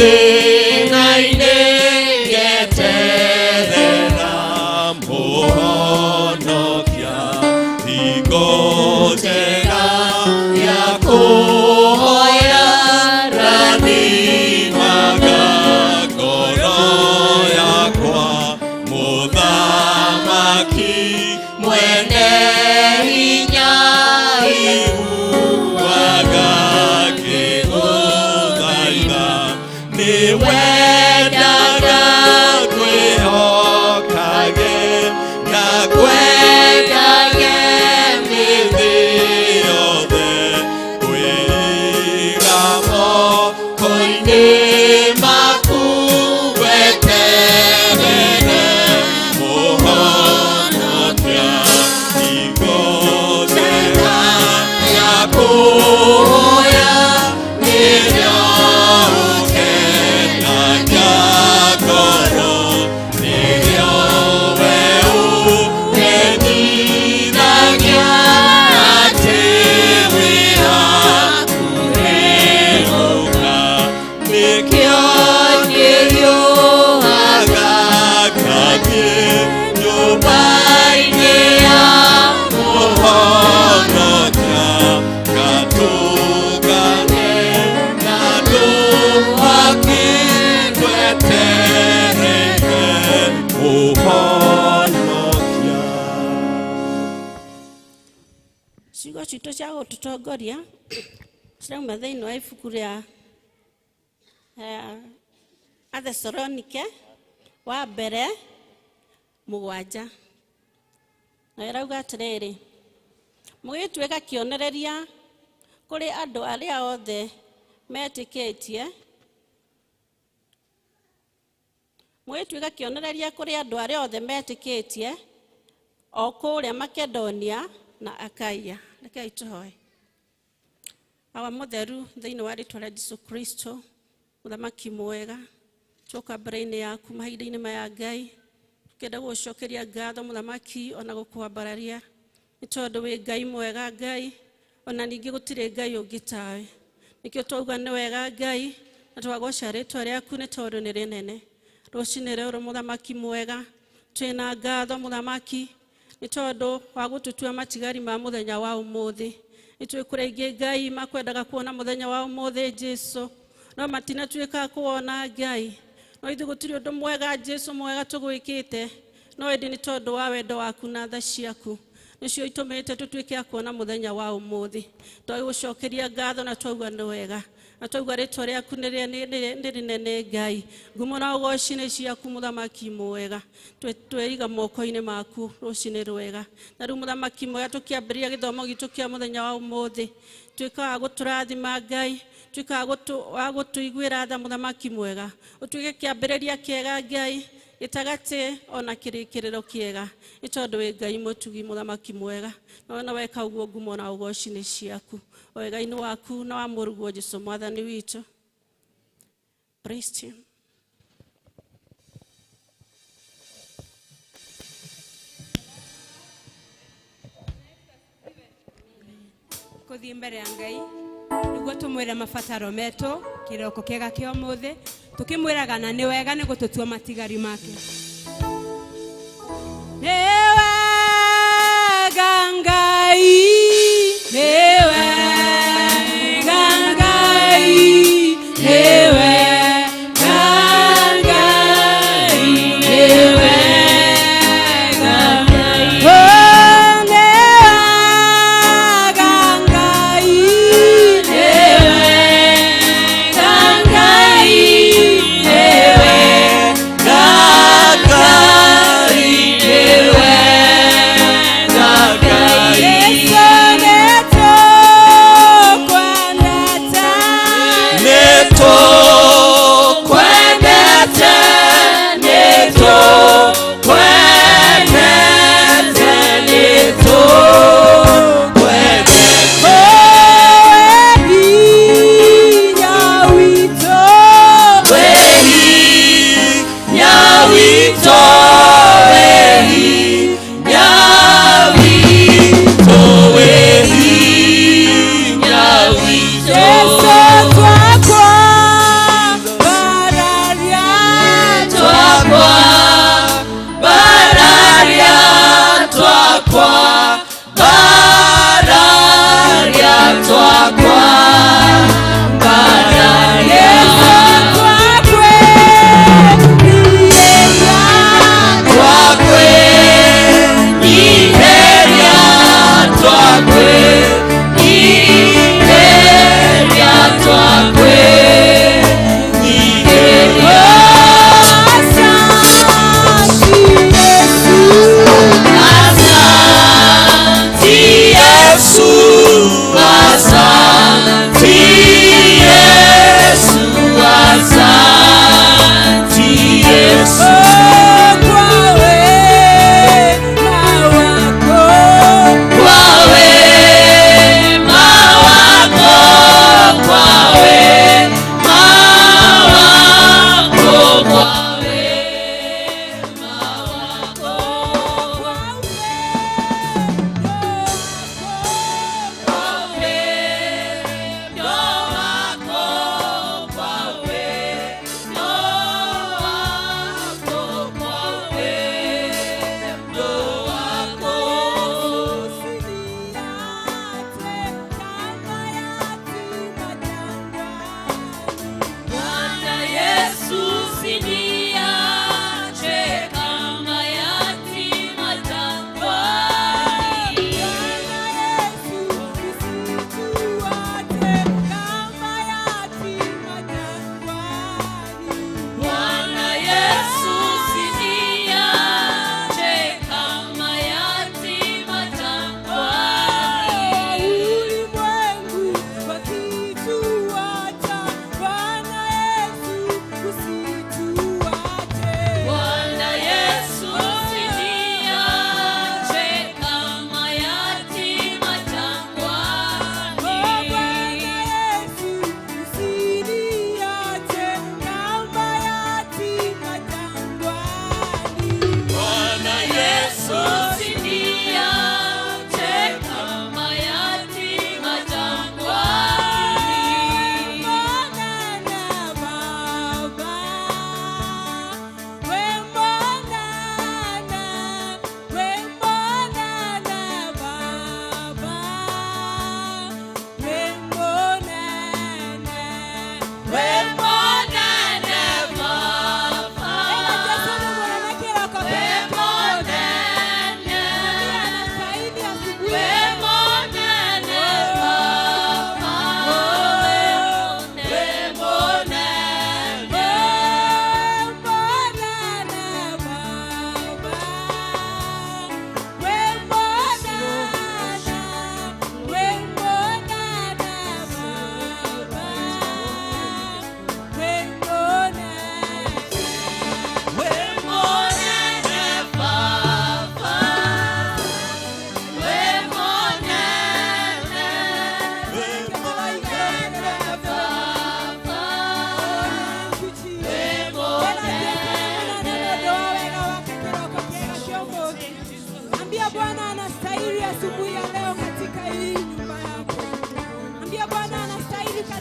mathĩna-inĩ ngeterera mũhonokia, hingo njega ya kũhoya rathimaga ngoro yakwa, mũthamaki mwene hinya iguaga ngĩgũthaitha, nĩwendaga kwĩhokage na kwendage mĩthĩ yothe, kwĩiga moko-inĩ maku weterere mũhonokia, hingo njega ya kũhoya nĩyo ũkenagia ngoro, nĩyo we ũmenyithagia atĩ wĩ hakuhĩ gũũka, nĩkĩo nyĩhiũhaga ngathiĩ nyũmba-inĩ ya mũhonokia, ngatũngane na andũ ake tweterere mũhonokia. Ciugo citũ cia gũtũtongoria cirauma thĩinĩ wa ibuku rĩa Athesalonike wa mbere 7, na ĩrauga atĩrĩrĩ, mũgĩtuĩka kĩonereria kũrĩ andũ arĩa othe metĩkĩtie, mũgĩtuĩka kĩonereria kũrĩ andũ arĩa othe metĩkĩtie o kũrĩa Makedonia na Akaia. Rekei tũhoe. Baba mũtheru, thĩinĩ wa rĩĩtwa rĩa Jesũ Kristo, mũthamaki mwega, tũka mbere-inĩ yaku mahinda-inĩ maya Ngai, tukĩenda gũgũcokeria ngatho mũthamaki ona gũkwambararia, nĩ tondũ wĩ Ngai mwega Ngai, ona ningĩ gũtirĩ Ngai ũngĩ tawe. Nĩkĩo twauga nĩ wega Ngai, na twagoca rĩĩtwa rĩaku nĩ tondũ nĩ rĩnene. Rũcinĩ rũrũ mũthamaki mwega, twĩna ngatho mũthamaki, nĩ tondũ wa gũtũtua matigari ma mũthenya wa ũmũthĩ. Nĩtũĩ kũrĩ aingĩ Ngai makwendaga kuona mũthenya wa ũmũthĩ Jesũ, no matinatuĩka kuona Ngai. No ithuĩ gũtirĩ ũndũ mwega Jesũ mwega tũgwĩkĩte, no ĩndĩ nĩ tondũ wa wendo waku na tha ciaku nĩcio itũmĩte tũtuĩke a kuona mũthenya wa ũmũthĩ. Twagũcokeria ngatho na twauga nĩ wega, na twauga rĩĩtwa rĩaku nĩ rĩnene Ngai. Ngumo na ũgooci nĩ ciaku mũthamaki mwega, tweiga moko-inĩ maku rũcinĩ rwega. Na rĩu mũthamaki mwega, tũkĩambĩrĩria gĩthomo gitũ kĩa mũthenya wa ũmũthĩ, tuĩka wa gũtũrathima Ngai, tuĩka wa gũtũiguĩra tha mũthamaki mwega, ũtuĩke kĩambĩrĩria kĩega Ngai, gĩtagatĩ ona kĩrĩkĩrĩro kĩega, nĩ tondũ wĩ Ngai mũtugi mũthamaki mwega, na wena weka ũguo ngumo na ũgooci nĩ ciaku, o wega-inĩ waku na wa mũruguo Jesũ mwathani witũ. Praise him. Kũthiĩ mbere ya Ngai nĩguo tũmwĩre mabataro metũ kĩroko kĩega kĩa ũmũthĩ, tũkĩmwĩraga na nĩ wega nĩ gũtũtua matigari make. Nĩ wega Ngai, nĩ wega Ngai, nĩ wega Ngai, nĩ wega Ngai. Oh, nĩ wega Ngai, nĩ wega Ngai, nĩ wega Ngai, nĩ wega Ngai.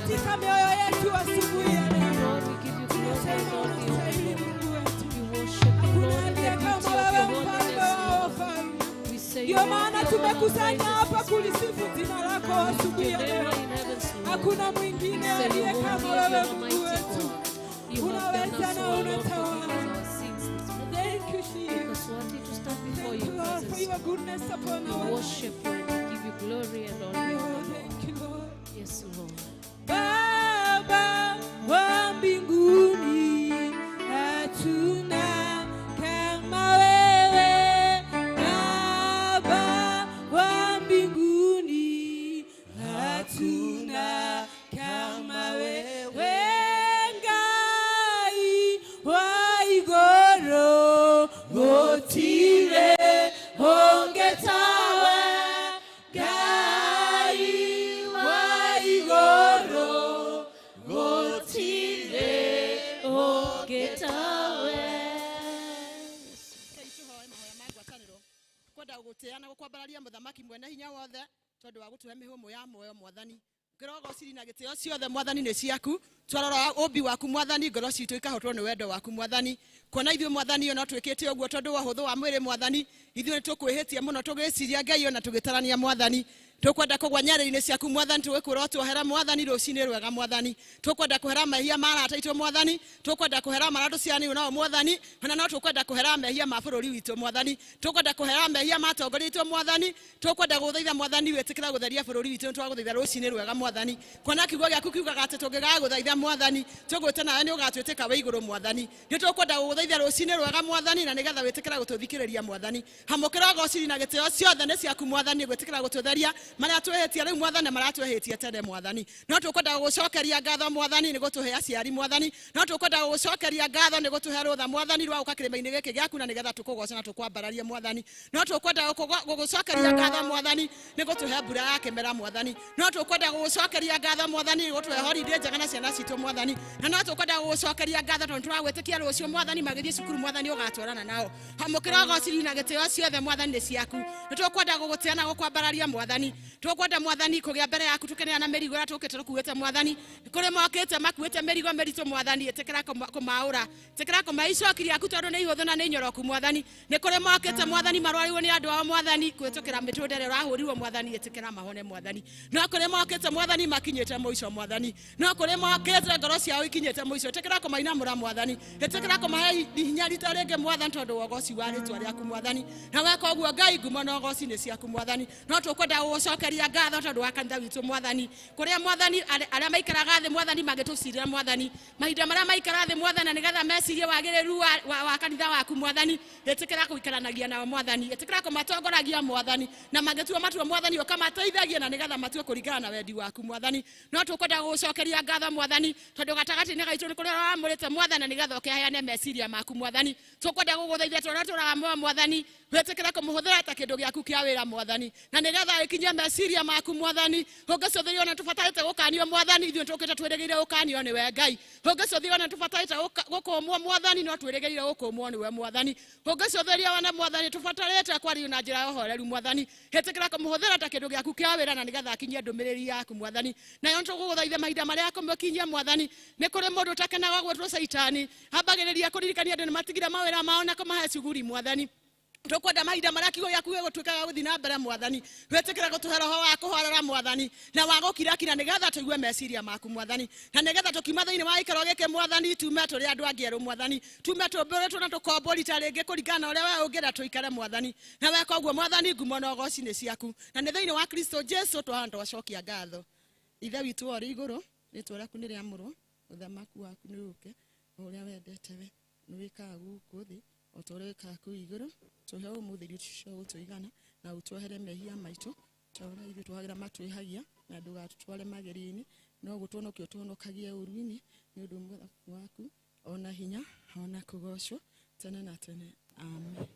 katika mioyo yetu asubuhi ya leo. Lord, we give you glory and all the Unastahili honor. Mungu wetu. We worship you, Hakuna Lord, in the aliye beauty kama of wewe, your mfalme holiness, wa Lord. wafalme. We say you Ndio are maana the Lord tumekusanya of hapa praises. kulisifu jina lako asubuhi Your ya name leo. in heavens, Lord. Hakuna We mwingine say you aliye are kama holy and wewe you're Mungu mighty wetu. God. You have done Unaweza us na well, Lord, forgive unatawala. us our sins this morning. Thank you, Make Jesus. us worthy to stand before Thank you, your Lord, for presence. your goodness upon We our lives. worship you and we give you glory and all the honor, Oh, Lord. thank you, Lord. Yes, Lord. Baba wa mbinguni, hatuna kama wewe. Baba wa mbinguni, hatuna kama wewe. Ngai wa igoro, gotire ongetawe. Ngai wa igoro, gotire ongetawe. kwenda gutia na gukwambararia muthamaki mwene hinya wothe tondu wa gutuhe mihumo ya moyo mwathani ngirogo ciri na gitio ciothe mwathani ni ciaku twarora umbi waku mwathani ngoro citu ikahotwo ni wendo waku mwathani kuona ithuĩ mwathani ona twikite uguo tondu wa huthu wa mwiri mwathani ithuĩ ni tukwihitie muno tugiciria Ngai ona tugitarania mwathani tukwenda kugwa nyarĩrĩ-inĩ ciaku mwathani tũgĩkwĩra tuohera mwathani rũcinĩ rwega mwathani tukwenda kuhera mehia mara ataitwo mwathani tukwenda kuhera mara tuciani nao mwathani ona no tukwenda kuhera mehia ma bũrũri witũ mwathani tukwenda kuhera mehia ma atongoria aitũ mwathani tukwenda gũthaitha mwathani wĩtĩkĩra gũtheria bũrũri witũ twagũthaitha rũcinĩ rwega mwathani kuona kiugo gĩaku kiugaga atĩ tũngĩgaga gũthaitha mwathani tũgwĩte nawe nĩ ũgatwĩtĩka wĩ igũrũ mwathani nĩ tũkwenda gũgũthaitha rũcinĩ rwega mwathani na nĩgetha wĩtĩkĩra gũtũthikĩrĩria mwathani hamũkĩra gociri na gĩtĩo ciothe nĩ ciaku mwathani gwĩtĩkĩra gũtũtheria maria twehetie rĩu mwathani maria twehetie tene mwathani no tukwenda gũgũcokeria ngatho mwathani nĩ gũtũhe aciari mwathani no tukwenda gũgũcokeria ngatho nĩ gũtũhe rũtha mwathani rwa gũka kĩrĩma-inĩ gĩkĩ gĩaku na nĩgetha tũkũgoca na tũkwambararie mwathani no tukwenda gũgũcokeria ngatho mwathani nĩ gũtũhe mbura ya kĩmera mwathani no tukwenda gũgũcokeria ngatho mwathani nĩ gũtũhe holiday njega na ciana citũ mwathani na no tukwenda gũgũcokeria ngatho tondũ tũragwĩtĩkia rũciũ mwathani magĩthiĩ cukuru mwathani ũgatwarana nao hamũkĩra gociri na gĩtĩo ciothe mwathani nĩ ciaku nĩ tũkwenda gũgũtĩa na gũkwambararia mwathani tũkwenda mwathani kũgĩa mbere yaku tũkenera mĩrigo ĩrĩa tũkĩte tũkuĩte mwathani kũrĩ mokĩte makuĩte mĩrigo mĩritũ mwathani ĩtĩkĩra kũmaũra ĩtĩkĩra kũmaicokiria yaku tondũ nĩ ihũthũ na nĩ nyoroku mwathani nĩ kũrĩ mokĩte mwathani marwarirwo nĩ andũ ao mwathani kwĩtũkĩra mĩtũnda ĩrĩa ũrahũrirwo mwathani ĩtĩkĩra mahone mwathani no kũrĩ mokĩte mwathani makinyĩte mũico mwathani no kũrĩ mokĩte ngoro ciao ikinyĩte mũico ĩtĩkĩra kũmainamũra mwathani ĩtĩkĩra kũmahe hinya rita rĩngĩ mwathani tondũ wa ũgoci wa rĩtwa rĩaku mwathani na weka ũguo Ngai ngumo na ũgoci nĩ ciaku mwathani no tũkwenda gũgũcokeria ngatho tondũ wa kanitha witũ mwathani kũrĩa mwathani arĩa maikaraga thĩ mwathani magĩtũcirĩra mwathani mahinda marĩa maikara thĩ mwathani nĩgetha mecirie wagĩrĩru wa kanitha waku mwathani ĩtĩkĩra gũikaranagia nao mwathani ĩtĩkĩra kũmatongoragia mwathani na magĩtua matua mwathani ũkamateithagia na nĩgetha matue kũringana na wendi waku mwathani no tũkwenda gũgũcokeria ngatho mwathani tondũ gatagatĩ-inĩ gaitũ nĩ kũrĩa wamũrĩte mwathani nĩgetha ũkĩheane meciria maku mwathani tũkwenda gũgũthaithia tũrĩa tũraga muoyo mwathani wĩtĩkĩra kũmũhũthĩra ta kĩndũ gĩaku kĩa wĩra mwathani na nĩgetha ĩkinyie meciria maku mwathani ũngĩcũthĩrio na tũbatarĩte gũkanio mwathani ithuĩ tũkĩte twĩrĩgĩire gũkanio nĩwe Ngai ũngĩcũthĩrio na tũbatarĩte gũkũmwo mwathani no twĩrĩgĩire gũkũmwo nĩwe mwathani ũngĩcũthĩrio wana mwathani tũbatarĩte kwario na njĩra ya ũhoreru mwathani ĩtĩkĩra kũmũhũthĩra ta kĩndũ gĩaku kĩa wĩra na nĩgetha akinyie ndũmĩrĩri yaku mwathani nayo tũgũgũthaitha mahinda marĩa kũmũkinyia mwathani nĩ kũrĩ mũndũ ũtakenaga gwĩtwo caitani ambagĩrĩria kũririkania andũ nĩ matigire mawĩra mao na kũmahe cuguri mwathani tũkwenda mahinda marĩa kiugo gĩaku gĩgũtuĩkaga gũthiĩ na mbere mwathani wĩtĩkĩra gũtũhe roho wa kũhorera mwathani na wa gũkirakira nĩgetha tũigue meciria maku mwathani na nĩgetha tũkiuma thĩinĩ wa gĩikaro gĩkĩ mwathani tume tũrĩ andũ angĩ erũ mwathani tume tũmbũrĩtwo na tũkombo rita rĩngĩ kũringana na ũrĩa we ũngĩenda tũikare mwathani na weka ũguo mwathani ngumo na ũgoci nĩ ciaku na nĩ thĩinĩ wa Kristo Jesũ twahana twacokia ngatho ithe witũ ũrĩ igũrũ rĩtwa rĩaku nĩ rĩamũrwo ũthamaki waku nĩ ũke ũrĩa wendete we nĩ wĩkaga gũkũ thĩ o ta ũrĩa wĩkaga kũu igũrũ tũhe ũmũthĩ irio cia gũtũigana na ũtwehere mehia maitũ ta ũrĩa ithuĩ twagĩra matwĩhagia na ndũgatũtware magerio-inĩ no gũtũhonokia ũtũhonokagie ũru-inĩ nĩ ũndũ mũthamaki waku ona hinya ona kũgocwo tene na tene amen.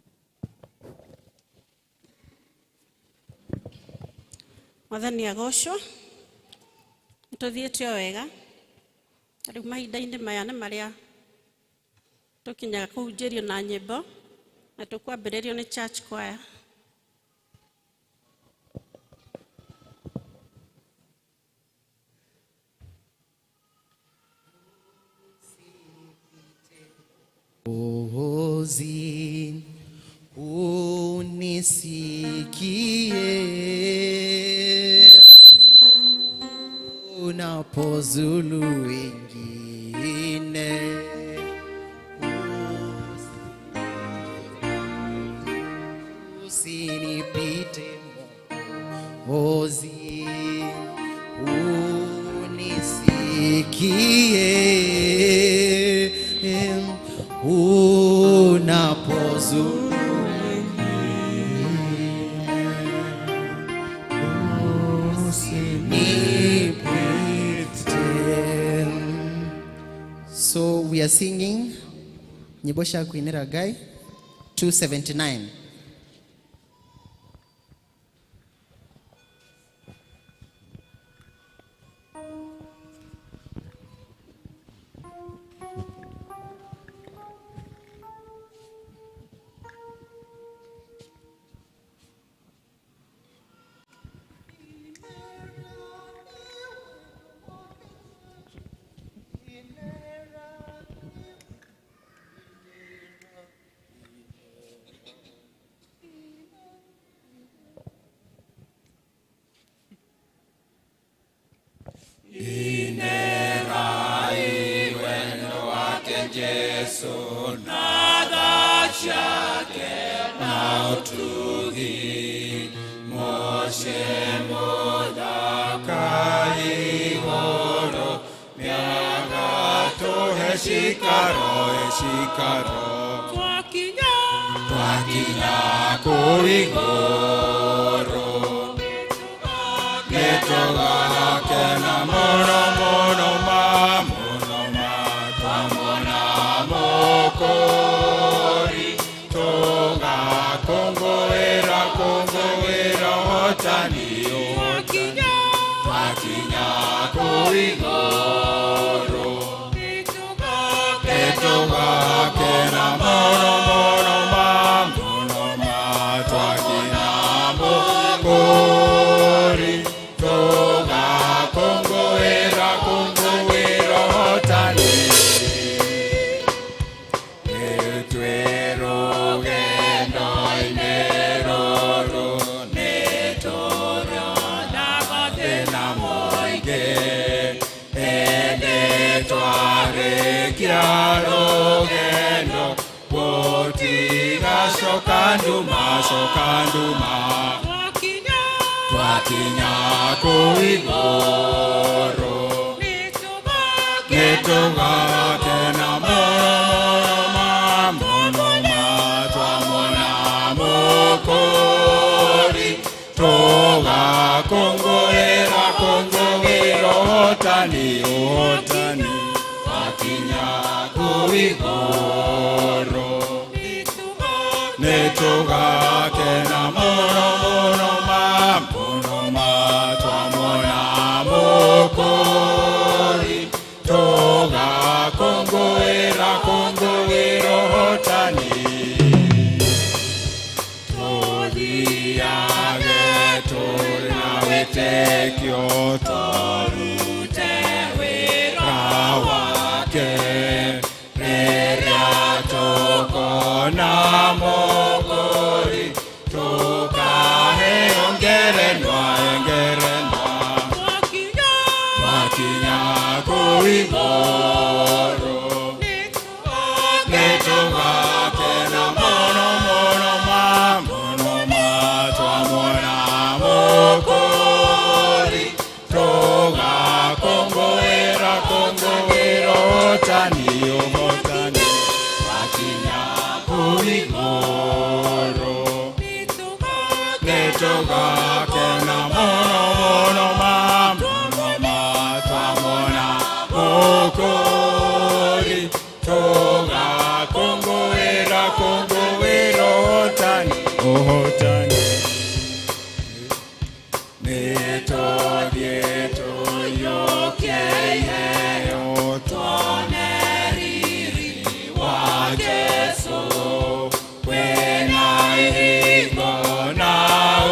Mwathani agocwo tũthiĩte o wega rĩu mahinda-inĩ maya nĩ marĩa tũkinyaga kũhunjĩrio na nyĩmbo na tũkwambĩrĩrio nĩ church choir. Ozi unisikie unapozulu wengine, usinipite Ozi unisikie unapozulu usinipite. So we are singing nyimbo cia kuinira Ngai 279. Twakinya kuigoro nitugakena muno muno twamona Mukuri tugakũngũĩra ũhotani twakinya kuigoro nitugakena muno twakinya Mukuri tugakũngũĩra ũhotani nĩtwĩrũgendo-inĩ rũrũ nĩtũrĩona mũingĩ ĩndĩ twarĩkia rũgendo gũtigacoka nduma twakinya kuigoro nĩtũgakena mũno twamona Mukuri tugakũngũĩra ũhotani twakinya kuigoro nĩtũgakena mũno twamona Mukuri tugakũngũĩra ũhotani tũthiage tũrĩ na wĩtĩkio tũrute wĩra wake rĩrĩa tũkona Mukuri tukaheo ngerenwa twakinya kuigoro nĩtũgakena mũno twamona Mukuri tugakũngũĩra ũhotani twakinya kuigoro nĩtũgakena mũno twamona Mukuri tugakũngũĩra ũhotani nĩtũthiĩ tũiyũkie iheo tuone riri wa Jesũ wĩna ihingo na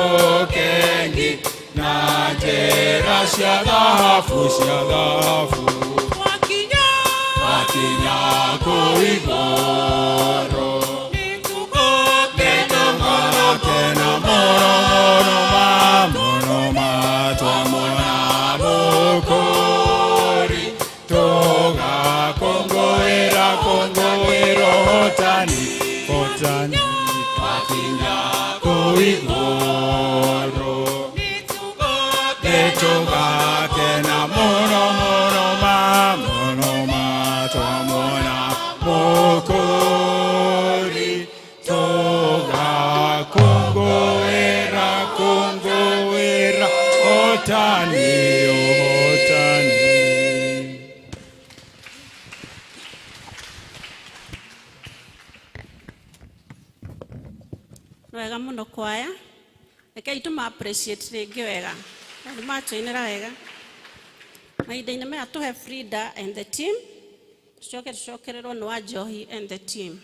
ũkengi na njĩra cia thahabu twakinya kuigoro muno kwaya. Rekei tuma appreciate ringi wega. Ni matwinira wega. Mahinda-inĩ maya tũhe Frida and the team. Tucokererwo nĩ Wanjohi and the team.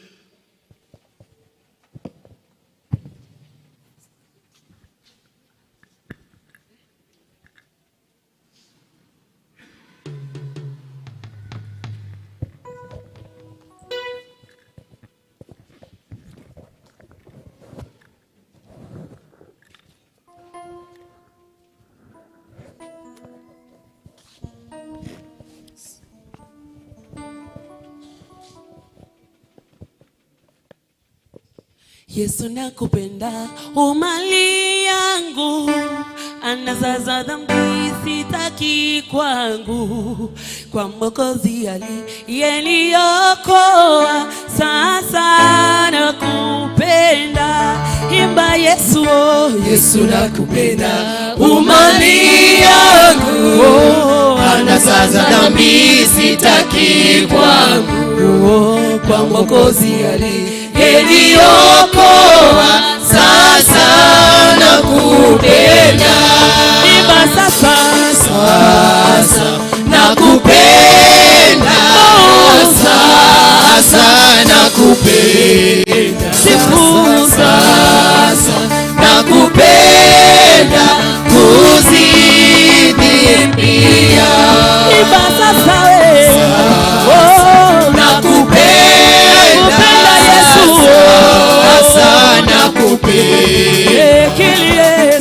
Yesu nakupenda, umali yangu, anazaza dhambi sitaki kwangu, kwa Mwokozi aliyeniokoa, sasa nakupenda. Imba Yesu, oh, Yesu nakupenda, umali yangu, anazaza dhambi sitaki kwangu, kwa Mwokozi Eliokoa, sasa nakupenda. Imba sasa, sasa nakupenda, sasa nakupenda, sifu sasa nakupenda kuzidi pia. Imba sasa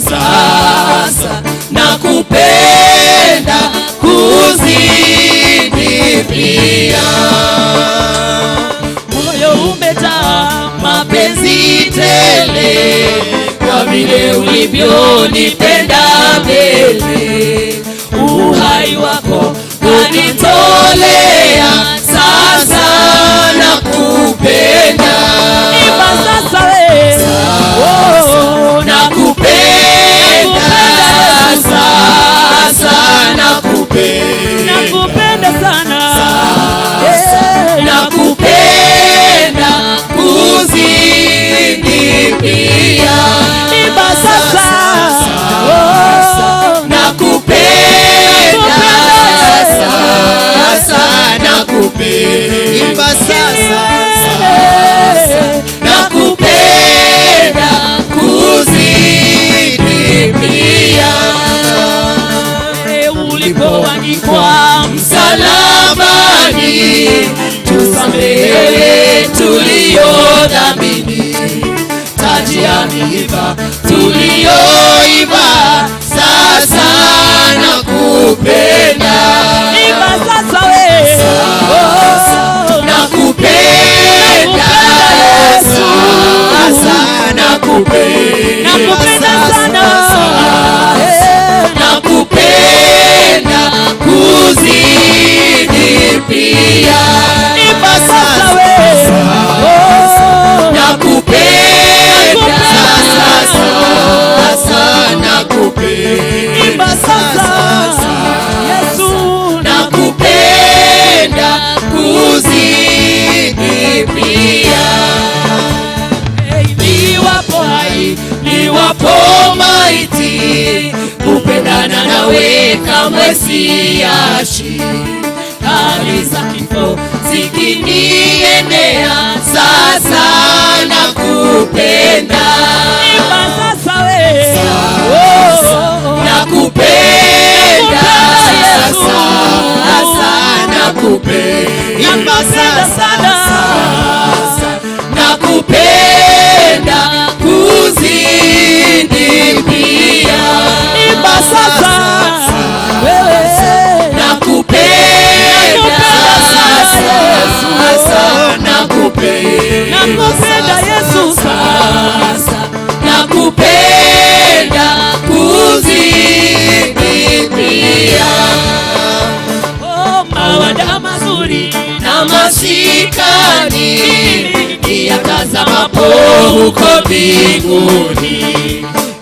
sasa nakupenda kuzidi pia. Moyo umejaa mapenzi tele, kwa vile ulivyonipenda mbele, uhai wako kanitolea, sasa nakupenda. Imba sasa nakupenda sana, nakupenda kuzidi pia. Imba sasa, nakupenda sasa, nakupenda. Imba sasa, nakupenda kuzidi pia. Ulipoandikwa msalabani, tusamehe tuliyodhamini, taji ya miiba tuliyoiba, sasa nakupenda. Imba sasa nakupenda, sasa nakupenda, nakupenda sana, nakupenda kuzidi pia. Imba sasa nakupenda, sasa nakupenda. Imba sasa Yesu, nakupenda kuzidi pia. Niwapo hai, niwapo maiti, kupendana nawe kamwe siachi. Hali za kifo zikiniendea, sasa nakupenda. Imba sasa nakupenda, sasa nakupenda. Imba sasa nakupenda kuzidi pia. Imba sasa nakupenda, sasa nakupenda Yesu, sasa nakupenda kuzidi pia. Oh, mawada mazuri na masikani yakazamapo huko mbinguni,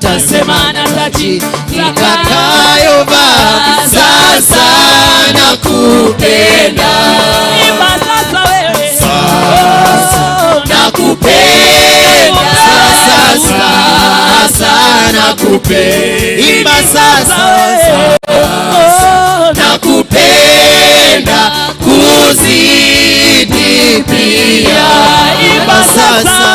tasema na taji nitakayovaa, sasa nakupenda. Imba sasa nakupenda, sasa imba sasa, nakupenda kuzidi pia, imba sasa,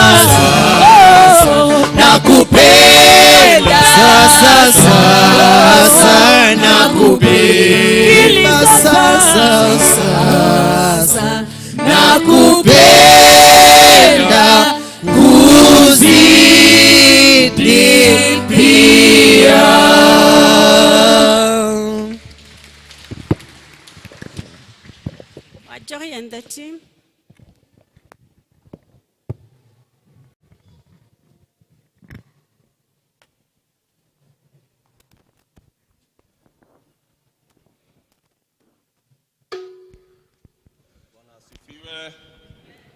nakupenda sasa, nakupenda sasa, nakupenda kuzidi pia. Joy and the team.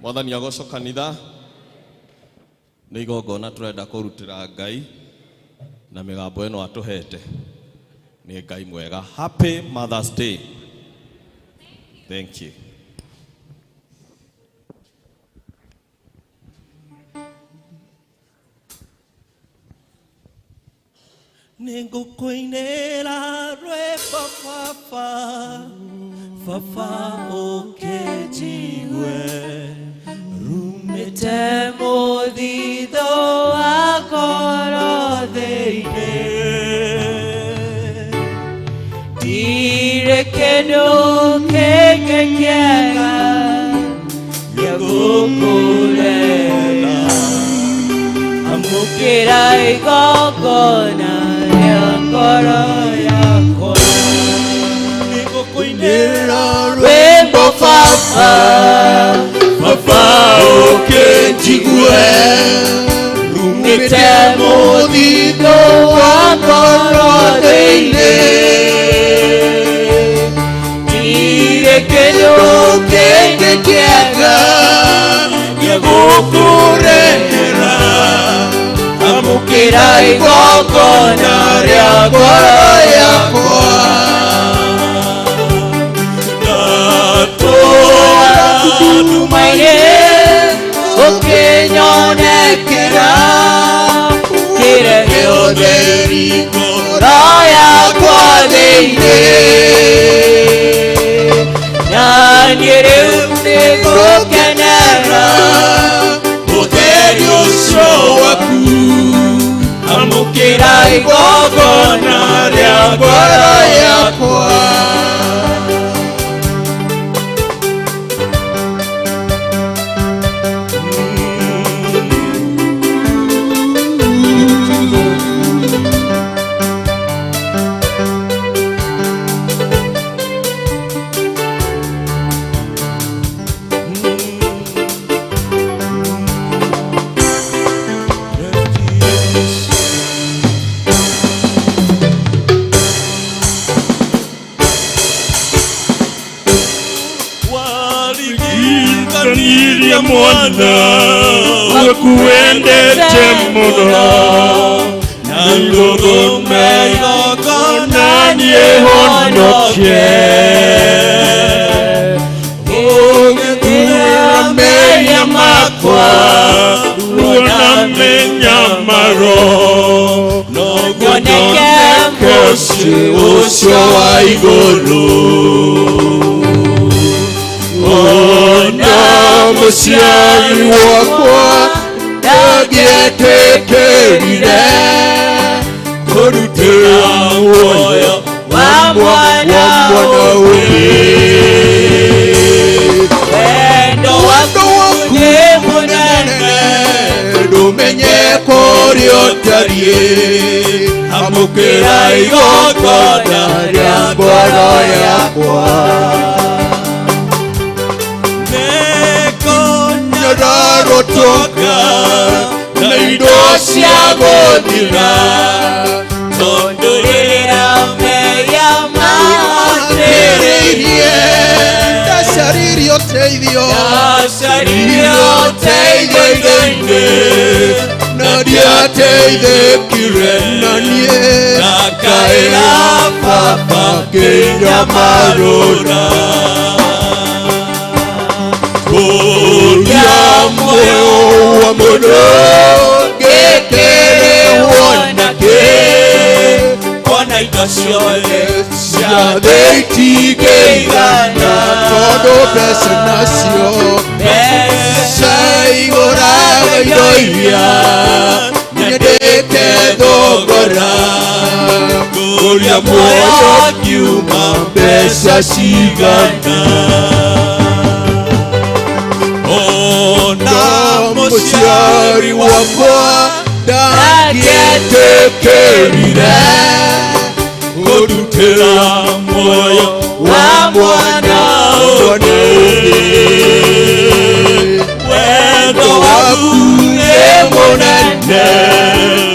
Mwathani agoco kanitha nĩ igongona tũrenda kũrutĩra Ngai na mĩgambo ĩno atũhete nĩ Ngai mwega. Happy Mother's Day. Thank you. Ningũkũinĩra rwĩmbo baba ũkĩnjigue, rumĩte mũthithũ wa ngoro thĩinĩ, ndirĩ kĩndũ kĩngĩ kĩega gĩa gũkũrera, amũkĩra igongona rĩa ngoro yakwa. Ningũkũinĩra rwĩmbo baba ũkĩnjigue, rumĩte mũthithũ wa ngoro thĩinĩ, ndirĩ kĩndũ kĩngĩ kĩega gĩa gũkũrehera, amũkĩra igongona rĩa ngoro yakwa. Ndumaire ũkĩnyonekera, kĩrehe ũtheri ngoro yakwa thĩinĩ, na niĩ rĩu nĩngũkenera ũtheri ũcio waku, amũkĩra igongona rĩa ngoro yakwa. Mwana wakuendete mũno, na ngũthũme igongona nĩhonokie, ũgĩthura mehia makwa ruona mĩnyamaro, noguo nyoneke mũciĩ ũcio wa igũrũ. Mũciari wakwa ndangĩetĩkĩrire kũrutĩra muoyo wa mwana ũngĩ. Wendo waku nĩ mũnene, ndũmenyeka ũrĩa ũtariĩ, amũkĩra igongona rĩa ngoro yakwa. Rotoka na indo cia gũthira, tondũrĩra mehia mathĩrĩirie, ndacaririe ũteithio thĩinĩ, na ndiateithĩkire na niĩ, ndakaĩra baba ngĩnyamarũra. Kũria muoyo wa mũndũ ngĩkĩrĩhwo nakĩ, indo ciothe ciothe itingĩigana tondũ mbeca nacio mbeca igũraga indo iria nyendete thogora kũria muoyo ngiuma mbeca cigana ona mũciari wakwa ndangĩetĩkĩrire kũndutĩra muoyo wa mwana ũmwe wendo waku nĩ mũnene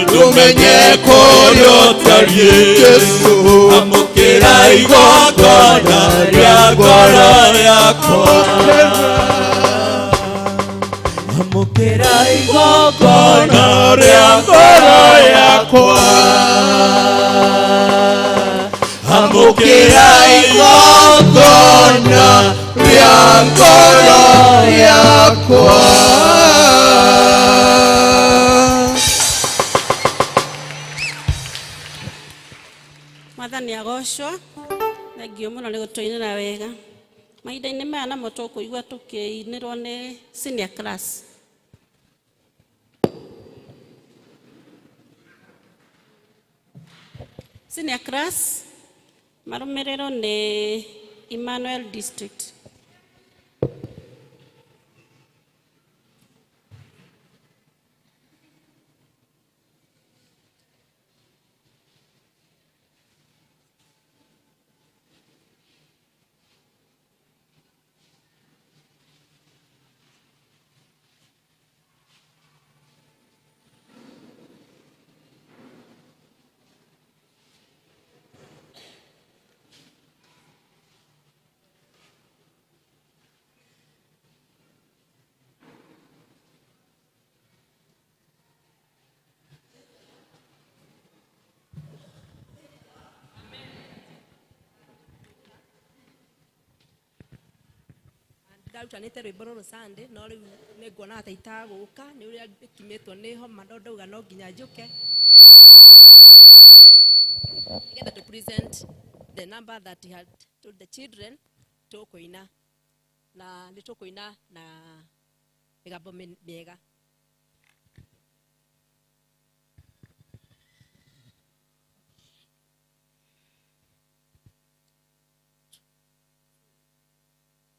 ndũmenyeka ũrĩa ũtariĩ Jesũ amũkĩra igongona rĩa ngoro yakwa amũkĩra igongona rĩa ngoro yakwa amũkĩra igongona rĩa ngoro yakwa Mwathani agocwo thengio mũno nĩ gũtũinĩra wega mahinda-inĩ maya namo tũkũigua tũkĩinĩrwo nĩ senior class. Senior class marũmĩrĩrwo nĩ Emmanuel District. ndarutanĩte rwĩmbo rũrũ Sunday no rĩu nĩnguona ata itagũka nĩ ũrĩa ndĩkiumĩtwo nĩ homa no ndauga no nginya njũke nĩgetha to present the number that he had told the children tũkũina na nĩ tũkũina na mĩgambo mĩega.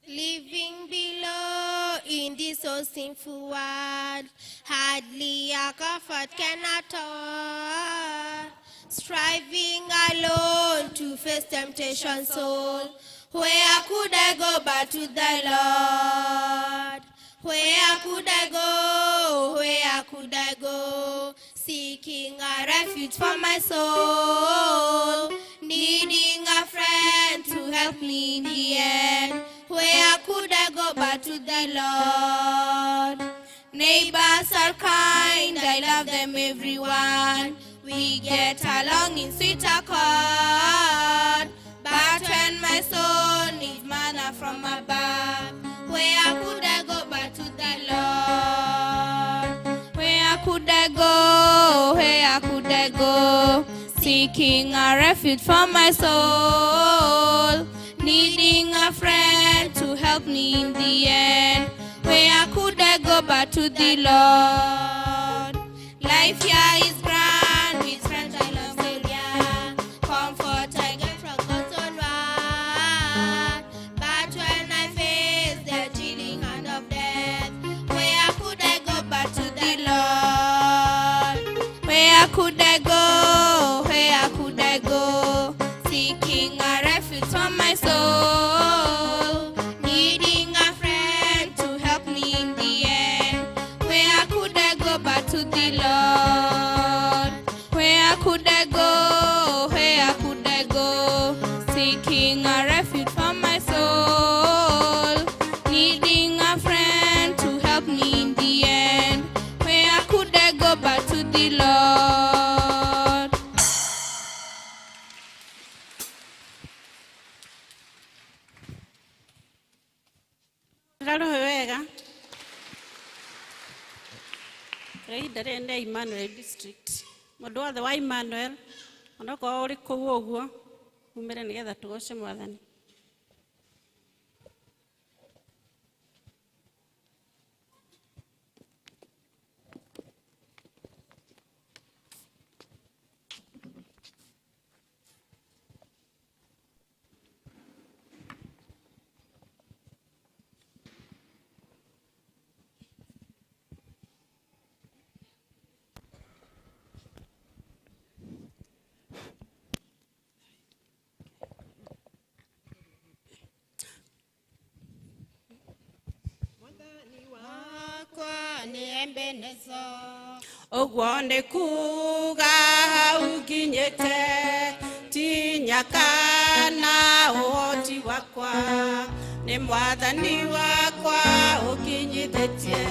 Living below in this so sinful world, hardly a comfort can afford. Striving alone to face temptation, soul. Where could I go but to thy Lord? Where could I go? Where could I go? Seeking a refuge for my soul, needing a friend to help me in the end. Where could I go but to the Lord? Neighbors are kind, I love them everyone. We get along in sweet accord. But when my soul needs manna from above, where could I go but to the Lord? Where could I go? Where could I go? Seeking a refuge for my soul, needing a friend to help me in the end. Where could I go but to the Lord? Life here is grand, with friends I love Savior. Comfort I get from God's own word. But when I face the chilling hand of death, where could I go but to the Lord? Where could I go? Where could I go? Seeking a refuge from my soul, needing a friend to help me in the end. Where could I go but to the Lord? Where could I go? Where could I go? Seeking a refuge from my soul, needing a friend to help me in the end. Where could I go but to the Lord? Raro wega. Rei ndare Emmanuel District. Mũndũ wothe wa Emmanuel Onako uri kuu uguo umire nigetha tugoce Mwathani. Oguo nĩ kuga ukinyĩte ti nyaka na ũhoti wakwa nĩ Mwathani wakwa ũkinyithĩtie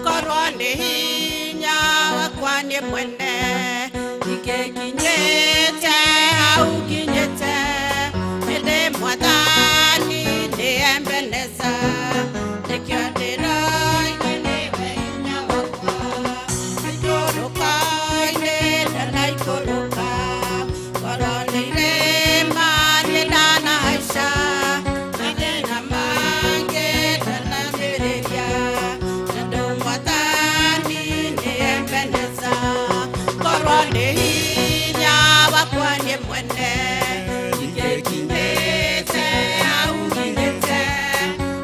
korwo nĩ hinya wakwa nĩ mwene ingĩkinyĩte hau kinyĩte hĩndĩ Mwathani nĩ Ebeneza nĩkĩo ndĩroiga nĩwe hinya wakwa ikũrũka-inĩ ndanaikũrũka korwo nĩ irĩma niĩ ndanahaica mathĩna mangĩ ndanambĩrĩria tondũ Mwathani nĩ Ebeneza korwo nĩ hinya wakwa nĩ mwene ingĩkinyĩte hau kinyĩte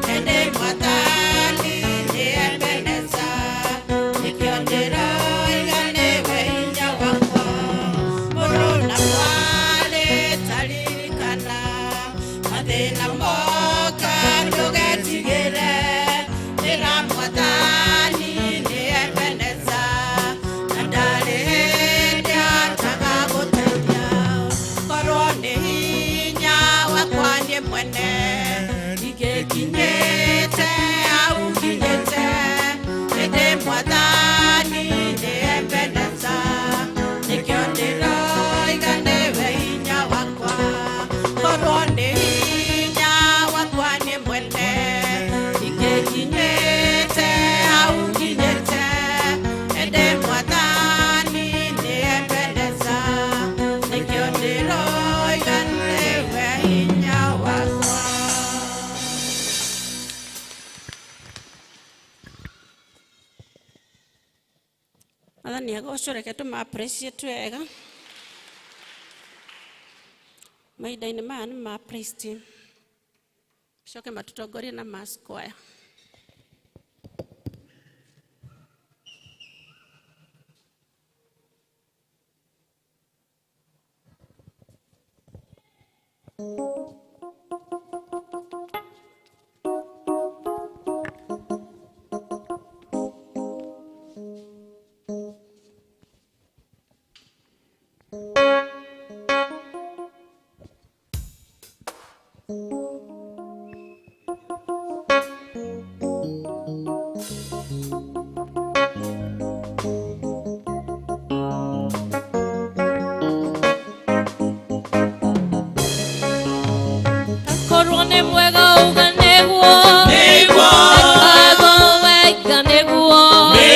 hĩndĩ Mwathani nĩ Ebeneza nĩkĩo ndĩroiga nĩwe hinya wakwa mũrũ na mwarĩ taririkana mathĩna moka ndũgetigĩre ĩra Mwathani nĩ Ebeneza na ndarĩ hĩndĩ ataga gũteithia korwo nĩ hinya wakwa nĩ mwene ingĩkinyĩte hau kinyĩte hĩndĩ Mwathani nĩ Ebeneza nĩkĩo ndĩroiga nĩwe hinya wakwa korwo nĩ hinya wakwa nĩ mwene ingĩkinyĩte hau kinyĩte hĩndĩ Mwathani nĩ Ebeneza nĩkĩo ndĩroiga nĩwe hinya wakwa. Mwathani agocwo reke tũma-appreciate wega mahinda-inĩ maya nĩ ma praise team coke matũtongorie na mass choir. Korwo nĩ mwega uga nĩguo ekago wega nĩguo nĩ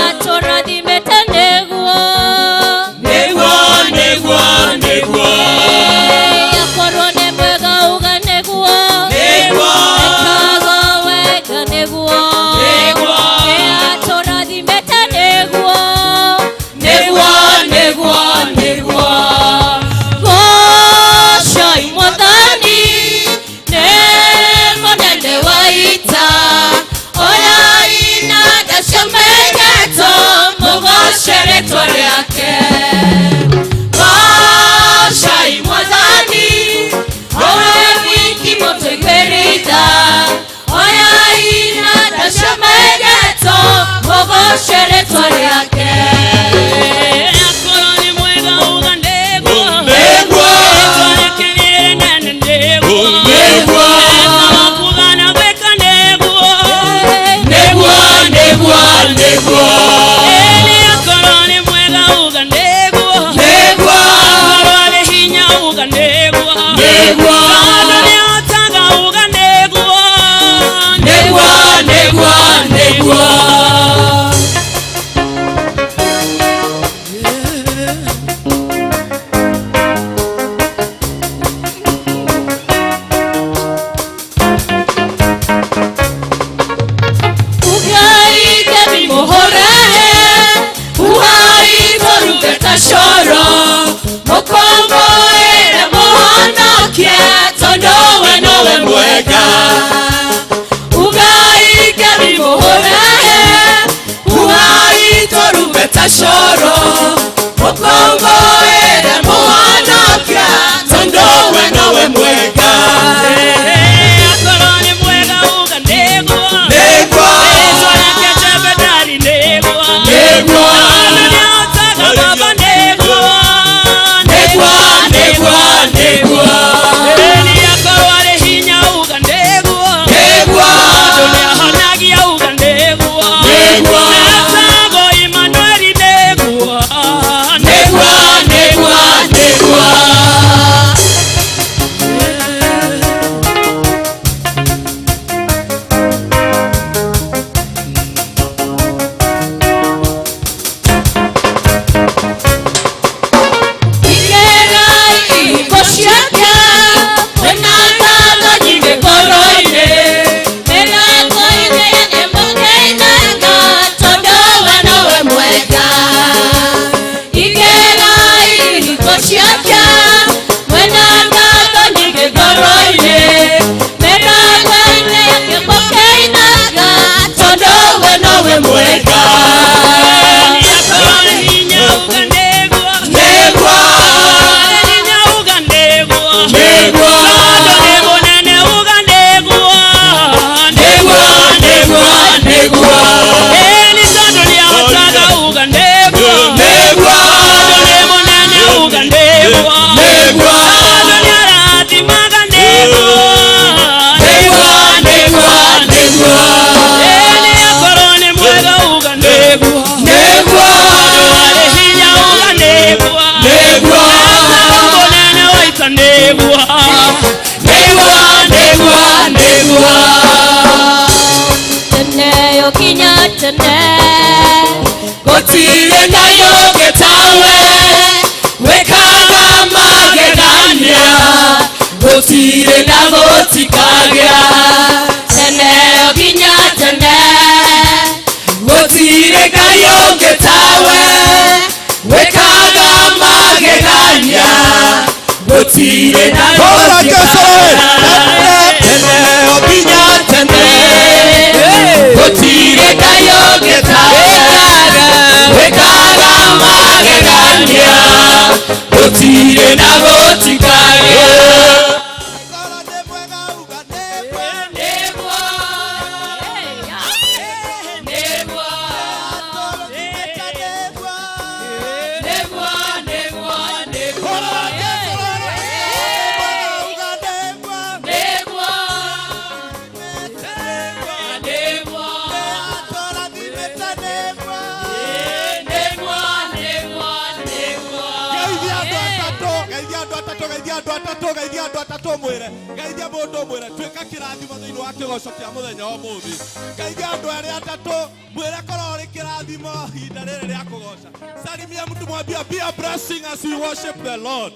atũrathimĩte nĩguo akorwo nĩ mwega uga nĩguo ekago wega nĩguo nĩ atũrathimĩte nĩguo gocai Mwathani nĩ coro Mukongo ere muhanokia Tondo we nawe mwega Akoroni mwega uga negwa Negwa Ezo yake jebedari negwa Negwa Aluni otaka baba negwa Negwa Negwa Negwa Eni akorware hinya uga negwa Negwa Adone ahanagi uga negwa Negwa Nazago Emmanueli negwa Negwa Negwa Negwa Gotire nayo getawe wekaga magegania Gotire nago tikagia tene oginya tene Gotire nayo getawe wekaga magegania Gotire nago tikagia tene oginya tene Gotire nayo getawe wekaga magegania Gotire nago tikagia Geithia mundu mwire twika kirathimo thiini wa kigoco kia muthenya wa muthi geithia andu aria atatu mwire korwo ri kirathimo hinda riri ria kugoca salimia mtu mwambia be a blessing as we worship the Lord.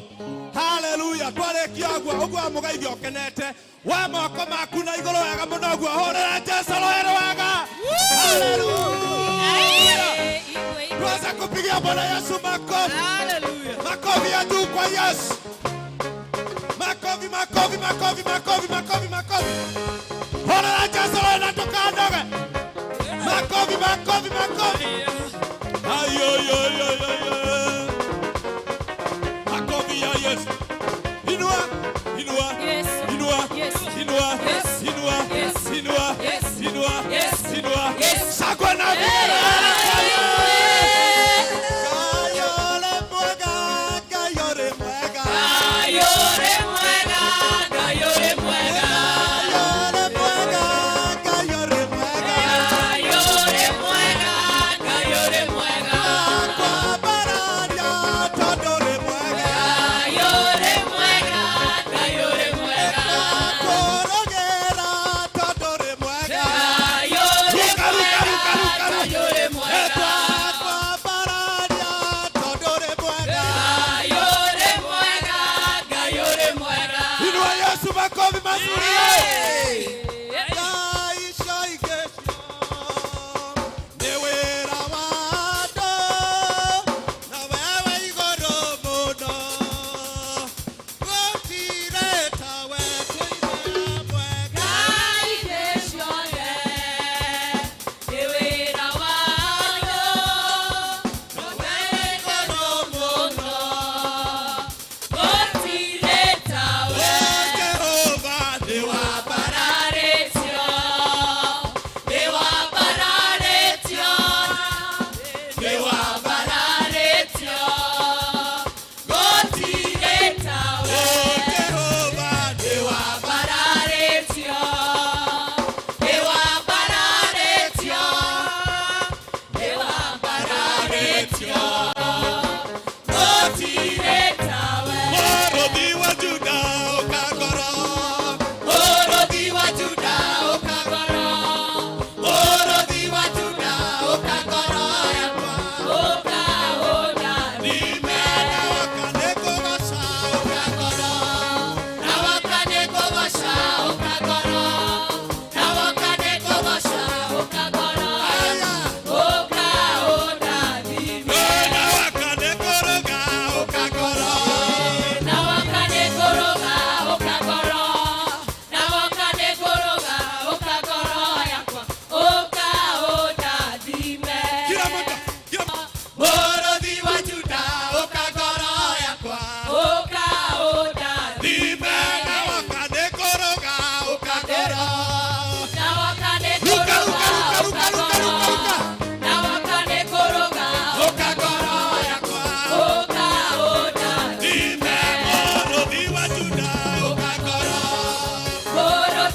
Hallelujah. Twarikia uguo mugeithia ukenete wa moko maku na iguru wega muno guo horera Jesu roero wega. Hallelujah. Tuweza kupigia Bwana Yesu makofi. Hallelujah. Makofi ya juu kwa Yesu. Makofi, makofi, makofi, makofi, makofi, makofi. Horera Jesu roero tukandoge. Makofi, makofi, makofi. Ayo, yo, yo, yo, yo. Makofi ya Yesu. Inua, inua, Yes. inua, Yes. inua, Yes. inua, Yes. inua, Yes. inua, Yes. inua. Yes. Sakwa na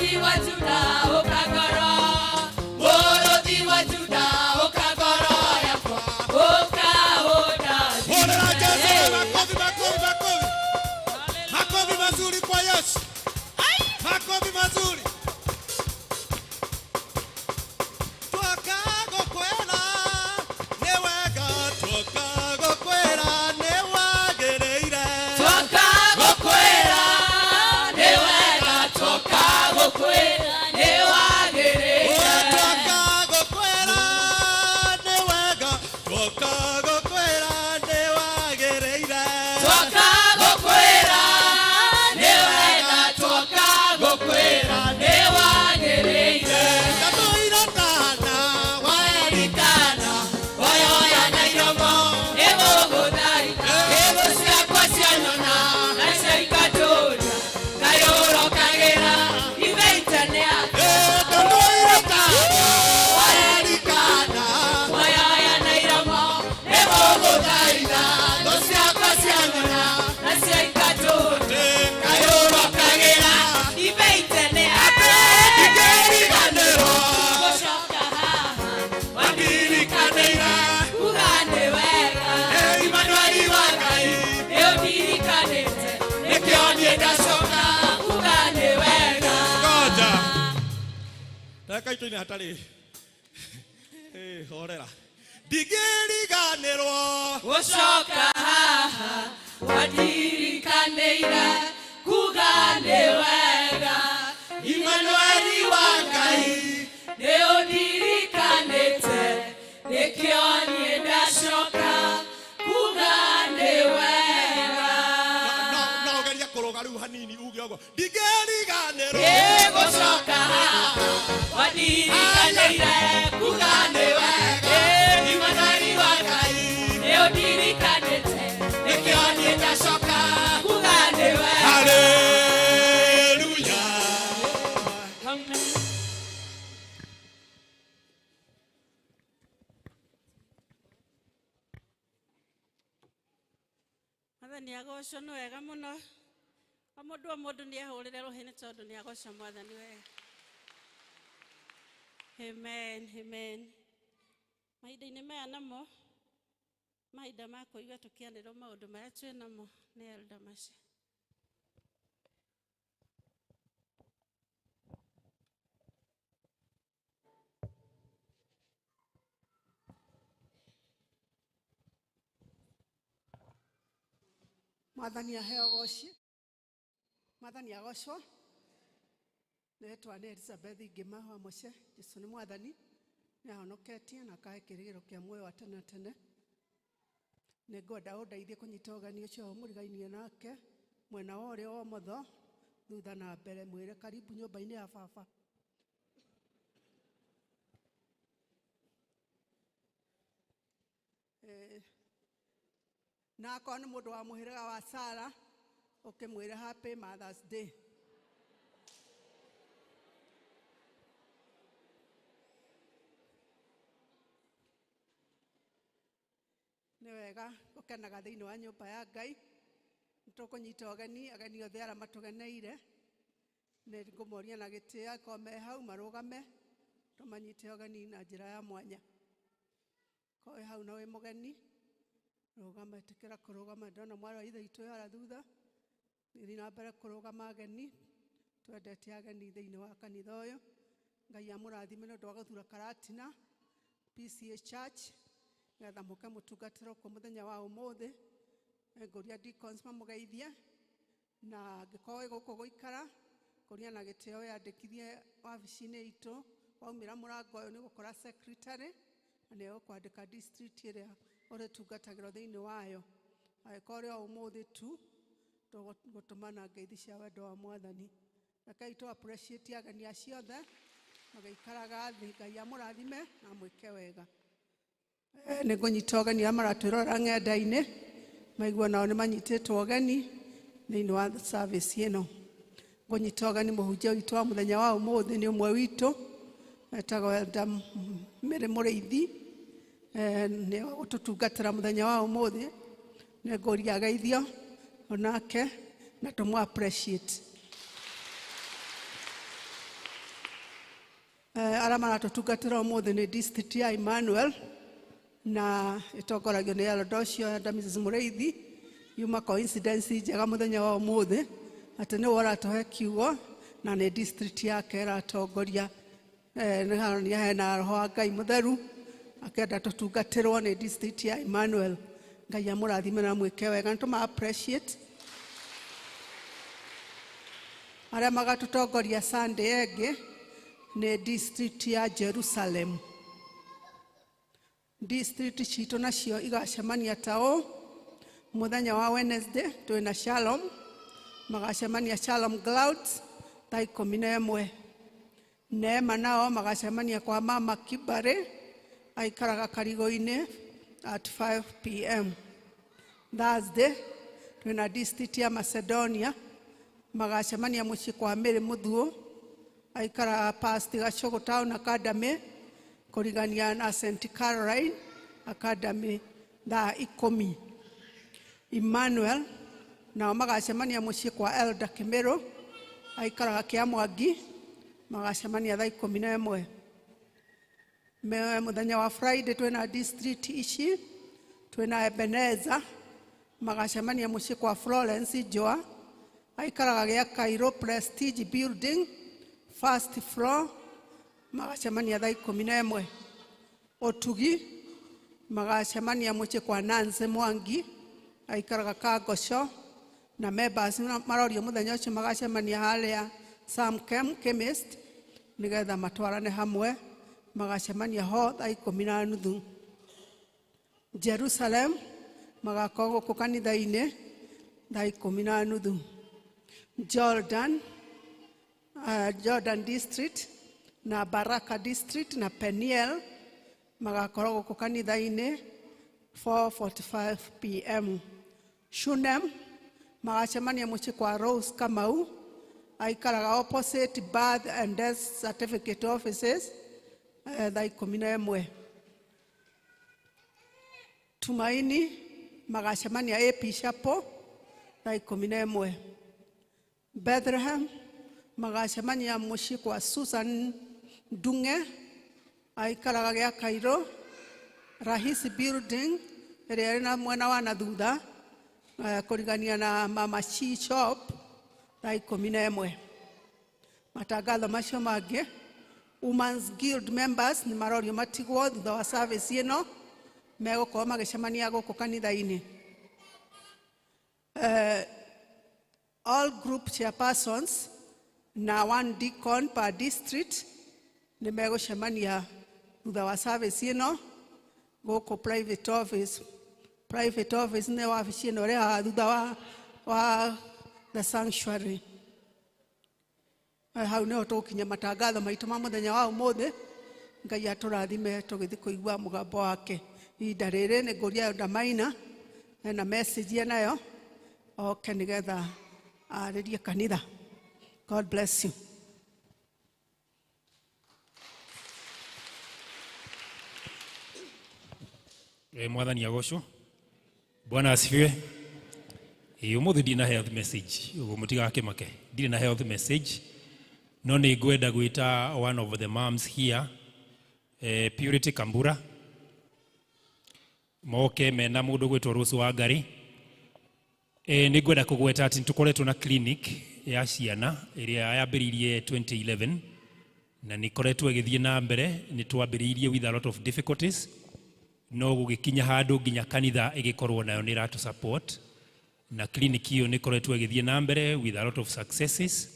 Muruthi wa Juda ukagoro. Muruthi wa Juda ukagoro yakwa. Ukahoda. Hora Yesu, makofi, makofi, makofi. Makofi mazuri kwa Yesu. Makofi mazuri. Twakago kwera, newega, twakago kwera, newagereire. Twakago kwera, newega, twakago kwera, newagereire. Twakago kwera, newega, twakago kwera, newagereire. Twakago kwera, newega, twakago kwera, newagereire. Ndatoira tana, Waerikana, wayoya na iromo, nemogothaitha, ego ciakwa cianona, na ciaikatũũria, ngayũrũkagĩra, imeitane ake. ndatoira tana, Waerikana, wayoya na iromo, nemogothaitha, ego ciakwa cianona, na ciaikatũũria, ngayũrũkagĩra, imeitane ake. Ndikariganĩrwo, gũcoka haha, wandirikanĩire, kuga nĩ wega. Imanueli wa Ngai, nĩũndirikanĩte, nĩkĩo niĩ ndacoka, kuga nĩ wega. ngoja. Reka itoine hatarĩ. Horera. Ndigĩriganĩrwo. Gũcoka haha, wandirikanĩire, kuga nĩ wega. Imanueli wa Ngai, nĩũndirikanĩte, nĩkĩo niĩ ndacoka, kuga nĩ wega. No geria kũrũga rĩu hanini uge ũguo. Ndigĩriganĩrwo. Gũcoka haha, wandirikanĩire, kuga nĩ wega. Imanueli wa Ngai, nĩũndirikanĩte, nĩkĩo niĩ ndacoka, kuga nĩ wega. Haleluya. Mwathani agocwo nĩ wega mũno. O mũndũ o mũndũ nĩehũrĩre rũhĩ nĩ tondũ nĩagoca Mwathani wega. Amen, amen. Mahinda-inĩ maya namo, mahinda ma kũigua tũkĩanĩrĩrwo maũndũ marĩa twĩ namo nĩ Elder Mace. Mwathani aheo goci. Mwathani agocwo. Nĩtwa nĩ Elizabeth Ngĩma wa Mũce. Jesũ nĩ Mwathani. Nĩahonoketie na akahe kĩrĩgĩro kĩa muoyo wa tene tene. Nĩngwenda ũndeithie kũnyita ũgeni ũcio mũrigainie nake mwena wa ũrĩo wa ũmotho thutha na mbere, mwĩre karibu nyũmba-inĩ ya baba. Na akorwo nĩ mũndũ wa mũhĩrĩga wa Sara, ũkĩmwĩre happy Mother's Day. Nĩ wega gũkenaga thĩinĩ wa nyũmba ya Ngai. Nĩtũkũnyita ũgeni, ageni othe arĩa matũgeneire. Nĩngũmoria na gĩtĩo akorwo me hau marũgame, tũmanyite ũgeni na njĩra ya mwanya. Korwo wĩ hau na wĩ mũgeni, rũgama, ĩtĩkĩra kũrũgama. Ndona mwarĩ wa ithe witũ harĩa thutha, thiĩ na mbere kũrũgama ageni. Twendete ageni thĩinĩ wa kanitha ũyũ. Ngai amũrathime nĩ ũndũ wa gũthura Karatina PCA Church, nĩgetha mũke mũtungatĩrwo kuo mũthenya wa ũmũthĩ. Ngũria deacons mamũgeithie, na angĩkorwo wĩ gũkũ gũikara, ngũria na gĩtĩo wĩyandĩkithie wabici-inĩ itũ. Waumĩra mũrango ũyũ nĩũgũkora secretary, na nĩegũkwandĩka district ĩrĩa ũrĩtungatagĩrwo thĩinĩ wayo. Angĩkorwo rĩ o ũmũthĩ tu, tũgũtũmana ngeithi cia wendo wa Mwathani. Rekei tũ appreciate ageni acio othe, magĩikaraga thĩ. Ngai amũrathime na mwĩke wega. Nĩngũnyita ũgeni arĩa maratwĩrora ng'enda-inĩ, maigua nao nĩmanyitĩtwo ũgeni thĩinĩ wa service ĩno. Ngũnyita ũgeni mũhunjia witũ wa mũthenya wa ũmũthĩ nĩ ũmwe witũ, etagwo Elder Mary Mũrĩithi, nĩ gũtũtungatĩra mũthenya wa ũmũthĩ. Nĩngũria ageithio onake na tũmũ appreciate. ara maratutungatira umuthi ni district ya Emmanuel na itongoragio ni Eldocio ya Mrs. Mureithi yuma coincidence njega muthenya wa umuthi ati ni wora tohe kiugo na ni district yake ratongoria ni hena roho wa Ngai mutheru akenda tutungatirwo ni district ya Emmanuel. Ngai amurathime na mwike wega ntuma appreciate aria magatutongoria Sunday enge ni district ya Jerusalem. District citu nacio igacemania tao muthenya wa Wednesday twina Shalom magacemania Shalom Clouds thaa 11. Neema nao magacemania kwa Mama Kibare aikaraga Karigo-ini at 5 p.m. Thursday twina district ya Macedonia magacemania mucii kwa Mary Muthuo aikara past Gachogo Town Academy kurigania na St. Caroline Academy thaa 10. Emmanuel nao magacemania mucii kwa Elder Kimero aikaraga Kiamwangi magacemania thaa 11. Muthenya wa Friday twina district ici twina Ebenezer magacemania mucii kwa Florence Joa aikaraga gia Cairo Prestige Building first floor magacemania thaa 11. Otugi magacemania mucii kwa Nancy Mwangi aikaraga Kagosho na members marorio muthenya ucio magacemania haria Sam Chemist nigetha matwarane hamwe magacemania ho thaa 10:30. Jerusalem magakorwo ku kanitha-ini thaa 10:30. Jordan district na Baraka district na Peniel magakorwo ku kanitha-ini 4:45 p.m. Shunem magacemania mucii kwa Rose Kamau aikaraga opposite birth and death certificate offices thaa 11. Tumaini magacemania AP Chapel thaa 11. Bethlehem magacemania mucii kwa Susan Dunge aikaraga gia Cairo Rahisi Building iria ina mwena wa nathutha kurigania na Mama Chi Shop thaa 11. Matangatho macio mangi Women's Guild members ni marorio matigwo thutha wa service ino megukorwo magicemania guku kanitha-ini. All group chairpersons na one deacon per district ni megucemania thutha wa service ino guku private office. Private office ni wabici ino ria thutha wa the sanctuary. Hau niho tukinya matangatho maitu ma muthenya wa umuthi. Ngai aturathime tugithi kuigua mugambo wake. Ihinda riri ni nguria Ndamaina na message nayo oke nigetha aririe kanitha. God bless you. Mwathani agocwo. Bwana asifiwe. Umuthi ndina health message. Mutigake make. Ndina na health message. No ni ngwenda gwita one of the moms here, Purity Kambura. Moke mena mundu gwitwo Rose wa Ngari. Ni ngwenda kugweta ati tukoretwo na clinic ya ciana iria yambiririe 2011 na nikoretwo igithie na mbere ni twambiririe with a lot of difficulties. No gugikinya handu nginya kanitha igikorwo nayo ni ratu support na clinic hiyo nikoretwo igithie na mbere with a lot of successes.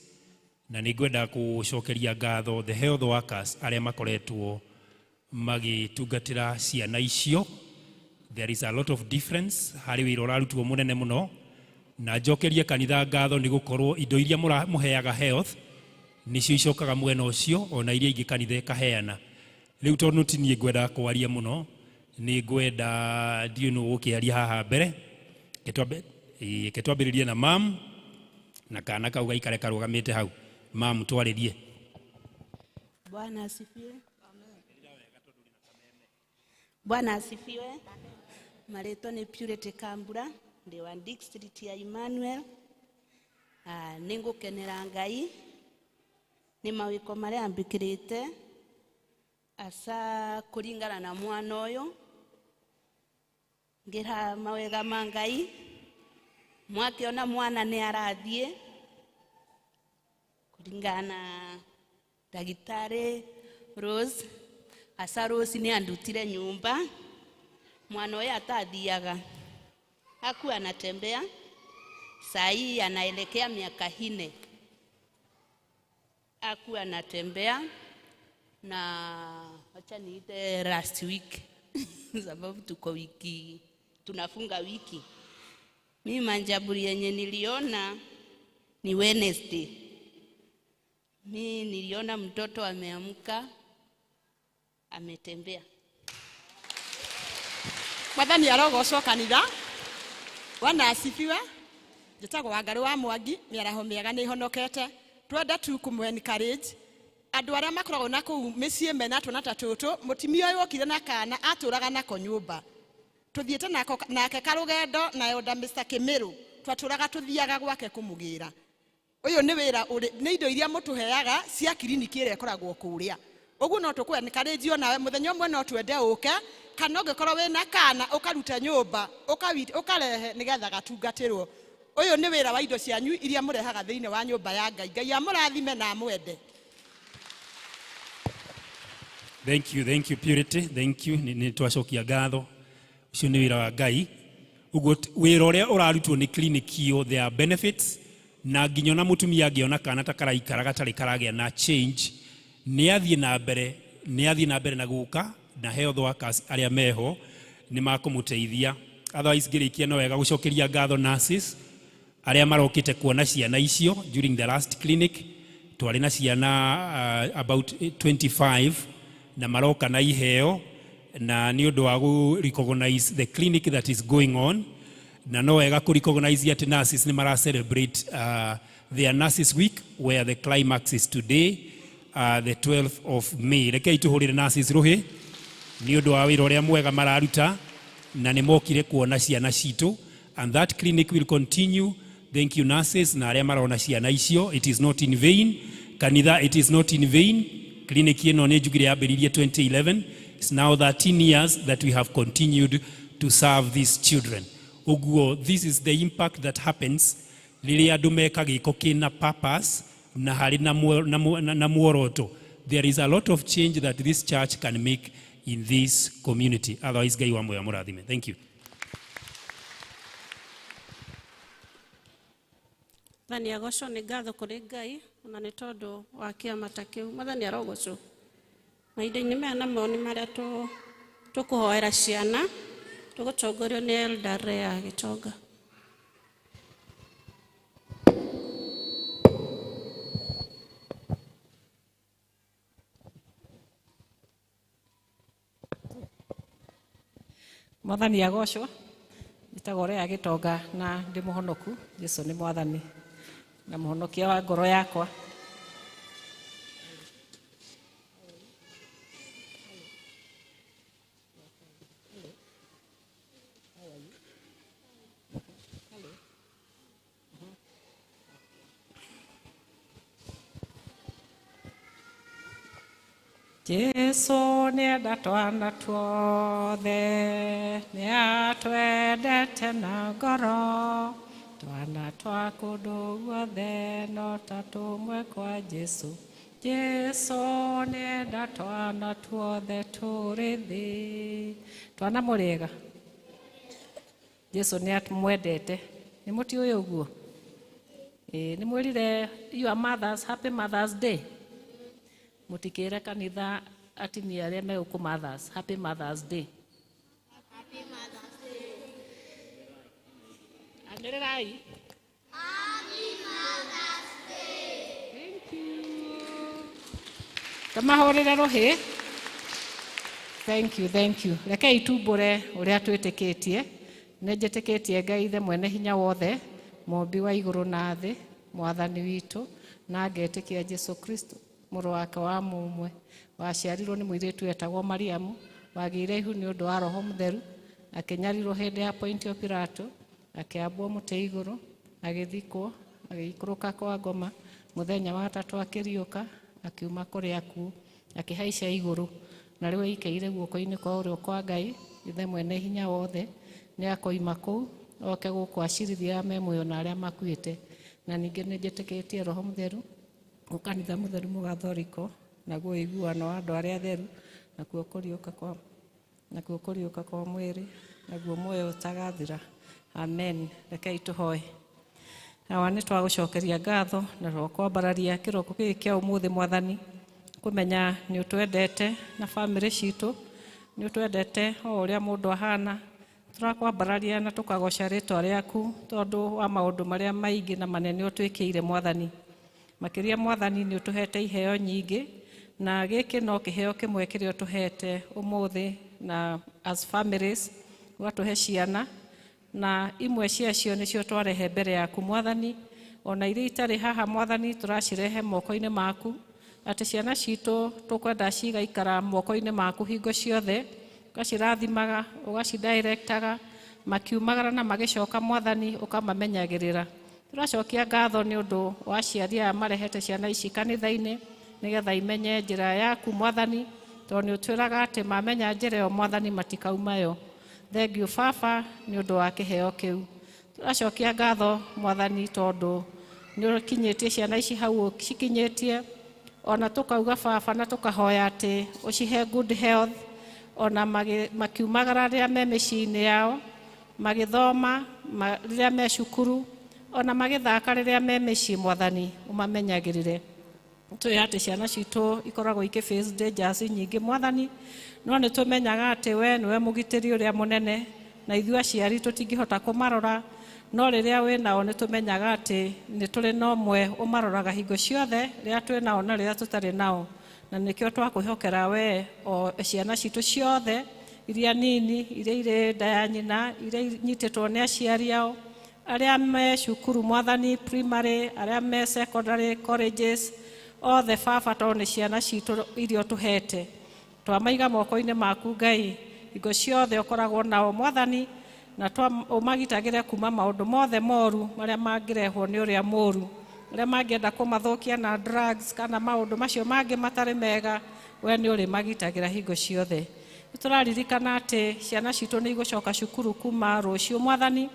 Na ningwenda kucokeria ngatho the health workers aria makoretwo magitungatira ciana icio. There is a lot of difference hari wira urarutwo munene muno na njokerie kanitha ngatho ni gukorwo indo iria muheaga health nicio icokaga mwena ucio ona iria ingi kanitha ikaheana. Riu tondu tinie ngwenda kwaria muno ni ngwenda ndiunu gukiaria haha mbere ketwambiririe na mam na kana kau gaikare karugamite hau. Mam twaririe. Bwana asifiwe. Bwana asifiwe. Mareto ni Purity Kambura ndi wa district ya Emmanuel. Ningukenera Ngai ni mawiko maria ambikirite asa kuringana na mwana oyo ngira mawega mangai mwakiona mwana ni arathie kuringana dagitari Rose asa Rose ni andutire nyumba mwana oyo atathiaga hakuwa anatembea sahi anaelekea miaka 4 hakuwa anatembea na acha niite last week sababu tuko wiki tunafunga wiki mimi manjaburi yenye niliona ni Wednesday mimi niliona mtoto ameamka ametembea Mwathani arogocwo kanitha wana asifiwe njitagwo Wangarũ wa Mwangi miaraho miega ni honokete twenda tu kumwe encourage andu aria makoragwo na kuu micii mena twana ta tutu mutimio uyu okire na kana aturaga nako nyumba tuthiete nake karugendo na oda Mr. Kimiru twaturaga tuthiaga gwake kumugira uyu ni wira ni indo iria mutuheaga cia kiriniki ire koragwo kuria uguo no tukwe encourage nawe muthenya umwe no twende uke kana ungikorwo wina kana ukaruta nyumba ukarehe nigetha gatungatirwo uyu ni wira wa indo cianyu iria murehaga thiine wa nyumba ya Ngai Ngai amurathime na amwende. Thank you Purity, thank you ni twacokia ngatho ucio ni wira wa Ngai uguo wira uria urarutwo ni clinic yo there are benefits na nginyo na mutumia angiona kana ta karaikara gatari karagia na change ni athie na mbere na guka na health workers aria meho ni makumuteithia otherwise ngirikia no wega gucokeria ngatho nurses aria marokite kuona ciana icio during the last clinic twari na ciana about 25 na maroka na iheo na ni undu wa recognize the clinic that is going on na no wega ku recognize at nurses ni mara celebrate their nurses week where the climax is today the 12th of May rekei tuhurire nurses ruhi ni undu wa wira uria mwega mararuta na ni mokire kuona ciana citu and that clinic will continue. Thank you nurses na aria marona ciana icio it is not in vain kanitha it is not in vain clinic ino ni njugire yambiririe 2011 it's now 13 years that we have continued to serve these children uguo this is the impact that happens riria andu meka giko kina purpose na hari na muoroto there is a lot of change that this church can make in this community otherwise Ngai wa moyo murathime. Thank you. Thani agocwo ni ngatho kuri Ngai na ni tondu wa kiamata kiu Mwathani arogocwo mahinda-ini maya na moni maria tukuhoera ciana tugutongorio ni Elder Rea Gitonga. Mwathani agocwo njitagwo Rea Gitonga na ndi muhonoku Jesu ni Mwathani na muhonokia wa ngoro yakwa Jesu nienda twana tuothe niatwendete na ngoro twana twa kundu guothe no ta tumwe kwa Jesu Jesu nienda twana tuothe turi thi twana muriega Jesu niamwendete ni muti uyu uguo ni mwirire your mothers happy Mother's Day mutikire kanitha atimia aria me uku mothers happy Mother's Day. Happy Mother's Day. Andererai. Happy Mother's Day. Thank you. Tamahorere rohe. Thank you. Rekei tumbure uria twitikitie. Nenjitikitie Ngai ithe mwene hinya wothe, mombi wa iguru na thi, mwathani witu, na ngetikia Jesu Kristo. Muru wake wa mumwe waciarirwo ni muiritu etagwo Mariamu wagire ihu ni undu wa roho mutheru akinyarirwo hindi ya Pontio Pilato akiambwo muti iguru agithikwo agikuruka kwa ngoma muthenya wa tatu akiriuka akiuma kuri aku akihaica iguru na rĩu aikaire guoko-inĩ kwa ũrĩo kwa Ngai ithe mwene hinya wothe nĩ akoima kũu oke gũkũ acirithia memuoyo na arĩa makuĩte. Na ningĩ nĩ njĩtĩkĩtie Roho Mũtheru kanitha mũtheru mũgathoriko naguo iguano wa andũ arĩa atheru nakuo kũriũka kwa mwĩrĩ naguo muoyo ũtagathira. Amen. Rekei tũhoe. Hawa nĩ twagũcokeria ngatho na twakwambararia kĩroko gĩkĩ kĩa ũmũthĩ Mwathani kũmenya nĩ ũtwendete na bamĩrĩ citũ, nĩ ũtwendete o ũrĩa mũndũ ahana. Tũrakwambararia na tũkagoca rĩtwa rĩaku tondũ wa maũndũ marĩa maingĩ na manene ũtwĩkĩire Mwathani. Makĩria Mwathani nĩ ũtũhete iheo nyingĩ na gĩkĩ no kĩheo kĩmwe kĩrĩa ũtũhete ũmũthĩ na as families ũgatũhe ciana na imwe ciacio nĩcio twarehe mbere yaku Mwathani, ona iria itarĩ haha Mwathani tũracirehe moko-inĩ maku, atĩ ciana citũ tũkwenda cigaikara moko-inĩ maku hingo ciothe, ũgacirathimaga ũgacidirectaga makiumagara na magĩcoka Mwathani ũkamamenyagĩrĩra. Tũracokia ngatho nĩ ũndũ wa aciari aya marehete ciana ici kanitha-inĩ nĩgetha imenye njĩra yaku Mwathani, tondũ nĩ ũtwĩraga atĩ mamenya njĩra ĩyo Mwathani matikaumayo. Thengiũ Baba nĩ ũndũ wa kĩheo kĩu. Tũracokia ngatho Mwathani tondũ nĩ ũkinyĩtie ciana ici hau cikinyĩtie, ona tũkauga Baba na tũkahoya atĩ ũcihe good health, ona makiumagara rĩrĩa me mĩciĩ-inĩ yao, magĩthoma rĩrĩa me cukuru, ona magĩthaka rĩrĩa me mĩciĩ Mwathani ũmamenyagĩrĩre. Tũĩ atĩ ciana citũ ikoragwo ikĩ-face dangers nyingĩ Mwathani, no nĩ tũmenyaga atĩ we nĩwe mũgitĩri ũrĩa mũnene na ithuĩ aciari tũtingĩhota kũmarora, no rĩrĩa wĩ nao nĩ tũmenyaga atĩ nĩ tũrĩ na ũmwe ũmaroraga hingo ciothe rĩrĩa twĩ nao na rĩrĩa tũtarĩ nao. Na nĩkĩo twakwĩhokera we o ciana citũ ciothe iria nini, iria irĩ nda ya nyina, iria inyitĩtwo nĩ aciari ao, arĩa me cukuru Mwathani primary, arĩa me secondary colleges, othe Baba tondũ nĩ ciana citũ iria ũtũhete. Twamaiga moko-inĩ maku Ngai hingo ciothe ũkoragwo nao Mwathani, na ũmagitagĩre kuma maũndũ mothe moru marĩa mangĩrehwo nĩ ũrĩa mũru, arĩa mangĩenda kũmathũkia na drugs kana maũndũ macio mangĩ matarĩ mega, we nĩ ũrĩ magitagĩra hingo ciothe. Tũraririkana atĩ ciana citũ nĩ igũcoka cukuru kuma rũciũ Mwathani.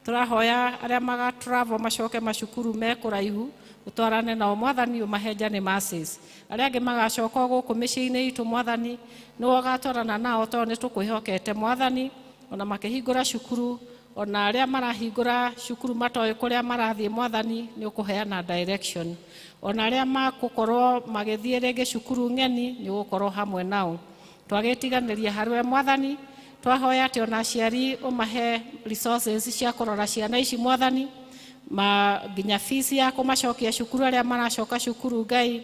Tũrahoya arĩa magatravel macoke macukuru me kũraihu ũtwarane nao Mwathani ũmahenjane masses. Arĩa angĩ magacoka gũkũ mĩciĩ-inĩ itũ Mwathani nĩwe ũgatwarana nao tondũ nĩ tũkwĩhokete Mwathani, ona makĩhingũra cukuru, ona arĩa marahingũra cukuru matoĩ kũrĩa marathiĩ Mwathani nĩ ũkũheana direction. Ona arĩa magũkorwo magĩthiĩ rĩngĩ cukuru ng'eni nĩ ũgũkorwo hamwe nao. Twagĩtiganĩria harĩwe Mwathani, twahoya atĩ ona aciari ũmahe resources cia kũrora ciana ici Mwathani, nginya fees ya kũmacokia cukuru arĩa maracoka cukuru Ngai,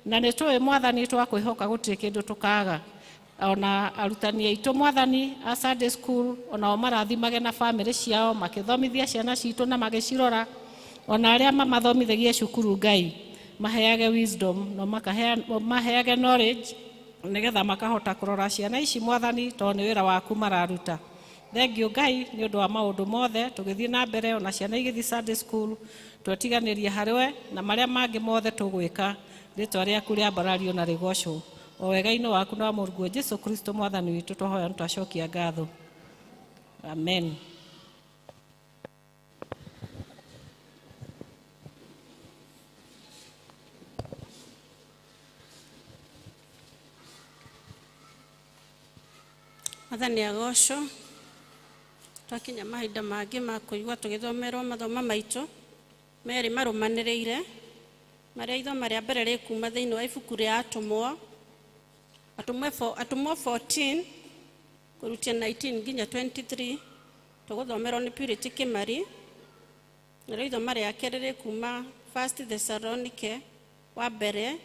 na nĩ tũĩ Mwathani twakwĩhoka gũtirĩ kĩndũ tũkaga. Ona arutani aitũ Mwathani a Sunday school ona o marathimage na bamĩrĩ ciao makĩthomithia ciana citũ na magĩcirora, ona arĩa mamathomithagie cukuru Ngai maheage wisdom na maheage knowledge nĩgetha makahota kũrora ciana ici Mwathani tondũ nĩ wĩra waku mararuta. Thengiũ Ngai nĩ ũndũ wa maũndũ mothe, tũgĩthiĩ na mbere ona ciana igĩthiĩ Sunday school, twetiganĩrie harĩwe na marĩa mangĩ mothe tũgwĩka, rĩtwa rĩaku rĩambarario na rĩgocwo. O wega-inĩ waku na wa Mũrungu Jesũ Kristo Mwathani witũ twahoya twacokia ngatho. Amen. Mwathani agocwo. Twakinya mahinda mangĩ ma kũigua tũgĩthomerwo mathomo maitũ merĩ marũmanĩrĩire, marĩa ithoma rĩa mbere rĩkuma thĩinĩ wa ibuku rĩa Atũmwo, Atũmwo 14 kũrutia 19 nginya 23, tũgũthomerwo nĩ Purity Kĩmari. Narĩo ithoma rĩa kerĩ rĩkuma 1 Thessalonike wa mbere,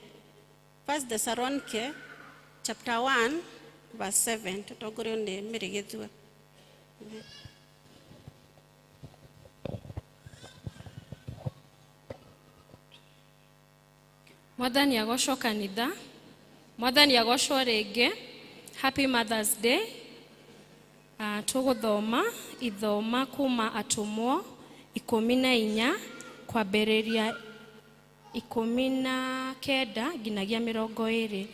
1 Thessalonike chapter 1 verse 7, tũtongorio nĩ Mĩrĩ Gĩthua. Mwathani agocwo kanitha, Mwathani agocwo rĩngĩ. Happy Mother's Day. Tũgũthoma ithoma kuma Atũmwo 14 kwambĩrĩria 19 nginyagia 23.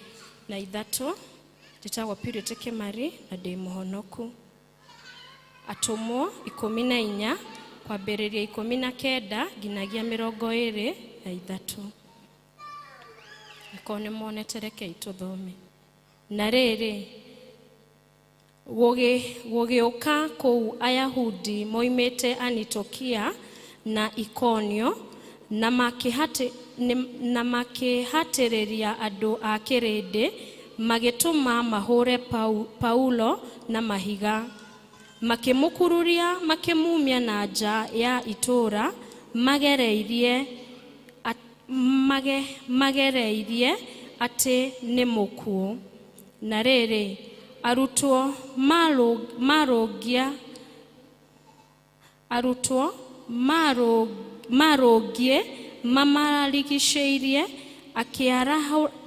Ndĩtagwo Purity Kimari na ndĩ mũhonoku. Atũmwo 14 kwambĩrĩria 19 nginyagia 23. Nĩko nĩ monete rekei tũthome. Na rĩrĩ gũgĩũka kũu Ayahudi moimĩte Antiokia na Ikonio na makĩhatĩrĩria andũ a kĩrĩndĩ magĩtũma mahũre Paulo na mahiga. Makĩmũkururia makĩmumia na nja ya itũũra magereirie atĩ nĩ mũkuũ. Na rĩrĩ arutwo marũngiĩ mamarigicĩirie,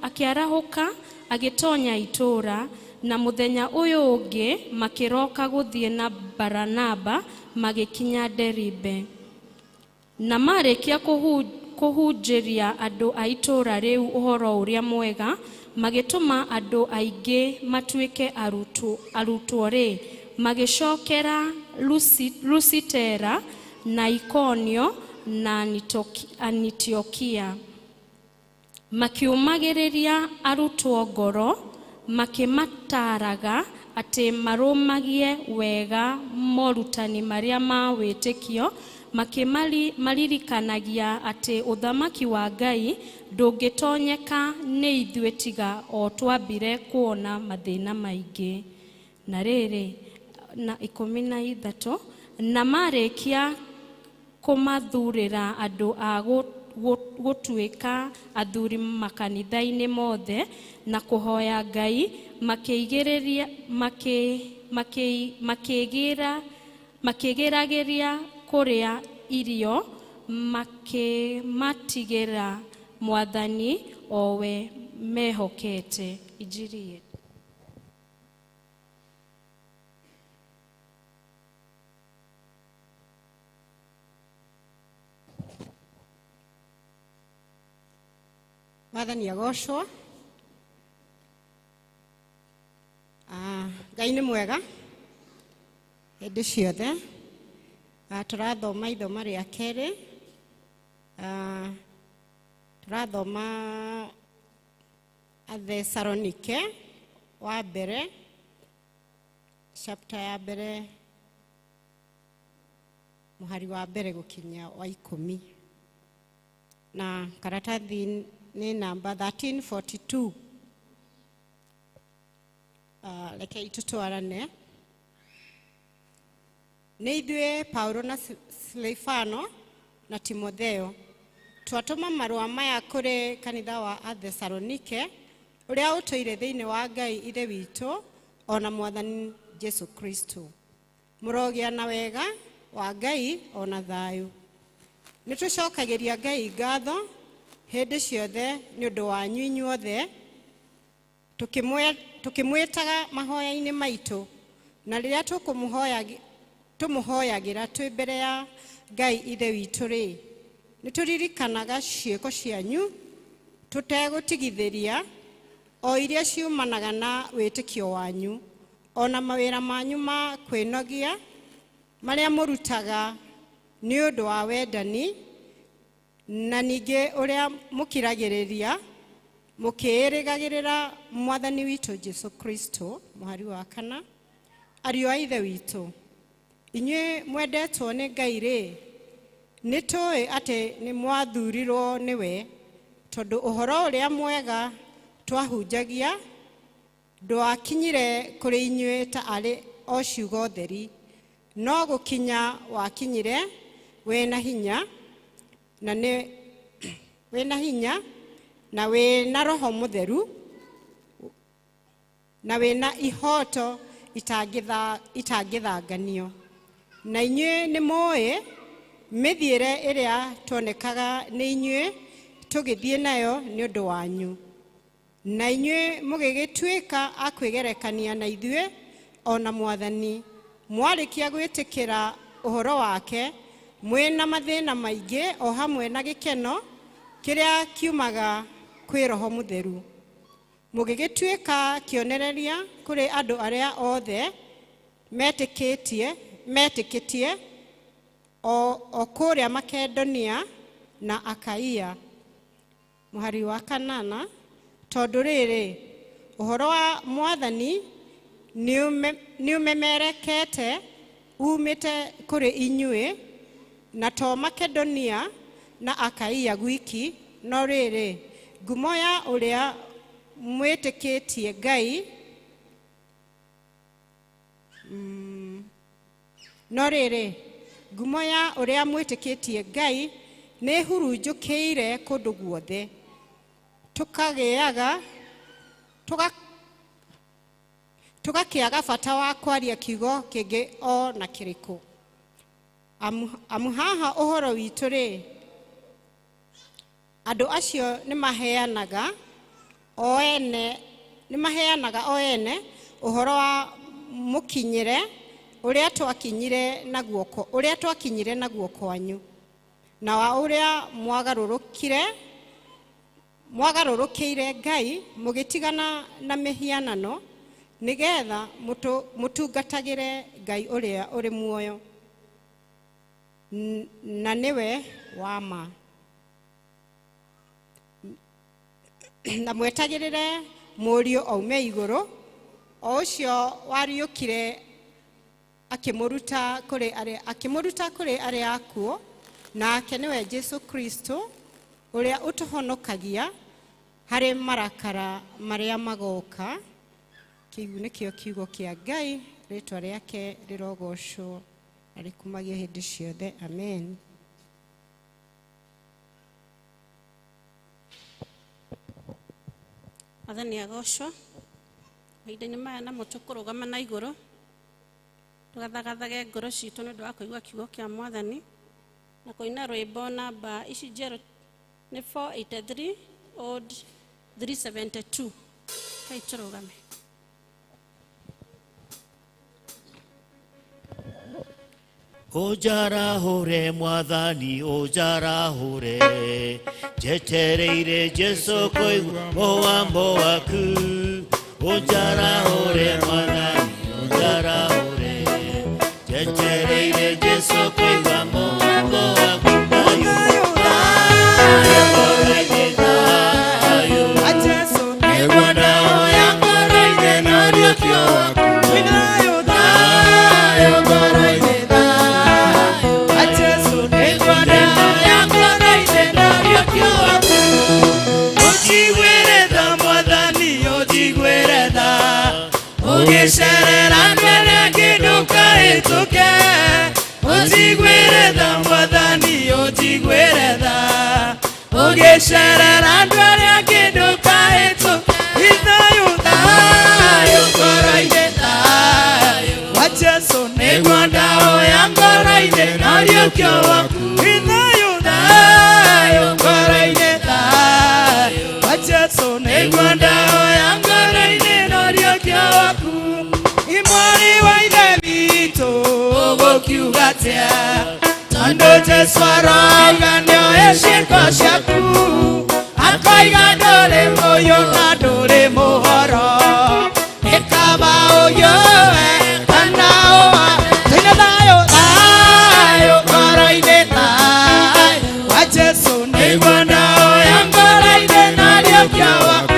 akĩarahũka agĩtonya itũũra. Na mũthenya ũyũ ũngĩ makĩroka gũthiĩ na Baranaba magĩkinya Deribe. Na marĩkia kũhunjĩria andũ a itũũra rĩu ũhoro ũrĩa mwega, magĩtũma andũ aingĩ matuĩke arutwo rĩ, magĩcokera Lusitera na Ikonio na Antiokia. Makiumagĩrĩria arutwo ngoro, makĩmataraga atĩ marũmagie wega morutani marĩa ma wĩtĩkio, maririkanagia atĩ ũthamaki wa Ngai ndũngĩtonyeka nĩ ithuĩ tiga o twambire kuona mathĩna maingĩ. Na rĩrĩ na 13 na marĩkia kũmathurĩra andũ a gũtuĩka athuri makanitha-inĩ mothe na kũhoya Ngai, makĩgĩragĩria kũrĩa irio, makĩmatigĩra Mwathani owe mehokete. Injiri. Mwathani agocwo. Ngai nĩ mwega hĩndĩ ciothe. Tũrathoma ithoma rĩa kerĩ. Tũrathoma Athesalonike wa mbere, chapter ya mbere, mũhari wa mbere gũkinya wa 10. Na karatathi ni namba 1342. Rekei tũtwarane. Nĩ ithuĩ Paulo na Silvano na Timotheo twatũma marũa maya kũrĩ kanitha wa Athesalonike ũrĩa ũtũire thĩinĩ wa Ngai ithe witũ ona Mwathani Jesu Kristo. Mũrogĩa na wega wa Ngai ona thayũ. Nĩtũcokagĩria Ngai ngatho hĩndĩ ciothe nĩ ũndũ wanyu inyuothe, tukimwĩtaga mahoya-inĩ maitũ, na rĩrĩa tũmũhoyagĩra twĩ mbere ya Ngai ithe witũ rĩ, nĩtũririkanaga ciĩko cianyu tũtegũtigithĩria, o iria ciumanaga na wĩtĩkio wanyu, ona mawĩra manyu ma kwĩnogia marĩa mũrutaga nĩ ũndũ wa wendani, na ningĩ ũrĩa mũkiragĩrĩria mũkĩĩrĩgagĩrĩra Mwathani witũ Jesu Kristo. Mũhari wa 4. Ariũ a ithe witũ, inyuĩ mwendetwo nĩ Ngai rĩ, nĩtũĩ atĩ nĩ mwathurirwo nĩwe, tondũ ũhoro ũrĩa mwega twahunjagia ndwakinyire kũrĩ inyuĩ ta arĩ o ciugo theri, no gũkinya wakinyire wĩna hinya na wĩna Roho Mũtheru na wĩna ihoto itangĩthanganio. Na inyuĩ nĩ mũĩ mĩthiĩre ĩrĩa tuonekaga nĩ inyuĩ tũgĩthiĩ nayo nĩ ũndũ wanyu, na inyuĩ mũgĩgĩtuĩka a kwĩgerekania na ithuĩ ona Mwathani, mwarĩkia gwĩtĩkĩra ũhoro wake mwĩna mathĩna maingĩ o hamwe na gĩkeno kĩrĩa kiumaga kwĩ Roho Mũtheru. Mũgĩgĩtuĩka kĩonereria kũrĩ andũ arĩa othe metĩkĩtie o kũrĩa Makedonia na Akaia. Mũhari wa 8, tondũ rĩrĩ ũhoro wa Mwathani nĩũmemerekete umĩte kũrĩ inyuĩ, na to Makedonia na Akaia gwiki, no rĩrĩ ngumo ya ũrĩa mwĩtĩkĩtie Ngai ngumo ya ũrĩa mwĩtĩkĩtie Ngai nĩ hurunjũkĩire kũndũ guothe, tũgakĩaga bata wa kwaria kiugo kĩngĩ o na kĩrĩkũ. Amu haha ũhoro witũ rĩ, andũ acio nĩmaheanaga o ene ũhoro wa mũkinyĩre ũrĩa twakinyire naguo kwanyu, na wa ũrĩa mwagarũrũkĩire Ngai mũgĩtigana na mĩhianano, nĩgetha mũtungatagĩre Ngai ũrĩa ũrĩ muoyo na nĩwe wa ma, na mwetagĩrĩre mũriũ aume igũrũ, o ũcio wariũkire akĩmũruta kũrĩ arĩa akuũ, nake nĩwe Jesu Kristo ũrĩa ũtũhonokagia harĩ marakara marĩa magoka. Kĩu nĩkĩo kiugo kĩa Ngai, rĩtwa rĩake rĩrogocwo na rĩkumagio hĩndĩ ciothe. Amen. Mwathani agocwo. Mahinda-inĩ maya namo tũkũrũgama na igũrũ tũgathagathage ngoro citũ nĩ ũndũ wa kũigua kiugo kĩa Mwathani na kũina rwĩmbo namba ici njerũ nĩ 483 old 372. Kai tũrũgame. Ojarahore Mwathani ojarahore, jetereire Jesu koigua moambo waku. Ojarahore Mwathani ojarahore, jetereire Jesu koigua moambo waku. Ugisherera mbere ngiduka ituke, ujigwireda Mwathani ujigwireda. Ugisherera mbere ngiduka ituke, ithayo ngoro-inĩ thayo wa Jesu nĩguo ndaho ya ngoro-inĩ na ũriũkio waku. Ithayo ngoro-inĩ thayo wa Jesu nĩguo ndaho ya ngoro-inĩ na ũriũkio waku. Imwari wa ithe witũ ũgũkiuga atĩa, tondũ Jesu aroiga nĩoĩ ciĩko ciaku, akoiga ndũrĩ mũiyũ na ndũrĩ mũhoro, ĩkaba ũyũwe kana ũma. Tũine thayũ ngoro-inĩ thayo wa Jesu nĩguo ndaho ya ngoro-inĩ na ũriũkio waku.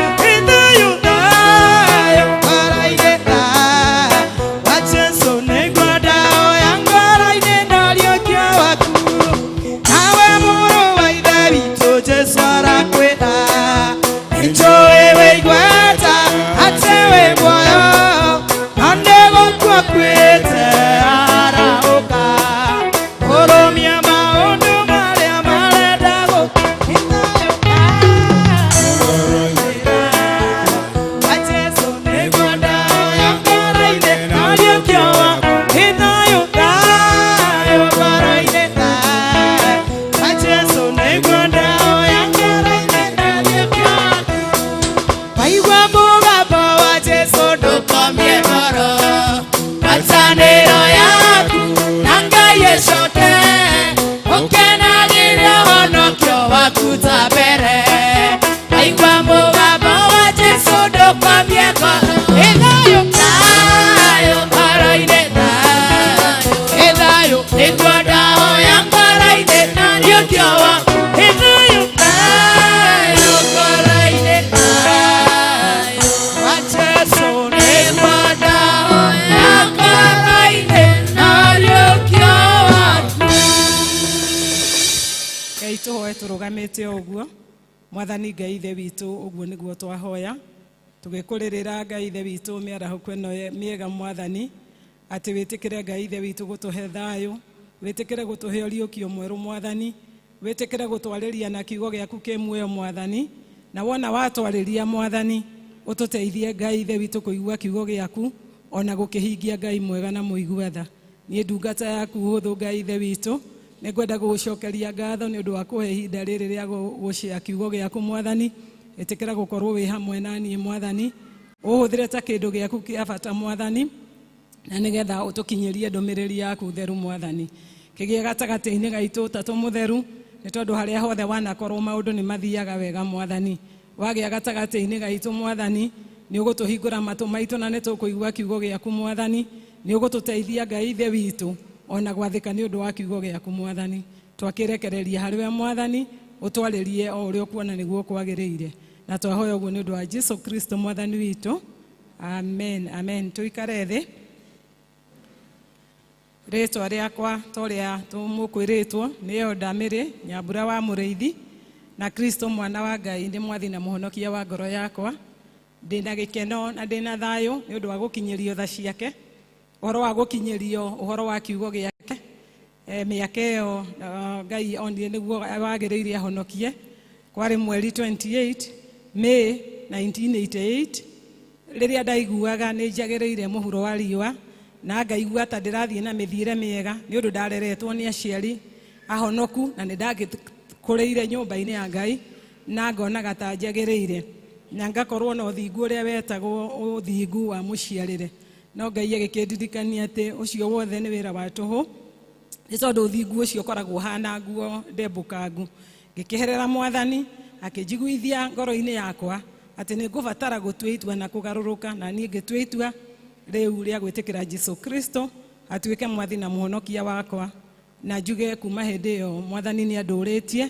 turugamite uguo mwathani Ngai ithe witu uguo niguo twahoya tugikurĩrĩra Ngai ithe witu mĩaraho kweno mĩega mwathani ati witikire Ngai ithe witu gutuhe thayo witikire gutuhe ũriũkio mwerũ mwathani witikire gutwarĩria na kiugo gĩaku kĩmuoyo mwathani na wona watwarĩria mwathani ututeithie Ngai ithe witu kũigua kiugo gĩaku ona gũkĩhingia Ngai mwega na mũigua tha niĩ ndungata yaku hũthũ Ngai ithe witu nĩngwenda gũgũcokeria ngatho nĩ ũndũ wa kũhe ihinda rĩrĩ rĩa gũcĩa kiugo gĩaku mwathani ĩtĩkĩra gũkorwo wĩ hamwe na niĩ mwathani ũhũthĩre ta kĩndũ gĩaku kĩa bata mwathani na nĩgetha ũtũkinyĩrie ndũmĩrĩri yaku theru mwathani kĩgĩe gatagatĩ-inĩ gaitũ tatũ mũtheru nĩ tondũ harĩa hothe wanakorwo maũndũ nĩ mathiaga wega mwathani wagĩa gatagatĩ-inĩ gaitũ mwathani nĩ ũgũtũhingũra matũ maitũ na nĩ tũkũigua kiugo gĩaku mwathani nĩ ũgũtũteithia Ngai ithe witũ ona gwathĩka nĩ ũndũ wa kiugo gĩaku mwathani twakĩrekereria harĩwe mwathani ũtwarĩrie o ũrĩa ũkuona nĩguo kwagĩrĩire na twahoya ũguo nĩ ũndũ wa Jesu Kristo mwathani witũ amen amen tuikare thĩ rĩtwa rĩakwa torĩa tũmũkwĩrĩtwo nĩyo Ndamĩrĩ Nyambura wa Mũrĩithi na Kristo mwana wa Ngai ndĩ mwathi na mũhonokia wa ngoro yakwa ndĩna gĩkeno na ndĩna thayũ nĩ ũndũ wa gũkinyĩrio tha ciake ũhoro wa gũkinyĩrio ũhoro wa kiugo gĩake mĩaka ĩyo Ngai onire nĩguo wagĩrĩire ahonokie kwarĩ mweri 28 May 1988 rĩrĩa ndaiguaga nĩ njagĩrĩire mũhuro wa riũa na ngaigua ta ndĩrathiĩ na mĩthiĩre mĩega nĩ ũndũ ndareretwo nĩ aciari ahonoku na nĩ ndagĩkũrĩire nyũmba-inĩ ya Ngai na ngonaga ta njagĩrĩire na ngakorwo na ũthingu ũrĩa wetagwo ũthingu wa mũciarĩre no Ngai agĩkĩndirikania atĩ ũcio wothe nĩ wĩra wa tũhũ nĩ tondũ ũthingu ũcio ũkoragwo hana nguo ndembũkangu ngĩkĩherera mwathani akĩnjiguithia ngoro-inĩ yakwa atĩ nĩ ngũbatara gũtua itua na kũgarũrũka na niĩ ngĩtua itua rĩu rĩa gwĩtĩkĩra Jesu Kristo atuĩke mwathi na mũhonokia wakwa na njuge kuma hĩndĩ ĩyo mwathani nĩ andũrĩtie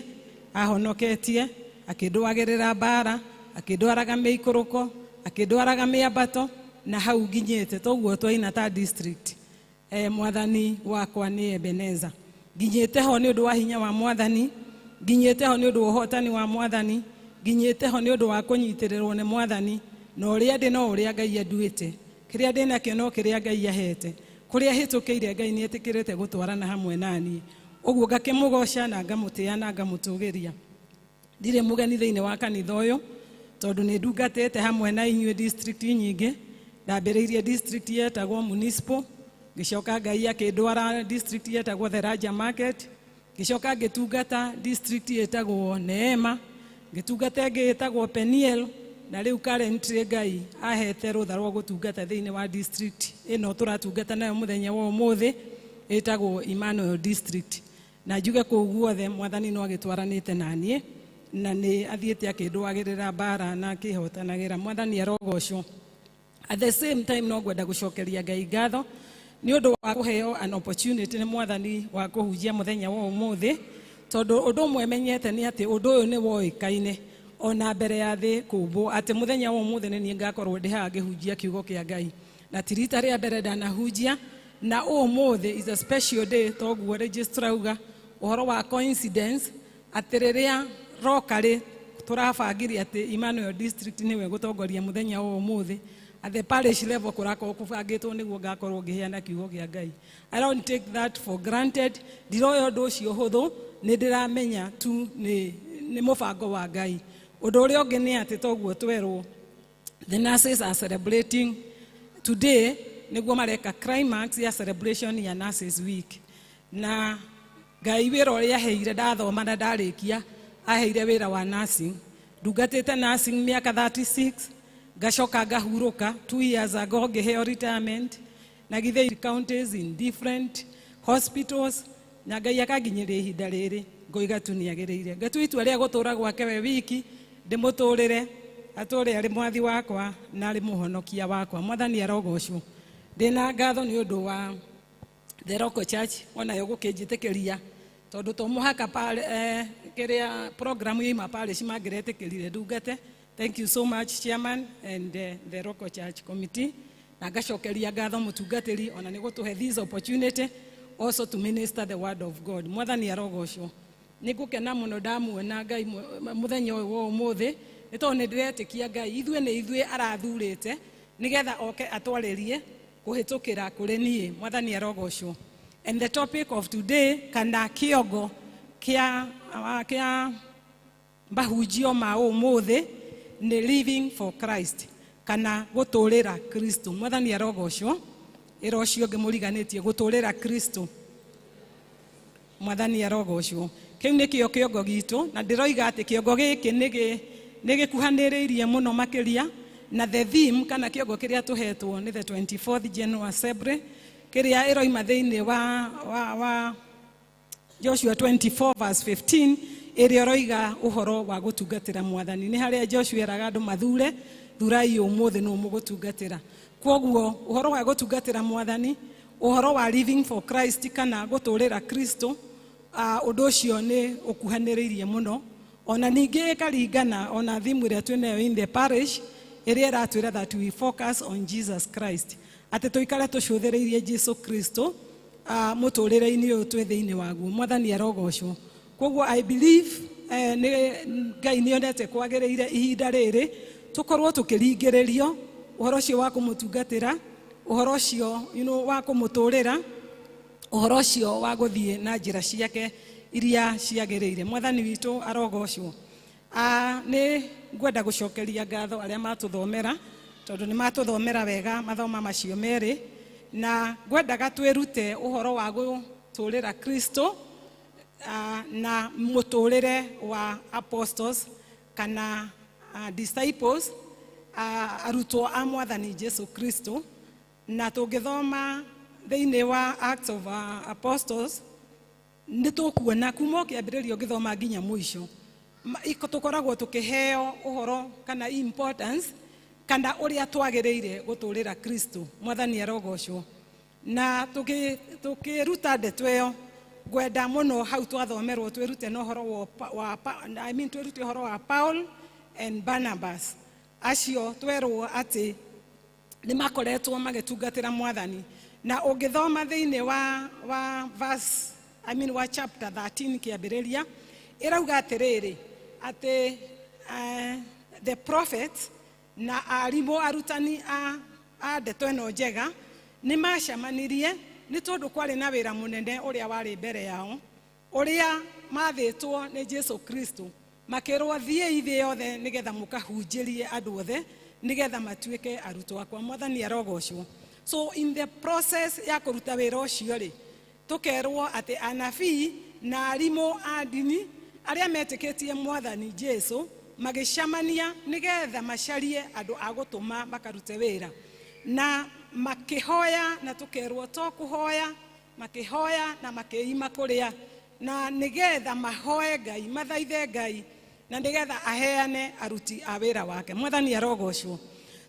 ahonoketie akĩndwaragĩrĩra mbara akĩndwaraga mĩikũrũko akĩndwaraga mĩambato na hau nginyĩte toguo twaina ta district mwathani wakwa nĩ Ebeneza nginyĩte ho nĩ ũndũ wa hinya wa mwathani nginyĩte ho nĩ ũndũ wa ũhotani wa mwathani nginyĩte ho nĩ ũndũ wa kũnyitĩrĩrwo nĩ mwathani na ũrĩa ndĩ no ũrĩa Ngai anduĩte kĩrĩa ndĩ nakĩo no kĩrĩa Ngai ahete kũrĩa hĩtũkĩire Ngai nĩ etĩkĩrĩte gũtwarana hamwe naniĩ ũguo ngakĩmũgoca na ngamũtĩĩa na ngamũtũgĩria ndirĩ mũgeni thĩinĩ wa kanitha ũyũ tondũ nĩ ndungatĩte hamwe na inyuĩ district nyingĩ ndambĩrĩirie district yetagwo municipal ngĩcoka Ngai akĩndwara district yetagwo Theraja Market ngĩcoka ngĩtungata district yetagwo Neema ngĩtungata ĩngĩ yetagwo Peniel na rĩu currently Ngai ahete rũtha rwa gũtungata thĩinĩ wa district ĩno tũratungata nayo mũthenya wa ũmũthĩ ĩtagwo Emmanuel district na njuge kũu guothe mwathani no agĩtwaranĩte naniĩ na nĩ athiĩte akĩndwagĩrĩra mbara na akĩhotanagĩra mwathani arogocwo at the same time no ngwenda gũcokeria Ngai ngatho nĩ ũndũ wa kũheo an opportunity nĩ mwathani wa kũhunjia mũthenya wa ũmũthĩ tondũ ũndũ ũmwe menyete nĩ atĩ ũndũ ũyũ nĩ woĩkaine ona mbere ya thĩ kũmbwo atĩ mũthenya wa ũmũthĩ nĩ niĩ ngakorwo ndĩ haha ngĩhunjia kiugo kĩa Ngai na ti rita rĩa mbere ndanahunjia na ũmũthĩ is a special day toguo registrar auga ũhoro wa coincidence atĩ rĩrĩa rokarĩ tũrabangirie atĩ Emmanuel district nĩwe gũtongoria mũthenya wa ũmũthĩ at the parish level kũrakorwo kũbangĩtwo nĩguo ngakorwo ngĩheana kiugo kĩa Ngai. I don't take that for granted. Ndiroya ũndũ ũcio hũthũ nĩ ndĩramenya tu nĩ mũbango wa Ngai. Ũndũ ũrĩa ũngĩ nĩ atĩ toguo twerwo the nurses are celebrating today nĩguo mareka climax ya celebration ya Nurses Week na Ngai wĩra ũrĩa aheire ndathoma na ndarĩkia aheire wĩra wa nursing ndugatĩte nursing mĩaka 36 ngacoka ngahurũka 2 years ago ngĩheo retirement na githĩ counties in different hospitals na Ngai akanginyĩria ihinda rĩrĩ ngoiga tu nĩagĩrĩire ngatua itua rĩa gũtũra gwake we wiki ndĩmũtũrĩre atũre arĩ mwathi wakwa na arĩ mũhonokia wakwa mwathani arogocwo ndĩna ngatho nĩ ũndũ wa the Local Church onayo gũkĩnjĩtĩkĩria tondũ to mũhaka kĩrĩa program yaima parish mangĩretĩkĩrire ndungate. Thank you so much Chairman and the Local Church Committee na ngacokeria ngatho mũtungatĩri ona nĩ gũtũhe this opportunity also to minister the word of God mwathani arogocwo nigukena muno ndamuona Ngai muthenya wa umuthi ni tondu ni ndireetikia Ngai ithue ni ithue arathurite nigetha oke atwarerie kuhitukira kuri nie. Mwathani arogocwo. And the topic of today, kana kiongo kia bahujio ma umuthi ni living for Christ, kana guturira Kristo. Mwathani arogocwo. Irocio ngemuriganitie guturira Kristo. Mwathani arogocwo. Kiu ni kio kiongo gitu na ndiroiga ati kiongo giki nigikuhaniriirie muno makiria na the theme kana kiongo kiria tuhetwo ni the 24th General Assembly kiria iroima thiini wa Joshua 24 verse 15 iria roiga uhoro wa gutungatira Mwathani. Ni haria Joshua eraga andu mathure thurai umuthi no mugutungatira. Kwoguo uhoro wa gutungatira Mwathani, uhoro wa living for Christ kana guturira Kristo, undu ucio ni ukuhaniriirie muno. Ona ningi karingana ona thimu iria twinayo in the parish iria iratwira that we focus on Jesus Christ, ati tuikare tucuthireirie Jesu Kristo muturire-ini uyu twi thiini waguo. Mwathani arogocwo. Kwoguo I believe Ngai nionete kwagiriire ihinda riri tukorwo tukiringiririo uhoro ucio wa kumutungatira, uhoro ucio wa kumuturira, uhoro ucio wa guthie na njira ciake iria ciagiriire. Mwathani witu arogocwo. Ni ngwenda gucokeria ngatho aria matuthomera tondu ni matuthomera wega mathoma macio meri, na ngwendaga twirute uhoro wa guturira Kristo na muturire wa apostles kana disciples, arutwo a Mwathani Jesu Kristo. Na tungithoma thiini wa Acts of Apostles ni tukuona kuma kiambiririo ngithoma nginya mwisho tukoragwo tukiheo uhoro kana importance kana uria twagiriire guturira Kristo. Mwathani arogocwo. Na tukiruta ndeto iyo ngwenda muno hau twathomerwo twirute no horo wa twirute horo wa Paul and Barnabas. Acio twerwo ati ni makoretwo magitungatira Mwathani. Na ungithoma thiini wa verse wa chapter 13 kiambiriria irauga atiriri ati the prophets na arimu arutani a ndeto ino njega ni macamanirie ni tondu kwari na wira munene uria wari mbere yao uria mathitwo ni Jesu Kristo makirwo thie ithi yothe nigetha mukahunjirie andu othe nigetha matuike arutwo akwa. Mwathani arogocwo. So in the process ya kuruta wira ucio ri tukerwo ati anabii na arimu a dini aria metikitie Mwathani Jesu magicamania nigetha macarie andu a gutuma makarute wira na makihoya, na tukerwo to kuhoya makihoya na makiima kuria na nigetha mahoe Ngai mathaithe Ngai na nigetha aheane aruti a wira wake. Mwathani arogocwo.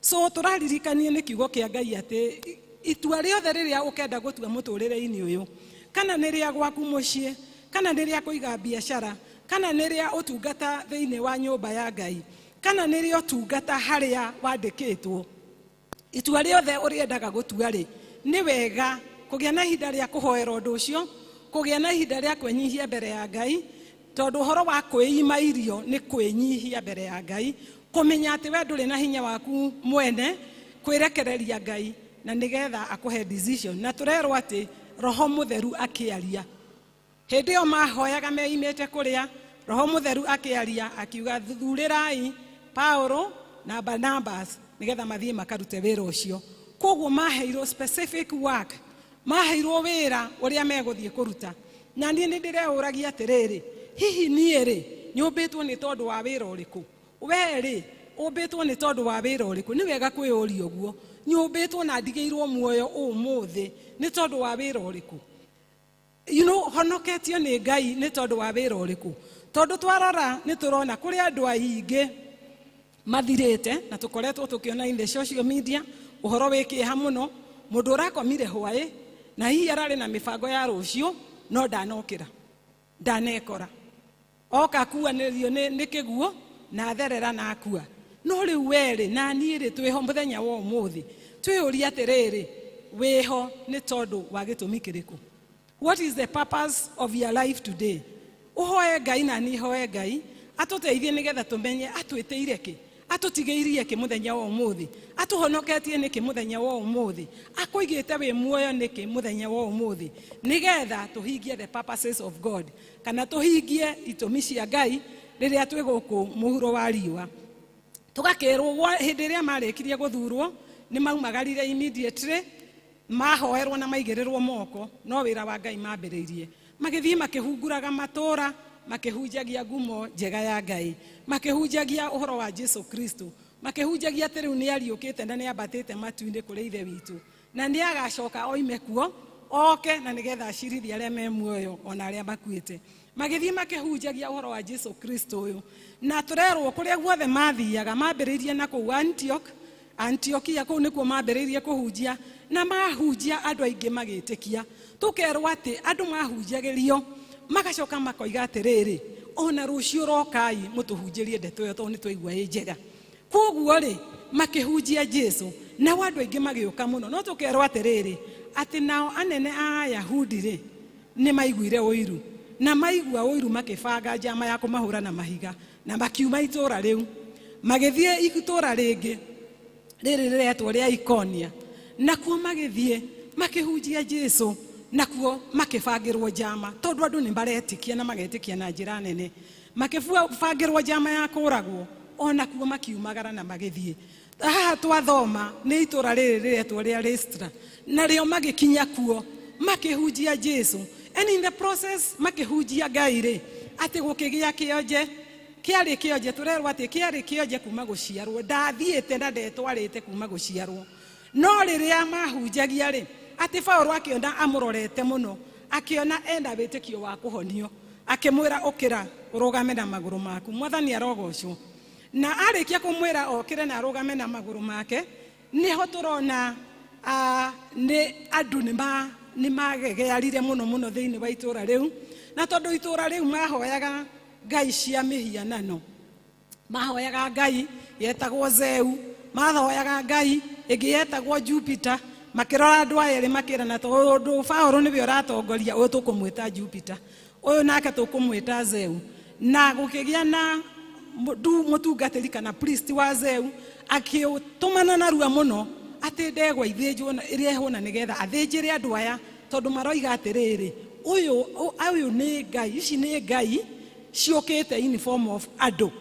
So turaririkanie ni kiugo kia Ngai ati itua riothe riria ukenda gutua muturire-ini uyu, kana ni ria gwaku mucii, kana ni ria kuiga biashara, kana ni ria utungata thiini wa nyumba ya Ngai, kana ni ria utungata haria wandikitwo, itua riothe uriendaga gutua ri ni wega kugia na ihinda ria kuhoera undu ucio, kugia na ihinda ria kwenyihia mbere ya Ngai, tondu horo wa kwiima irio ni kwenyihia mbere ya Ngai, kumenya ati we nduri na hinya waku mwene kwirekereria Ngai na nigetha akuhe decision. Na turerwo ati Roho Mutheru akiaria hindi yo mahoyaga meimite kuria, Roho Mutheru akiaria akiuga thurirai Paulo na Barnabas nigetha mathie makarute wira ucio. Koguo maheirwo specific work, maheirwo wira uria meguthie kuruta. Na nie ni ndireuragia atiriri, hihi nie ri nyumbitwo ni tondu wa wira uriku? We ri umbitwo ni tondu wa wira uriku? Ni wega kwiuria uguo. Nyumbitwo na ndigeirwo muoyo umuthi ni tondu wa wira uriku? Honoketio ni Ngai ni tondu wa wira uriku? Tondu twarora ni turona kuri andu aingi mathirite na tukoretwo tukiona in the social media uhoro wikiha muno, mundu urakomire hwae na hihi arari na mibango ya rucio no ndanokira ndanekora oka kuanirio ni kiguo na therera na akua. No riu weri na nie ri twiho muthenya wa umuthi twiuria atiriri wiho ni tondu wa gitumi kiriku? What is the purpose of your life today? uhoe Ngai na ni hoe Ngai atuteithie nigetha tumenye atwitiire ki atutigeirie ki muthenya wa umuthi atuhonoketie niki muthenya wa umuthi akuigite wi muoyo niki muthenya wa umuthi nigetha tuhingie the purposes of God kana tuhingie itumi cia Ngai riria twi guku muhuro wa riwa tugakirwo hindi ria marikirie guthurwo ni maumagarire immediately mahoerwo na maigirirwo moko no wira wa Ngai mambiririe magithie makihunguraga matura makihunjagia ngumo njega ya Ngai makihunjagia uhoro wa Jesu Kristo makihunjagia ati riu ni ariukite na ni ambatite matu-ini kuri ithe witu na ni agacoka oime kuo oke na nigetha acirithia aria me muoyo ona aria makuite magithie makihunjagia uhoro wa Jesu Kristo uyu na turerwo kuria guothe mathiaga mambiririe na kuu Antiokia kuu nikuo mambiririe kuhunjia na mahunjia andu aingi magitikia tukerwo ati andu mahunjagirio magacoka makoiga atiriri ona rucio rokai mutuhunjirie ndeto yo to ni twaigua njega koguo ri makihunjia Jesu na andu aingi magiuka muno no tukerwo atiriri ati nao anene a Ayahudi ri ni maiguire uiru na maigua uiru makibanga njama ya kumahura na mahiga na makiuma itura riu magithie itura ringi riri riretwo ria Ikonia na kuo magithie makihunjia Jesu nakuo makibangirwo njama tondu andu ni baretikia na magetikia na njira nene makibangirwo njama ya kuragwo ona kuo makiumagara na magithie haha twathoma ni itura riri riretwo ria Listra na rio magikinya kuo makihunjia Jesu and in the process makihunjia Ngai ri ati gukigia kionje kiari kionje turerwo ati kiari kionje kuma guciarwo ndathiite na ndetwarite kuma guciarwo no riria mahunjagia ri ati Paulo akiona amurorete muno akiona enda witikio wa kuhonio akimwira ukira urugame na maguru maku mwathani arogocwo na arikia kumwira okire na arugame na maguru make niho turona ni andu ni magegearire muno thiini wa itura riu na tondu itura riu mahoyaga ngai cia mihianano mahoyaga ngai yetagwo Zeu mahoyaga ngai ingi yetagwo Jupiter makirora andu ayeri makirana tondu Paulo niwe uratongoria uyu tukumwita Jupiter uyu nake tukumwita Zeu na gukigia na mutungatiri kana priest wa Zeu akiutumana na rua muno ati ndegwa ithinjwo iria hona nigetha athinjire andu aya tondu maroiga atiriri uyu ni ngai ici ni ngai ciukite in form of andu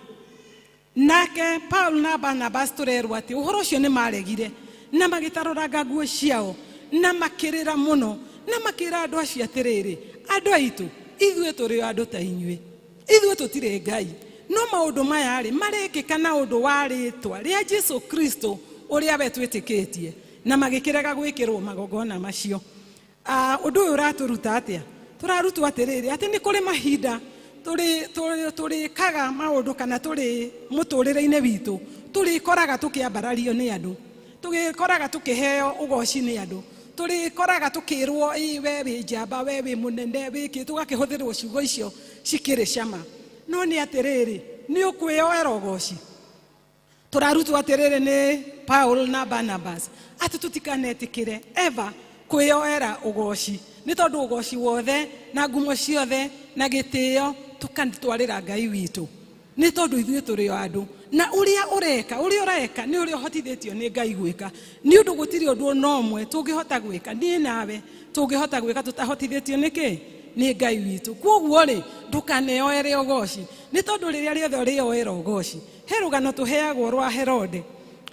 nake Paul na Barnabas turerwa ati uhoro ucio ni maregire na magitaruraga nguo ciao na makirira muno na makira andu acio atiriri andu aitu ithuĩ tũrĩ andũ ta inyuĩ ithuĩ tũtirĩ ngai no maũndũ maya rĩ marekĩka na ũndũ wa rĩtwa rĩa Jesu Kristo ũrĩa we twĩtĩkĩtie na magĩkĩrega gwĩkĩrwo magongona macio ũndũ ũyũ ũratũruta atĩa tũrarutwo atĩrĩrĩ atĩ nĩ kũrĩ mahinda tũrĩkaga maũndũ kana tũrĩ mũtũrĩre-inĩ witũ tũrĩkoraga tũkĩambarario nĩ andũ tũgĩkoraga tũkĩheo ũgoci nĩ andũ tũrĩkoraga tũkĩrwo we wĩ njamba we wĩ mũnene wĩkĩ tũgakĩhũthĩrwo ciugo icio cikĩrĩ cama no nĩ atĩrĩrĩ nĩ ũkwĩyoera ũgoci tũrarutwo atĩrĩrĩ nĩ Paul na Barnabas atĩ tũtikanetĩkĩre ever kwĩyoera ũgoci nĩ tondũ ũgoci wothe na ngumo ciothe na gĩtĩo tũkanitwarĩra Ngai witũ nĩ tondũ ithuĩ tũrĩ andũ na ũrĩa ũreka nĩ ũrĩa ũhotithĩtio nĩ Ngai gwĩka nĩ ũndũ gũtirĩ ũndũ ona ũmwe tũngĩhota gwĩka niĩ nawe tũngĩhota gwĩka tũtahotithĩtio nĩkĩ nĩ Ngai witũ kwoguo rĩ ndũkaneyoere ũgoci nĩ tondũ rĩrĩa rĩothe ũrĩyoera ũgoci he rũgano tũheagwo rwa Herode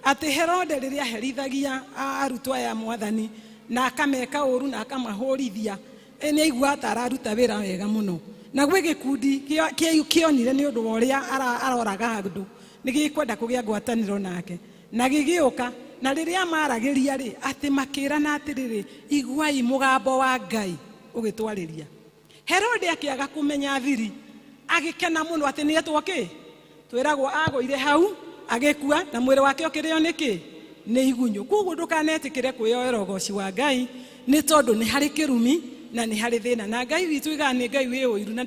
atĩ Herode rĩrĩa aherithagia arutwo aya Mwathani na akameka ũru na akamahũrithia nĩ aigua ta araruta wĩra wega mũno na gwĩ gĩkundi kĩonire nĩ ũndũ wa ũrĩa aroraga andũ nĩ gĩkwenda kũgĩa ngwatanĩro nake na gĩgĩũka na rĩrĩa maragĩria rĩ atĩ makĩrana atĩrĩrĩ iguai mũgambo wa Ngai ũgĩtwarĩria Herode akĩaga kũmenya thiri agĩkena mũno atĩ nĩ etwo twĩragwo agũire hau agĩkua na mwĩrĩ wake ũkĩrĩo nĩkĩ nĩ igunyũ kwoguo ndũkanetĩkĩre kwĩyoera ũgoci wa Ngai nĩ tondũ nĩ harĩ kĩrumi na nĩ harĩ thĩna na Ngai witũ iga nĩ Ngai wĩ ũiru na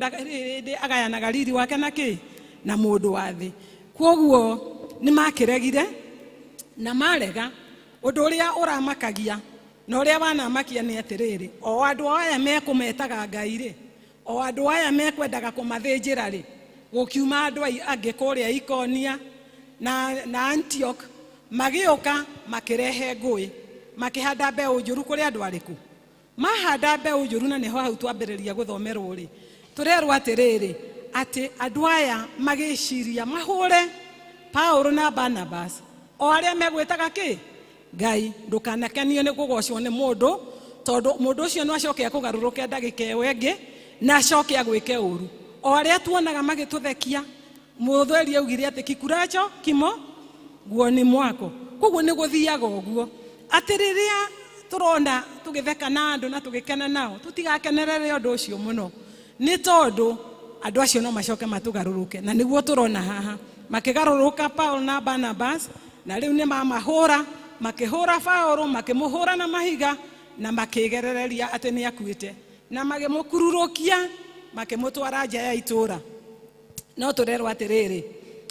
agayanaga riri wake na mũndũ wa thĩ kwoguo nĩ makĩregire na marega ũndũ ũrĩa ũramakagia na ũrĩa wanamakia nĩ atĩrĩrĩ o andũ aya mekũmetaga Ngai rĩ o andu aya mekwendaga kumathinjira ri gukiuma andu angi kuria Ikonia na Antioch magioka makirehe ngui makihanda mbeu njuru kuri andu ariku mahanda mbeu njuru na niho hau twambiriria guthomerwo ri turerwo atiriri ati andu aya magiciria mahure Paulo na Barnabas o aria megwitaga ki Ngai ndukanakenio ni kugocwo ni mundu tondu mundu ucio no acoke akugaruruke ndagika wengi na acoke agwike uru o aria tuonaga magituthekia mutheri augire ati kikuracho kimo guoni mwako koguo ni guthiaga uguo ati riria turona tugitheka na andu na tugikena nao tutigakenerere undu ucio muno ni tondu andu acio no macoke matugaruruke na niguo turona haha makigaruruka Paulo na Barnabas na riu ni mamahura makihura Paulo makimuhura na mahiga na makigerereria ati ni akuite na magimukururukia makimutwara nja ya itura no turerwo atiriri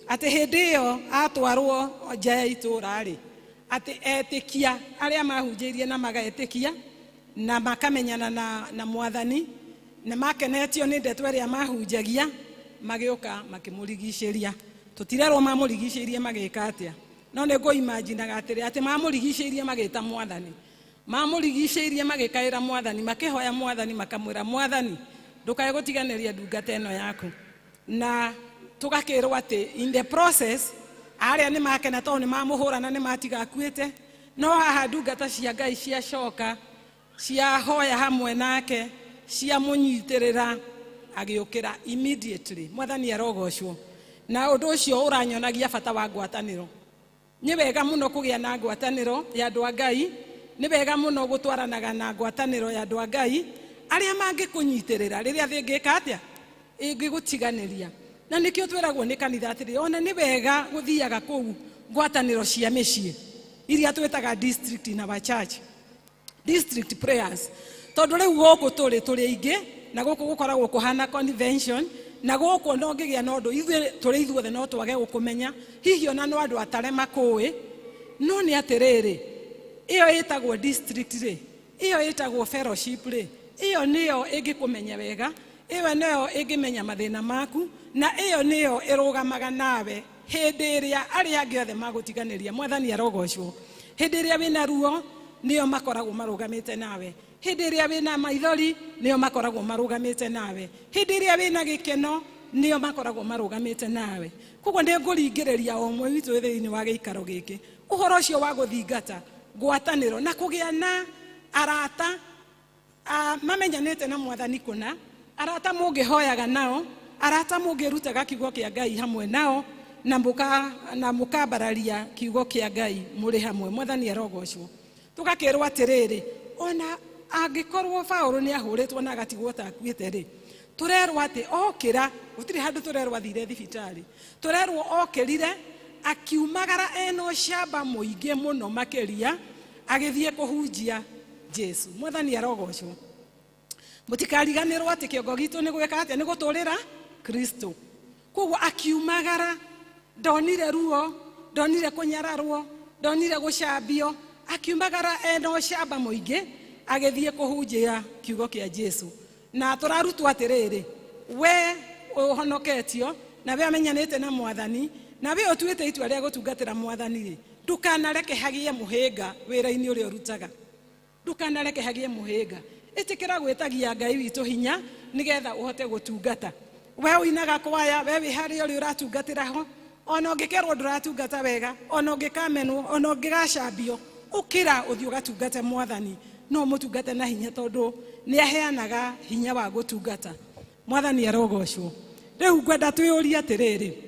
ati hindi iyo atwarwo nja ya itura ri ati etikia aria mahunjirie na magaetikia na makamenyana na mwathani na makenetio ni ndeto iria mahunjagia magioka makimurigishiria tutirerwo mamurigishirie magika atia no nego imagine gatiri ati mamurigishirie magita mwathani mamurigishirie magikaira mwathani makihoya mwathani makamwira mwathani ndukae gutiganeria ndungata eno yaku na tugakirwo ati in the process aria ni makena to ni mamuhura na ni matiga akuite no haha ndungata cia Ngai cia coka cia hoya hamwe nake cia munyitirira agiukira immediately mwathani arogocwo na undu ucio uranyonagia bata wa ngwataniro ni wega muno kugia na ngwataniro ya andu a Ngai ni wega muno gutwaranaga na ngwataniro ya andu a Ngai aria mangikunyitirira riria thingika atia ingigutiganiria na nikio twiragwo ni kanitha atiri ona ni wega guthiaga kuu ngwataniro cia micii iria twetaga district na wa church district prayers tondu riu guku turi ingi na guku gukoragwo kuhana convention na guku no ngigia no ndu ithuothe no twage gukumenya hihi ona no andu atare makui no ni atiriri iyo itagwo district ri iyo itagwo fellowship ri iyo niyo ingikumenya wega iyo niyo ingimenya mathina maku na iyo niyo irugamaga nawe hindi iria aria angi othe magutiganiria mwathani arogocwo hindi iria wina ruo niyo makoragwo marugamite nawe hindi iria wina maithori niyo makoragwo marugamite nawe hindi iria wina gikeno niyo makoragwo marugamite nawe koguo ni nguringiriria o mwe witu thiini wa giikaro giki uhoro ucio wa guthingata ngwataniro na kugia na arata mamenyanite na mwathani kuna arata mungihoyaga nao arata mungirutaga kiugo kia Ngai hamwe nao na mukambararia kiugo kia Ngai muri hamwe mwathani arogocwo tugakirwo atiriri ona angikorwo Paulo ni ahuritwo na gatigwo takuite ri turerwo ati okira gutiri handu turerwo athire thibitari turerwo okirire akiumagara eno shamba muingi muno makiria agithie kuhunjia Jesu mwathani arogocwo mutikariganirwo ati kiongo gitu ni gweka atia ni guturira Kristo koguo akiumagara ndonire ruo ndonire kunyararwo ndonire gucambio akiumagara eno shamba muingi agithie kuhunjia kiugo kia Jesu na turarutwo atiriri we uhonoketio na we amenyanite na mwathani na we utuite itua ria gutungatira mwathani ri ndukanareke hagie muhinga wira-ini uria urutaga ndukanareke hagie muhinga itikira gwitagia Ngai witu hinya nigetha uhote gutungata we uinaga kwaya we wi hari uri uratungatira ho ona ungikerwo nduratungata wega ona ungikamenwo ona ungigacambio ukira uthio gatungate mwathani no mutungate na hinya tondu ni aheanaga hinya wa gutungata mwathani arogocwo riu ngwenda twiyuria atiriri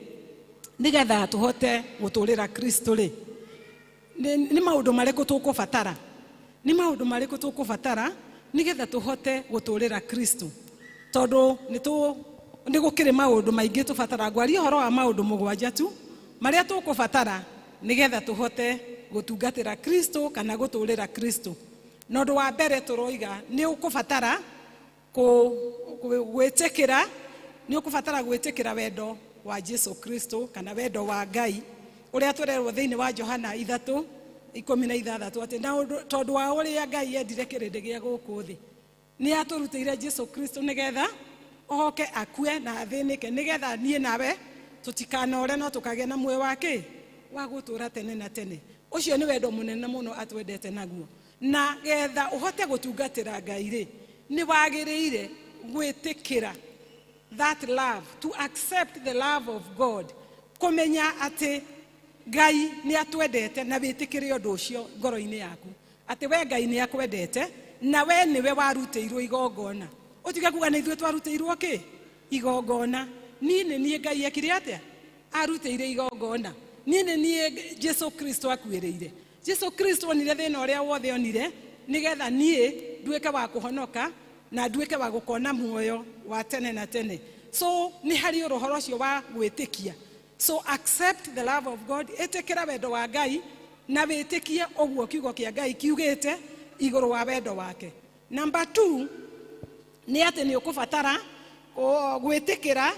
nigetha tuhote guturira Kristo ri ni maundu mariku tukubatara ni maundu mariku tukubatara nigetha tuhote guturira Kristo tondu ni gukire maundu maingi tubatara ngwaria horo wa maundu mugwanja tu maria tukubatara nigetha tuhote gutungatira Kristo kana guturira Kristo nondu wa mbere turoiga ni ukubatara gwitikira ni ukubatara gwitikira wendo wa Jesu Kristo kana wendo wa Ngai uria turerwo thiini wa Johana 3:16 ati na tondu wa uria Ngai endire kirindi gia guku thi ni aturutire Jesu Kristo nigetha oke akue na athĩnĩke nĩgetha niĩ nawe tũtikanore no tũkagĩa na muoyo wake wa gũtũũra tene na tene. Ũcio nĩ wendo mũnene mũno atwendete naguo. Na getha ũhote gũtungatĩra Ngai rĩ, nĩ wagĩrĩire gwĩtĩkĩra that love, to accept the love of God. Kũmenya atĩ Ngai nĩ atwendete na wĩtĩkĩre ũndũ ũcio ngoro-inĩ yaku. Atĩ we Ngai nĩ akwendete na we nĩwe warutĩirwo igongona. Ũtige kuga nĩ ithuĩ twarutĩirwo kĩ? Igongona. Niĩ Ngai ekire atĩa? Arutĩire igongona. Niĩ Jesu Kristo akuĩrĩire. Jesu Kristo onire thĩna ũrĩa wothe onire nĩgetha niĩ nduĩke wa kũhonoka na nduĩke wa gũkona muoyo wa tene na tene. So nĩ harĩ ũhoro ũcio wa gwĩtĩkia. So accept the love of God. Ĩtĩkĩra wendo wa Ngai na wĩtĩkie ũguo kiugo kĩa Ngai kiugĩte igũrũ wa wendo wake. Number 2 nĩ atĩ nĩ ũkũbatara gwĩtĩkĩra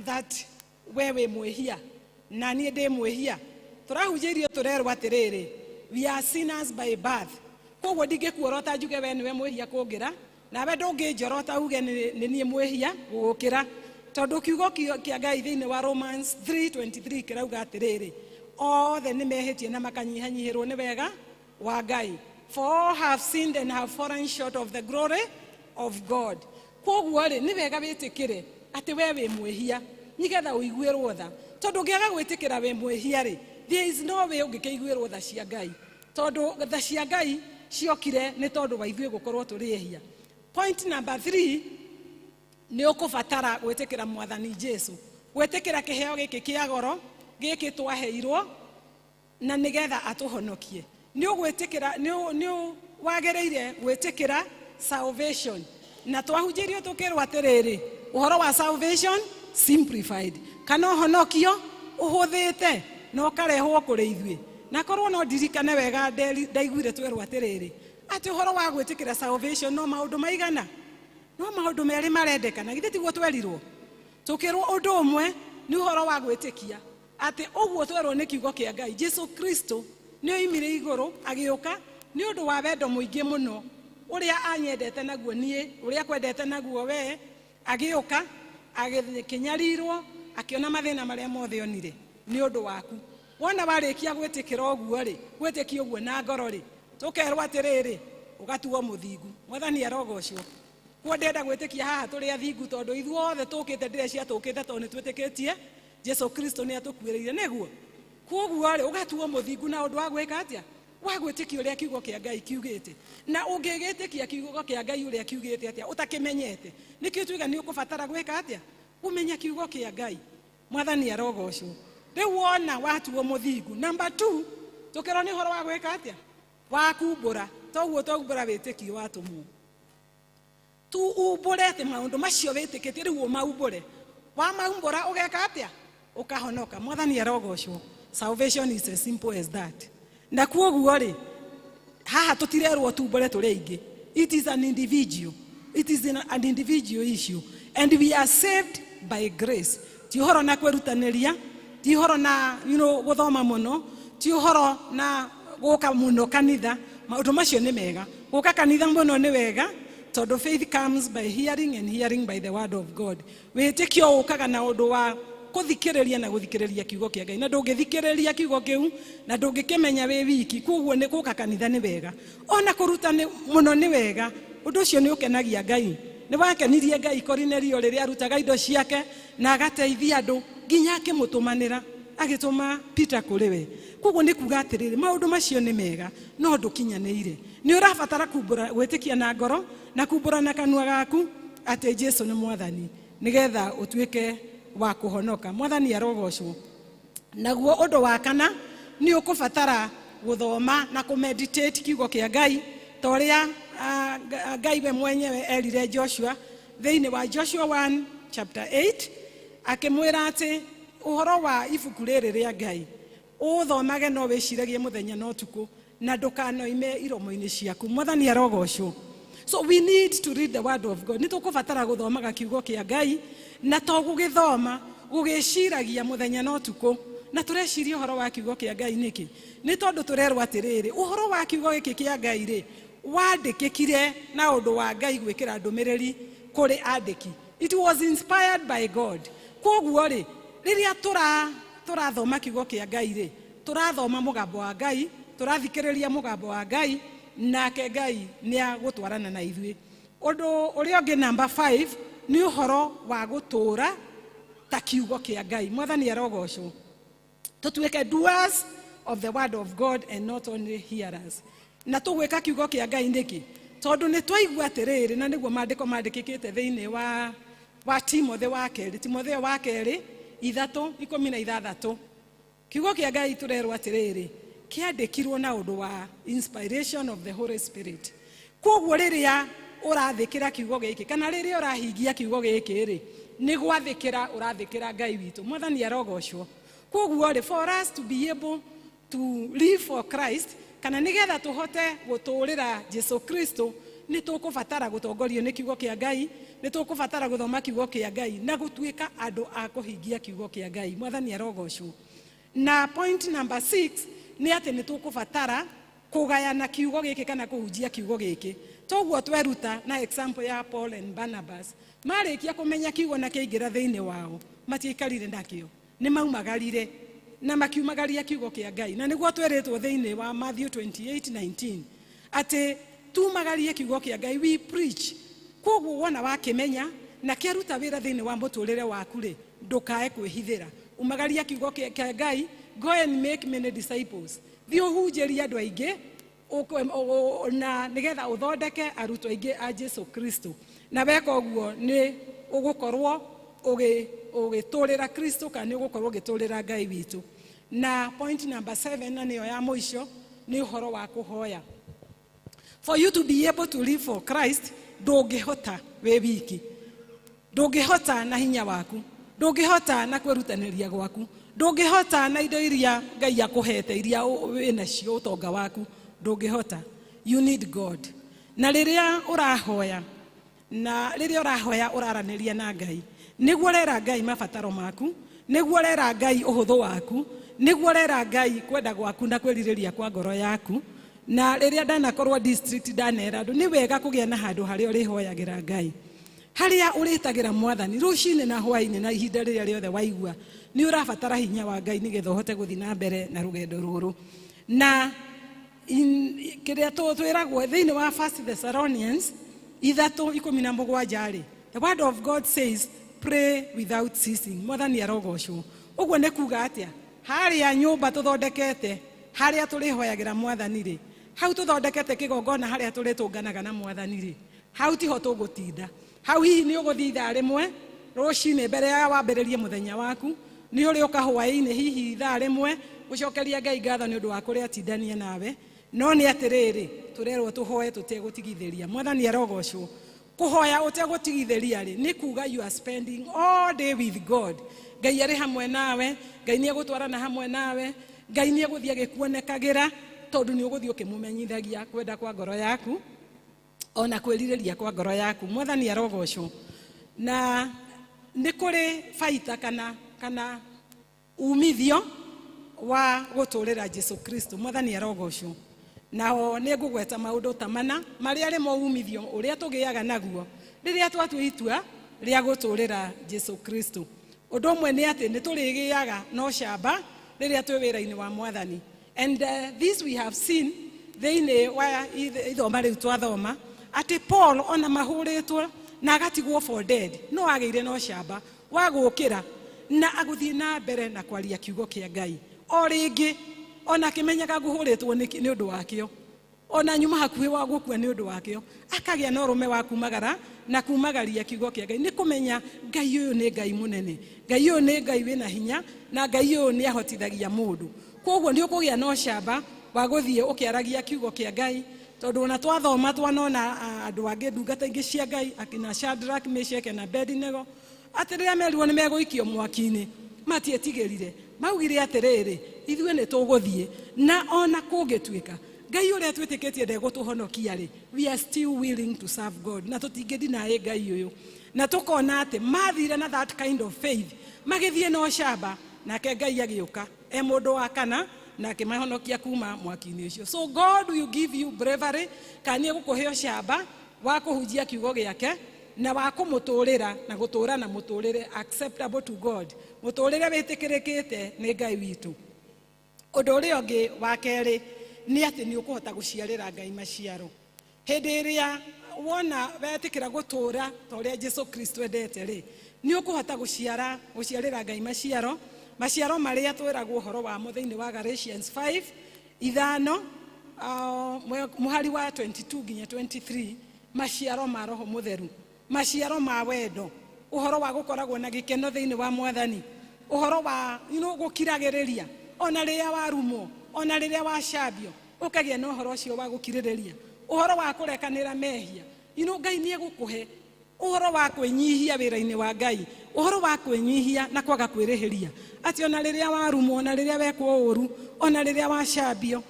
that we wĩ mwĩhia na niĩ ndĩ mwĩhia. Tũrahunjĩirio tũrerwo atĩrĩrĩ, we are sinners by birth. Koguo ndingĩkuorota njuge we nĩwe mwĩhia kũngĩra, nawe ndũngĩnjorota uge nĩ niĩ mwĩhia gũgũkĩra. Tondũ kiugo kĩa Ngai thĩinĩ wa Romans 3:23 kĩrauga atĩrĩrĩ, othe nĩ mehĩtie na makanyihanyihĩrwo nĩ wega wa Ngai. For all have sinned and have fallen short of the glory of God. Koguo rĩ, nĩ wega wĩtĩkĩre atĩ we wĩ mwĩhia nĩgetha ũiguĩrwo tha. Tondũ ũngĩaga gwĩtĩkĩra wĩ mwĩhia rĩ, there is no way ũngĩkĩiguĩrwo tha cia Ngai. Tondũ tha cia Ngai ciokire nĩ tondũ wa ithuĩ gũkorwo tũrĩ ehia. Point number 3 nĩ ũkũbatara gwĩtĩkĩra Mwathani Jesu. Gwĩtĩkĩra kĩheo gĩkĩ kĩa goro gĩkĩ twaheirwo na nĩgetha atũhonokie. Nĩ ũgwĩtĩkĩra nĩ wagĩrĩire gwĩtĩkĩra salvation. Na twahunjĩirio tũkĩrwo atĩrĩrĩ, ũhoro wa salvation simplified. Kana ũhonokio ũhũthĩte na ũkarehwo kũrĩ ithuĩ. Na korwo no ndirikane wega ndaiguire twerwo atĩrĩrĩ, atĩ ũhoro wa gwĩtĩkĩra salvation no maũndũ maigana? No maũndũ merĩ marendekana. Githĩ tiguo twerirwo? Tũkĩrwo ũndũ ũmwe nĩ ũhoro wa gwĩtĩkia atĩ ũguo twerwo nĩ kiugo kĩa Ngai. Jesu Kristo nĩ oimire igũrũ agĩũka nĩ ũndũ wa wendo mũingĩ mũno ũrĩa anyendete naguo niĩ, ũrĩa kwendete naguo we, agĩũka agĩkĩnyarirwo akĩona mathĩna marĩa mothe onire nĩ ũndũ waku. Wona warĩkia gwĩtĩkĩra ũguo rĩ, gwĩtĩkia ũguo na ngoro rĩ, tũkerwo atĩrĩrĩ, ũgatuo mũthingu. Mwathani arogocwo. Kuo ndenda gwĩtĩkia haha tũrĩ athingu tondũ ithuothe tũkĩte ndĩreciria tũkĩte tondũ nĩ twĩtĩkĩtie Jesu Kristo nĩ atũkuĩrĩire nĩguo. Koguo rĩ, ũgatuo mũthingu na ũndũ wa gwĩka atĩa? Wa gwĩtĩkia ũrĩa kiugo kĩa Ngai kiugĩte. Na ũngĩgĩtĩkia kiugo kĩa Ngai ũrĩa kiugĩte atĩa ũtakĩmenyete, nĩkĩo tuiga nĩ ũkũbatara gwĩka atĩa? Umenya kiugo kĩa Ngai. Mwathani arogocwo. Rĩu wona watuo mũthingu. Number 2, tũkĩrwo nĩ ũhoro wa gwĩka atĩa? Wa kumbũra. Toguo twakumbũra wĩtĩkio watũmwo. Tu umbũre atĩ maũndũ macio wĩtĩkĩtie rĩu ũmaumbũre. Wa maumbũra ũgeka atĩa? Ũkahonoka. Mwathani arogocwo. Salvation is as simple as that. Na kuoguo rĩ, haha tũtirerwo tumbũre tũrĩ aingĩ. It is an individual. It is an individual issue. And we are saved by grace. Ti ũhoro na kwĩrutanĩria, ti ũhoro na gũthoma mũno, ti ũhoro na gũka mũno kanitha. Maũndũ macio nĩ mega. Gũka kanitha mũno nĩ wega, tondũ faith comes by hearing and hearing by the word of God. Wĩtĩkio ũkaga na ũndũ wa kũthikĩrĩria na gũthikĩrĩria kiugo kĩa Ngai. Na ndũngĩthikĩrĩria kiugo kĩu na ndũngĩkĩmenya wĩ wiki, koguo nĩ gũka kanitha nĩ wega. Ona kũruta mũno nĩ wega. Ũndũ ũcio nĩ ũkenagia Ngai. Nĩ wakenirie Ngai Korinelio rĩrĩa arutaga indo ciake na agateithia andũ nginya akĩmũtũmanĩra agĩtũma Peter kũrĩ we. Koguo nĩ kuga atĩrĩrĩ, maũndũ macio nĩ mega no ndũkinyanĩire. Nĩ ũrabatara kumbũra gwĩtĩkia na ngoro na kumbũra na kanua gaku atĩ Jesu nĩ Mwathani nĩgetha ũtuĩke wa kũhonoka. Mwathani arogocwo. Naguo ũndũ wa kana nĩ ũkũbatara gũthoma na kũmeditate kiugo kĩa Ngai ta ũrĩa Ngai we mwenyewe erire Joshua thĩinĩ wa Joshua 1 chapter 8 akĩmwĩra atĩ ũhoro wa ibuku rĩrĩ rĩa Ngai ũthomage no wĩciragie mũthenya na ũtukũ na ndũkanoime iromo-inĩ ciaku. Mwathani arogocwo. So we need to read the word of God. Nĩ tũkũbatara gũthomaga kiugo kĩa Ngai na to gũgĩthoma gũgĩciragia mũthenya na ũtukũ. Na tũreciria ũhoro wa kiugo kĩa Ngai nĩkĩ? Nĩ tondũ tũrerwo atĩrĩrĩ, ũhoro wa kiugo gĩkĩ kĩa Ngai rĩ, wandĩkĩkire na ũndũ wa Ngai gwĩkĩra ndũmĩrĩri kũrĩ andĩki. It was inspired by God. Koguo ri riria turathoma kiugo kia Ngai ri, turathoma mugambo wa Ngai, turathikiriria mugambo wa Ngai, nake Ngai ni agutwarana na ithui. Undu uria ungi number 5 ni uhoro wa gutura ta kiugo kia Ngai. Mwathani arogocwo. Tutuike doers of the word of God and not only hearers. Na tugwika kiugo kia Ngai niki tondu ni twaigua atiriri, na niguo maandiko mandikikite thiini wa Timotheo wa keri, Timotheo wa keri 3:16. Kiugo kia Ngai turerwo atiriri kiandikirwo na undu wa inspiration of the Holy Spirit. Koguo riria urathikira kiugo giki kana riria urahingia kiugo giki ri ni gwathikira urathikira Ngai witu. Mwathani arogocwo. Koguo ri for us to be able to live for Christ kana nigetha tuhote guturira Jesu Kristo ni tukubatara gutongorio ni kiugo kia Ngai, ni tukubatara guthoma kiugo kia Ngai na gutuika andu a kuhingia kiugo kia Ngai. Mwathani arogocwo. Na point number 6 ni ati ni tukubatara kugayana kiugo giki kana kuhunjia kiugo giki. Toguo tweruta na example ya Paul and Barnabas. Marikia kumenya kiugo na kiingira thiini wao, matiikarire nakio, ni maumagarire na makiumagaria kiugo kia Ngai. Na niguo tweretwo thiini wa Matthew 28:19 ati tumagarie kiugo kia Ngai, we preach. Koguo wona wakimenya na kiaruta wira thiini wa muturire waku ri, ndukae kwihithira, umagaria kiugo kia Ngai. Go and make many disciples. Thio hunjiria andu aingi na nigetha uthondeke arutwo aingi a Jesu Kristo. Na weka uguo ni ugukorwo ugiturira Kristo kana ugukorwo ugiturira Ngai witu. Na point number 7 na niyo ya mwisho ni uhoro wa kuhoya. For you to be able to live for Christ, ndungihota we wiki, ndungihota na hinya waku, ndungihota na kwirutaniria gwaku, ndungihota na indo iria Ngai akuhete iria wina cio utonga waku, ndungihota. You need God. Na riria urahoya uraraniria na Ngai, niguo rera Ngai mabataro maku, niguo rera Ngai uhuthu waku, niguo rera Ngai kwenda gwaku na kwiririria kwa ngoro yaku. Na riria ndanakorwo district ndanera andu ni wega kugia na handu haria urihoyagira Ngai, haria uritagira Mwathani rucini na hwaini na ihinda riria riothe waigua ni urabatara hinya wa Ngai nigetha uhote guthi na mbere na rugendo ruru. Na kiria twiragwo thiini wa 1 Thessalonians 3:17 the word of God says pray without ceasing. Mwathani arogocwo. Uguo ne kuga atia haria nyumba tuthondekete haria turihoyagira Mwathani ri, hau tuthondekete kigongona haria turitunganaga na Mwathani ri, hau tiho tugutinda. Hau hihi ni uguthi ithaa rimwe rucini mbere ya wambiririe muthenya waku, ni uri ukahwaini hihi ithaa rimwe gucokeria Ngai ngatho ni undu wa kuria atindania nawe. No ni atiriri turerwo tuhoye tutegutigithiria. Mwathani arogocwo. Kuhoya utegutigithiria ri ni kuga you are spending all day with God. Ngai ari hamwe nawe, Ngai ni agutwarana hamwe nawe, Ngai ni aguthia gikuonekagira tondu ni uguthia ukimumenyithagia kwenda kwa ngoro yaku ona kwiririria kwa ngoro yaku. Mwathani arogocwo. Na ni kuri faita kana umithio wa guturira Jesu Kristo. Mwathani arogocwo. Nao ni ngugweta maundu tamana maria rimo umithio uria tugiaga naguo riria twatua itua ria guturira Jesu Kristo. Undu mwe ni ati ni turigiaga no shamba riria twi wira-ini wa Mwathani. And this we have seen thiini wa ithoma riu twathoma ati Paul ona mahuritwo na agatigwo for dead no ageire no shamba wa gukira na aguthie na mbere na kwaria kiugo kia Ngai. O ringi ona kimenyaga guhuritwo ni undu wakio, ona nyuma hakuhi wa gukua ni undu wakio, akagia na urume wa kumagara na kumagaria kiugo kia Ngai. Ni kumenya Ngai uyu ni Ngai munene, Ngai uyu ni Ngai wina hinya, na Ngai uyu ni ahotithagia mundu. Koguo ni ukugia no shamba wa guthie ukiaragia kiugo kia Ngai, tondu ona twathoma twanona andu angi ndungata ingi cia Ngai akina Shadrach, Meshach na Abednego atiriria merirwo ni meguikio mwaki-ini matietigirire, maugire atiriri ithuĩ nĩ tũgũthiĩ na ona kũngĩtuĩka Ngai ũrĩa twĩtĩkĩtie ndegũtũhonokia rĩ, we are still willing to serve God. Na tũtingĩdinaĩ Ngai ũyũ, na tũkona atĩ mathire na that kind of faith magĩthiĩ no shamba nake Ngai agĩũka mũndũ wa kana na akĩmahonokia kuma mwaki-inĩ ũcio. So God will give you bravery, kana nĩ egũkũhe shamba wa kũhunjia kiugo gĩake na wa kũmũtũũrĩra na gũtũũra na mũtũũrĩre acceptable to God, mũtũũrĩre wĩtĩkĩrĩkĩte nĩ Ngai witũ. Ũndũ ũrĩa ũngĩ wa kerĩ nĩ atĩ nĩ ũkũhota gũciarĩra Ngai maciaro. Hĩndĩ ĩrĩa wona wetĩkĩra gũtũũra ta ũrĩa Jesũ Kristo endete rĩ, nĩ ũkũhota gũciarĩra Ngai maciaro, maciaro marĩa twĩragwo ũhoro wamo thĩinĩ wa Galatians 5:5 mũhari wa 22 nginya 23, maciaro ma Roho Mũtheru, maciaro ma wendo, ũhoro wa gũkoragwo na gĩkeno thĩinĩ wa Mwathani, ũhoro wa gũkiragĩrĩria ona rĩrĩa warumwo, ona rĩrĩa wacambio ũkagĩa na ũhoro ũcio wa gũkirĩrĩria, ũhoro wa kũrekanĩra mehia. Ngai nĩ egũkũhe ũhoro wa kwĩnyihia wĩra-inĩ wa Ngai, ũhoro wa kwĩnyihia na kwaga kwĩrĩhĩria, atĩ ona rĩrĩa warumwo, ona rĩrĩa wekwo ũru, ona rĩrĩa wacambio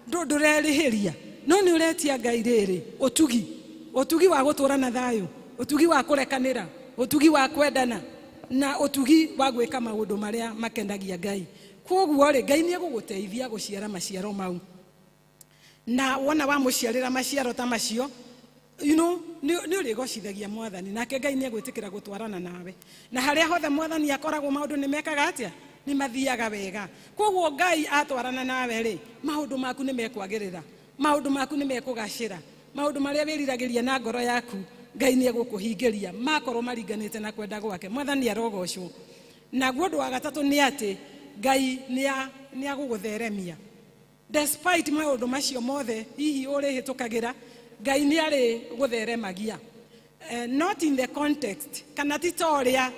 ndũrerĩhĩria, no nĩ ũretia Ngai rĩrĩ ũtugi wa gũtũũra na thayũ, ũtugi wa kũrekanĩra, ũtugi wa kwendana na ũtugi wa gwĩka maũndũ marĩa makenagia Ngai. Kwoguo rĩ, Ngai nĩ egũgũteithia gũciara maciaro mau, na wona wamũciarĩra maciaro ta macio nĩ ũrĩgocithagia Mwathani, nake Ngai nĩ egwĩtĩkĩra gũtwarana nawe, na harĩa hothe Mwathani akoragwo maũndũ nĩ mekaga atĩa, nĩ mathiaga wega. Kwoguo Ngai atwarana nawe rĩ, maũndũ maku nĩ mekwagĩrĩra, maũndũ maku nĩ mekũgacĩra, maũndũ marĩa wĩriragĩria na ngoro yaku Ngai nĩ egũkũhingĩria makorwo maringanĩte na kwenda gwake. Mwathani arogocwo. Naguo ũndũ wa gatatũ nĩ atĩ Ngai nĩ agũgũtheremia despite maũndũ macio mothe hihi ũrĩhĩtũkagĩra, Ngai nĩ arĩ gũtheremagia, not in the context, kana ti ta ũrĩa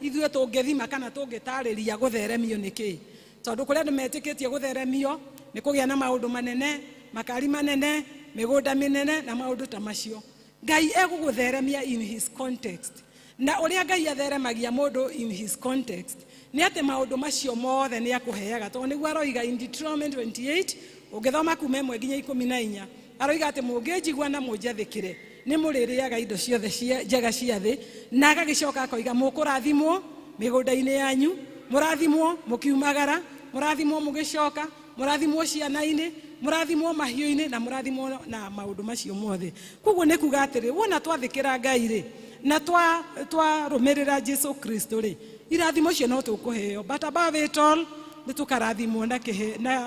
ithuĩ tũngĩthima kana tũngĩtarĩria gũtheremio nĩkĩ, tondũ kũrĩa andũ metĩkĩtie gũtheremio nĩ kũgĩa na maũndũ manene, makari manene, mĩgũnda mĩnene na maũndũ ta macio. Ngai egũgũtheremia in his context, na ũrĩa Ngai atheremagia mũndũ in his context nĩ atĩ maũndũ macio mothe nĩ akũheaga, tondũ nĩguo aroiga in Deuteronomy 28 ũngĩthoma kuma 1 nginya 14, aroiga atĩ mũngĩnjigua na mũnjathĩkĩre nĩ mũrĩrĩaga indo ciothe njega cia thĩ, na agagĩcoka akoiga mũkũrathimwo mĩgũnda-inĩ yanyu, mũrathimwo mũkiumagara, mũrathimwo mũgĩcoka, mũrathimwo ciana-inĩ, mũrathimwo mahiũ-inĩ, na mũrathimwo na maũndũ macio mothe. Kwoguo nĩ kuga atĩrĩ, wona twathĩkĩra Ngai rĩ, na twarũmĩrĩra Jesũ Kristo rĩ, irathimo cio no tũkũheo, but above it all nĩ tũkarathimwo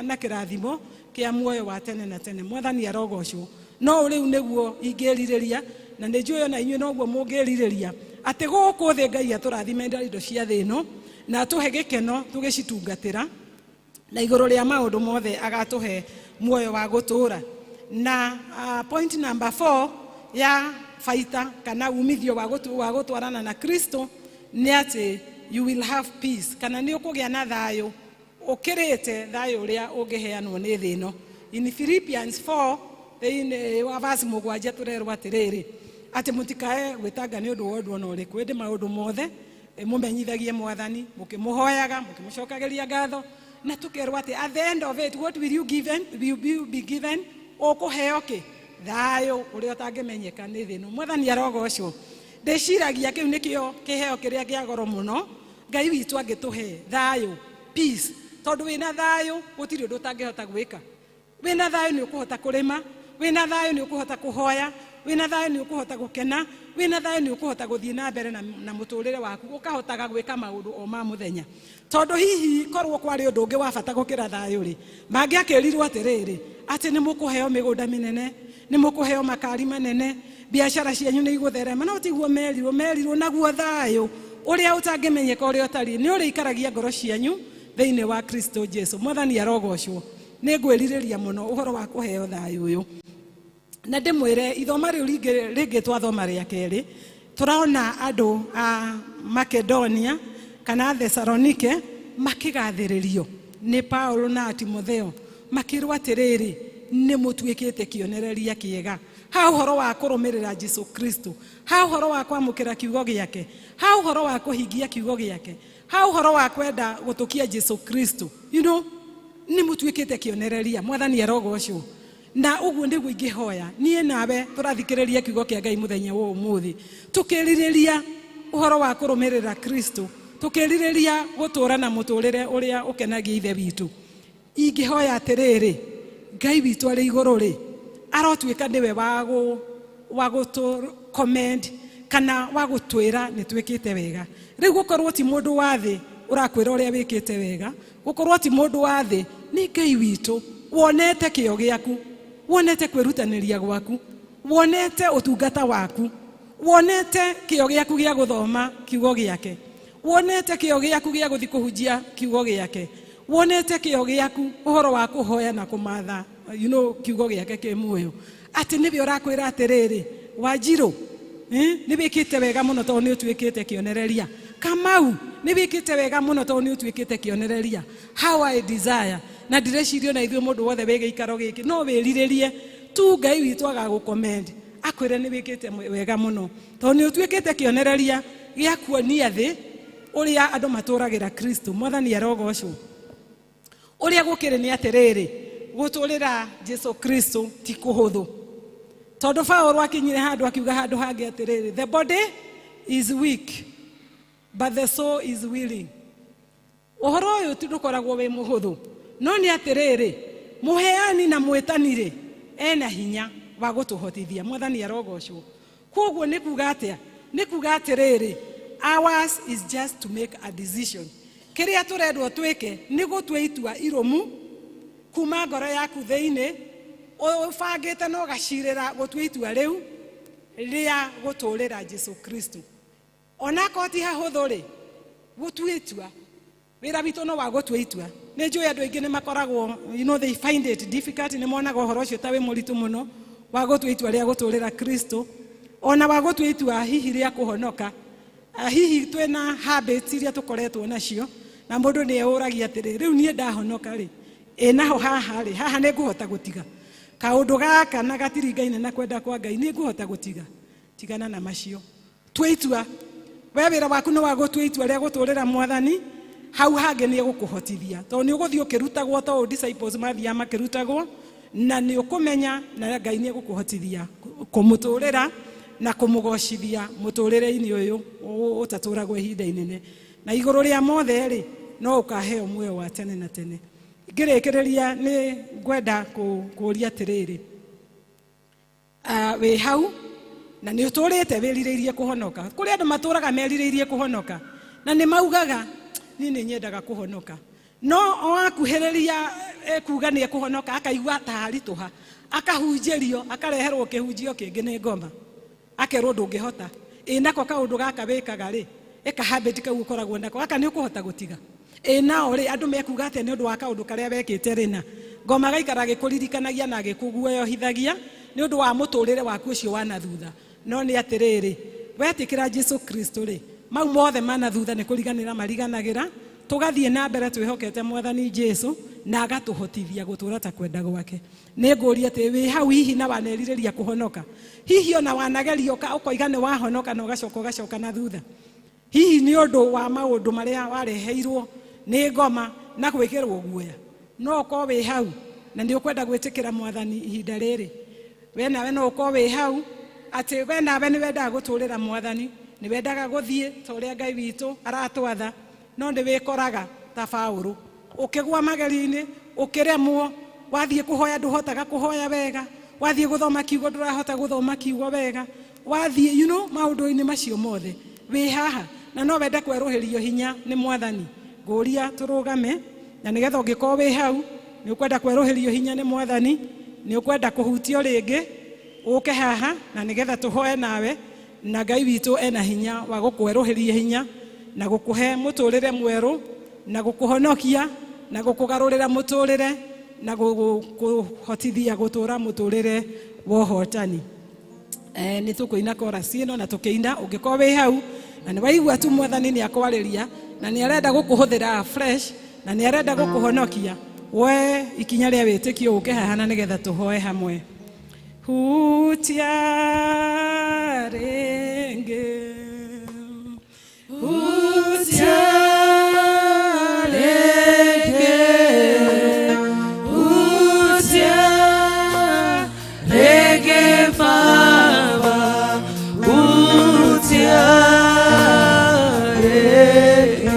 na kĩrathimo kĩa muoyo wa tene na tene. Mwathani arogocwo. No rĩu nĩguo ingĩrirĩria, na nĩ njũĩ ona inyuĩ noguo mũngĩrirĩria, atĩ gũkũ thĩ Ngai atũrathimĩra indo cia thĩ ĩno na atũhe gĩkeno tũgĩcitungatĩra, na igũrũ rĩa maũndũ mothe agatũhe muoyo wa gũtũũra. Na point number 4 ya faita kana umithio wa gũtwarana na Kristo nĩ atĩ you will have peace, kana nĩ ũkũgĩa na thayũ ũkĩrĩte thayũ ũrĩa ũngĩheanwo nĩ thĩ ĩno. In Philippians 4 thĩinĩ wa verse 7 tũrerwo atĩrĩrĩ, atĩ mũtikae gwĩtanga nĩ ũndũ wa ũndũ ona ũrĩkũ, ĩndĩ maũndũ mothe mũmenyithagie Mwathani mũkĩmũhoyaga, mũkĩmũcokagĩria ngatho, na tũkerwo atĩ at the end of it what will you be given? Ũkũheo kĩ? Thayũ ũrĩa ũtangĩmenyeka nĩ thĩ ĩno. Mwathani arogocwo. Ndĩciragia kĩu nĩkĩo kĩheo kĩrĩa kĩa goro mũno Ngai witũ angĩtũhe, thayũ, peace, tondũ wĩna thayũ gũtirĩ ũndũ ũtangĩhota gwĩka. Wĩna thayũ nĩ ũkũhota kũrĩma, wĩna thayũ nĩ ũkũhota kũhoya, wĩna thayũ nĩ ũkũhota gũkena, wĩna thayũ nĩ ũkũhota gũthiĩ na mbere na mũtũũrĩre waku, ũkahotaga gwĩka maũndũ o ma mũthenya. Tondũ hihi korwo kwarĩ ũndũ ũngĩ wa bata gũkĩra thayũ rĩ, mangĩakĩrirwo atĩrĩrĩ, atĩ nĩ mũkũheo mĩgũnda mĩnene, nĩ mũkũheo makari manene, biacara cianyu nĩ igũtherema, no tiguo merirwo naguo thayũ ũrĩa ũtangĩmenyeka ũrĩa ũtariĩ nĩ ũrĩikaragia ngoro cianyu thĩinĩ wa Kristo Jesũ. Mwathani arogocwo. Nĩ ngwĩrirĩria mũno ũhoro wa kũheo thayũ ũyũ, na ndĩmwĩre ithoma rĩu rĩngĩ twathoma rĩa kerĩ, tũraona andũ a Makedonia kana Thesalonike makĩgathĩrĩrio nĩ Paulo na Timotheo, makĩrwo atĩrĩrĩ, nĩ mũtuĩkĩte kĩonereria kĩega ha ũhoro wa kũrũmĩrĩra Jesũ Kristo, ha ũhoro wa kwamũkĩra kiugo gĩake, ha ũhoro wa kũhingia kiugo gĩake, ha ũhoro wa kwenda gũtũkia Jesũ Kristo. Nĩ mũtuĩkĩte kĩonereria. Mwathani arogocwo. Na ũguo nĩguo ingĩhoya niĩ nawe tũrathikĩrĩria kiugo kĩa Ngai mũthenya wa ũmũthĩ, tũkĩrirĩria ũhoro wa kũrũmĩrĩra Kristo, tũkĩrirĩria gũtũũra na mũtũũrĩre ũrĩa ũkenagia ithe witũ. Ingĩhoya atĩrĩrĩ, Ngai witũ arĩ igũrũ rĩ, arotuĩka nĩwe wa gũtũ commend, kana wa gutwira ni twikite wega. Riu gukorwo ti mundu wa thi urakwira uria wikite wega, gukorwo ti mundu wa thi ni Ngai witu wonete kio giaku, wonete kwirutaniria gwaku, wonete utungata waku, wonete kio giaku gia guthoma kiugo giake, wonete kio giaku gia guthi kuhunjia kiugo giake, wonete kio giaku uhoro wa kuhoya na kumatha kiugo giake ki muoyo. Ati nibi urakwira atiriri Wanjiru ni bikite wega muno to ni utwikite kionereria. Kamau ni bikite wega muno to ni utwikite kionereria. How I desire na direcirio na ithuĩ mũndũ wothe wege ikaro gĩkĩ no wĩrirĩrie tu Ngai witũ agagũkomendi akwĩre nĩ wĩkĩte wega mũno tondũ nĩ ũtuĩkĩte kĩonereria gĩa kuonia thĩ ũrĩa andũ matũragĩra Kristo. Mwathani arogocwo. Ũrĩa gũkĩrĩ nĩ atĩrĩrĩ, gũtũrĩra Jesu Kristo ti kũhũthũ. Tondũ Paulo akinyire handũ akiuga handũ hangĩ atĩrĩrĩ, the body is weak but the soul is willing. Ũhoro ũyũ ti ndũkoragwo wĩ mũhũthũ, no nĩ atĩrĩrĩ, mũheani na mwĩtanire ena hinya wa gũtũhotithia. Mwathani arogocwo. Koguo nĩ kuga atĩa? Nĩ kuga atĩrĩrĩ, ours is just to make a decision. Kĩrĩa tũrendwo twĩke nĩ gũtua itua iromu kuma ngoro yaku thĩinĩ, ũbangĩte na ũgacirĩra gũtua itua rĩu rĩa gũtũrĩra Jesu Kristo. Onako ti hahũthũ rĩ, gũtua itua. Wĩra witũ no wa gũtua itua. Nĩ njũĩ andũ aingĩ nĩ makoragwo, they find it difficult, nĩ monaga ũhoro ũcio ta wĩ mũritũ mũno wa gũtua itua rĩa gũtũrĩra Kristo, ona wa gũtua itua hihi rĩa kũhonoka. Hihi twĩna habits iria tũkoretwo nacio na mũndũ nĩ eũragia atĩrĩ, rĩu niĩ ndahonoka rĩ, naho haha rĩ, haha nĩ ngũhota gũtiga kaũndũ gaka na gatiringaine na kwenda kwa Ngai, nĩ ngũhota gũtiga. Tigana na macio. Tua itua. We wĩra waku nĩ wa gũtua itua rĩa gũtũrĩra Mwathani. Hau hangĩ nĩ egũkũhotithia tondũ nĩ ũgũthiĩ ũkĩrutagwo ta ũũ disciples mathiaga makĩrutagwo, na nĩ ũkũmenya na Ngai nĩ egũkũhotithia kũmũtũrĩra na kũmũgocithia mũtũrĩre-inĩ ũyũ ũtatũragwo ihinda inene. Na igũrũ rĩa mothe rĩ, no ũkaheo muoyo wa tene na tene. Ngĩrĩkĩrĩria nĩ ngwenda kũũria atĩrĩrĩ, wĩ hau na nĩ ũtũrĩte wĩrirĩirie kũhonoka. Kũrĩ andũ matũraga merirĩirie kũhonoka na nĩ maugaga niĩ nĩ nyendaga kũhonoka, no wakuhĩrĩria kuga nĩ ekũhonoka akaigua ta haritũha, akahunjĩrio, akareherwo kĩhunjio kĩngĩ nĩ ngoma, akerwo ndũngĩhota. Nako kaũndũ gaka wĩkaga rĩ, habit kau ũkoragwo nako, gaka nĩ ũkũhota gũtiga. Nao rĩ, andũ mekuga atĩa nĩ ũndũ wa kaũndũ karĩa wekĩte rĩ, na ngoma gaikara gĩkũririkanagia na gĩkũguoyohithagia nĩ ũndũ wa mũtũrĩre waku ũcio wa na thutha. No nĩ atĩrĩrĩ, wetĩkĩra Jesu Kristo rĩ, mau mothe mana thutha nĩ kũriganĩra mariganagĩra. Tũgathiĩ na mbere twĩhokete Mwathani Jesu na agatũhotithia gũtũra ta kwenda gwake. Nĩ ngũria atĩ wĩ hau hihi na wanerirĩria kũhonoka, hihi ona wanagerio ũkoiga nĩ wahonoka na ũgacoka na thutha, hihi nĩ ũndũ wa maũndũ marĩa wareheirwo nĩ ngoma na gwĩkĩrwo guoya, no ũkorwo wĩ hau na nĩ ũkwenda gwĩtĩkĩra Mwathani ihinda rĩrĩ. We nawe no ũkorwo wĩ hau atĩ we nawe nĩ wendaga gũtũrĩra Mwathani, nĩ wendaga gũthiĩ ta ũrĩa Ngai witũ aratwatha, no nĩ wĩkoraga ta Paulo ũkĩgwa magerio-inĩ, ũkĩremwo, wathiĩ kũhoya ndũhotaga kũhoya wega, wathiĩ gũthoma kiugo ndũrahota gũthoma kiugo wega, wathiĩ maũndũ-inĩ macio mothe wĩ haha na no wende kwerũhĩrio hinya nĩ Mwathani. Ngũria tũrũgame na nĩgetha ũngĩkorwo wĩ hau nĩ ũkwenda kwerũhĩrio hinya nĩ Mwathani, nĩ ũkwenda kũhutio rĩngĩ, ũke haha na nĩgetha tũhoe nawe, na Ngai witũ ena hinya wa gũkwerũhĩria hinya na gũkũhe mũtũrĩre mwerũ na gũkũhonokia na gũkũgarũrĩra mũtũrĩre na gũkũhotithia gũtũra mũtũrĩre wa ũhotani. Nĩ tũkũina chorus ĩno na tũkĩina. Ũngĩkorwo wĩ hau na nĩ waigua tu Mwathani nĩ akwarĩria na nĩ arenda gũkũhũthĩra fresh na nĩ arenda gũkũhonokia, we ikinya rĩa wĩtĩkio ũke haha na nĩgetha tũhoe hamwe. Hutia rĩngĩ, hutia rĩngĩ, hutia rĩngĩ Baba, hutia rĩngĩ,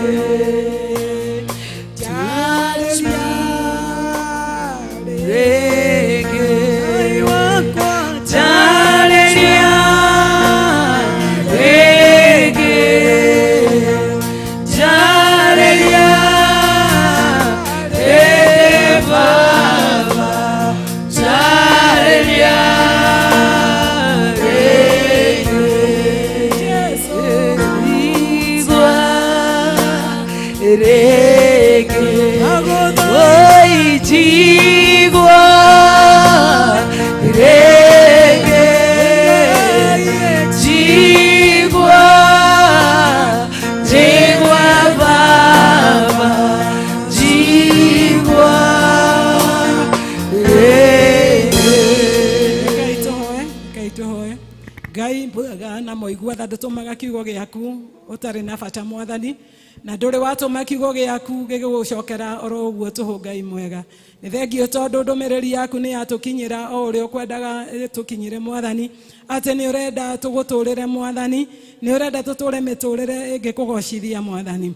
Ngai mbũga na moigua tha ndũtũmaga kiugo gĩaku ũtarĩ na bata Mwathani, na ndũrĩ watũma kiugo gĩaku gĩgũcokera oro ũguo tũhũ Ngai mwega. Nĩ thengio tondũ ndũmĩrĩri yaku nĩ yatũkinyĩra o ũrĩa ũkwendaga tũkinyĩre Mwathani, atĩ nĩ ũrenda tũgũtũrĩre Mwathani, nĩ ũrenda tũtũre mĩtũrĩre ĩngĩkũgocithia Mwathani.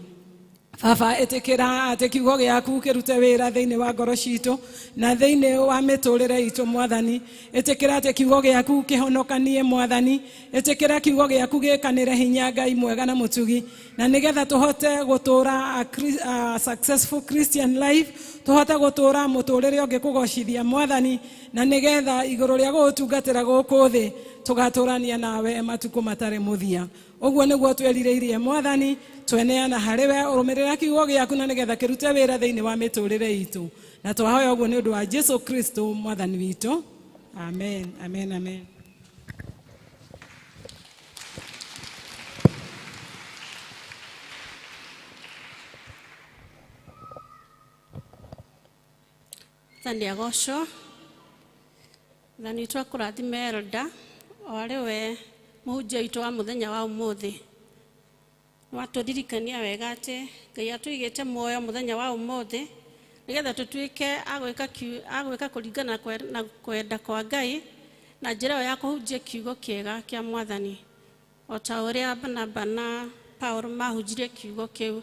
Baba, ĩtĩkĩra atĩ kiugo gĩaku kĩrute wĩra thĩinĩ wa ngoro citũ na thĩinĩ wa mĩtũrĩre itũ Mwathani. Ĩtĩkĩra atĩ kiugo gĩaku kĩhonokanie Mwathani. Ĩtĩkĩra kiugo gĩaku gĩkanĩre hinya Ngai mwega na mũtugi, na nĩgetha tũhote gũtũra a successful Christian life, tũhote gũtũra mũtũrĩre ũngĩkũgocithia Mwathani, na nĩgetha igũrũ rĩa gũgũtungatĩra gũkũ thĩ tũgatũrania nawe matukũ matarĩ mũthia. Ũguo nĩguo twerirĩirie Mwathani, tweneana harĩ we, ũrũmĩrĩra kiugo gĩaku na nĩgetha kĩrute wĩra thĩinĩ wa mĩtũrĩre itũ. Na twahoya ũguo nĩ ũndũ wa Jesu Kristo Mwathani witũ. Amen, amen, amen. Thani agocwo. Thani twakũrathima Elda, o arĩ we mũhunjia witũ wa mũthenya wa ũmũthĩ. Watũririkania wega atĩ Ngai atũigĩte muoyo mũthenya wa ũmũthĩ, nĩgetha tũtuĩke agwĩka kũringana na kwenda kwa Ngai na njĩra ĩyo ya kũhunjia kiugo kĩega kĩa Mwathani, o ta ũrĩa Barnaba na Paulo mahunjirie kiugo kĩu.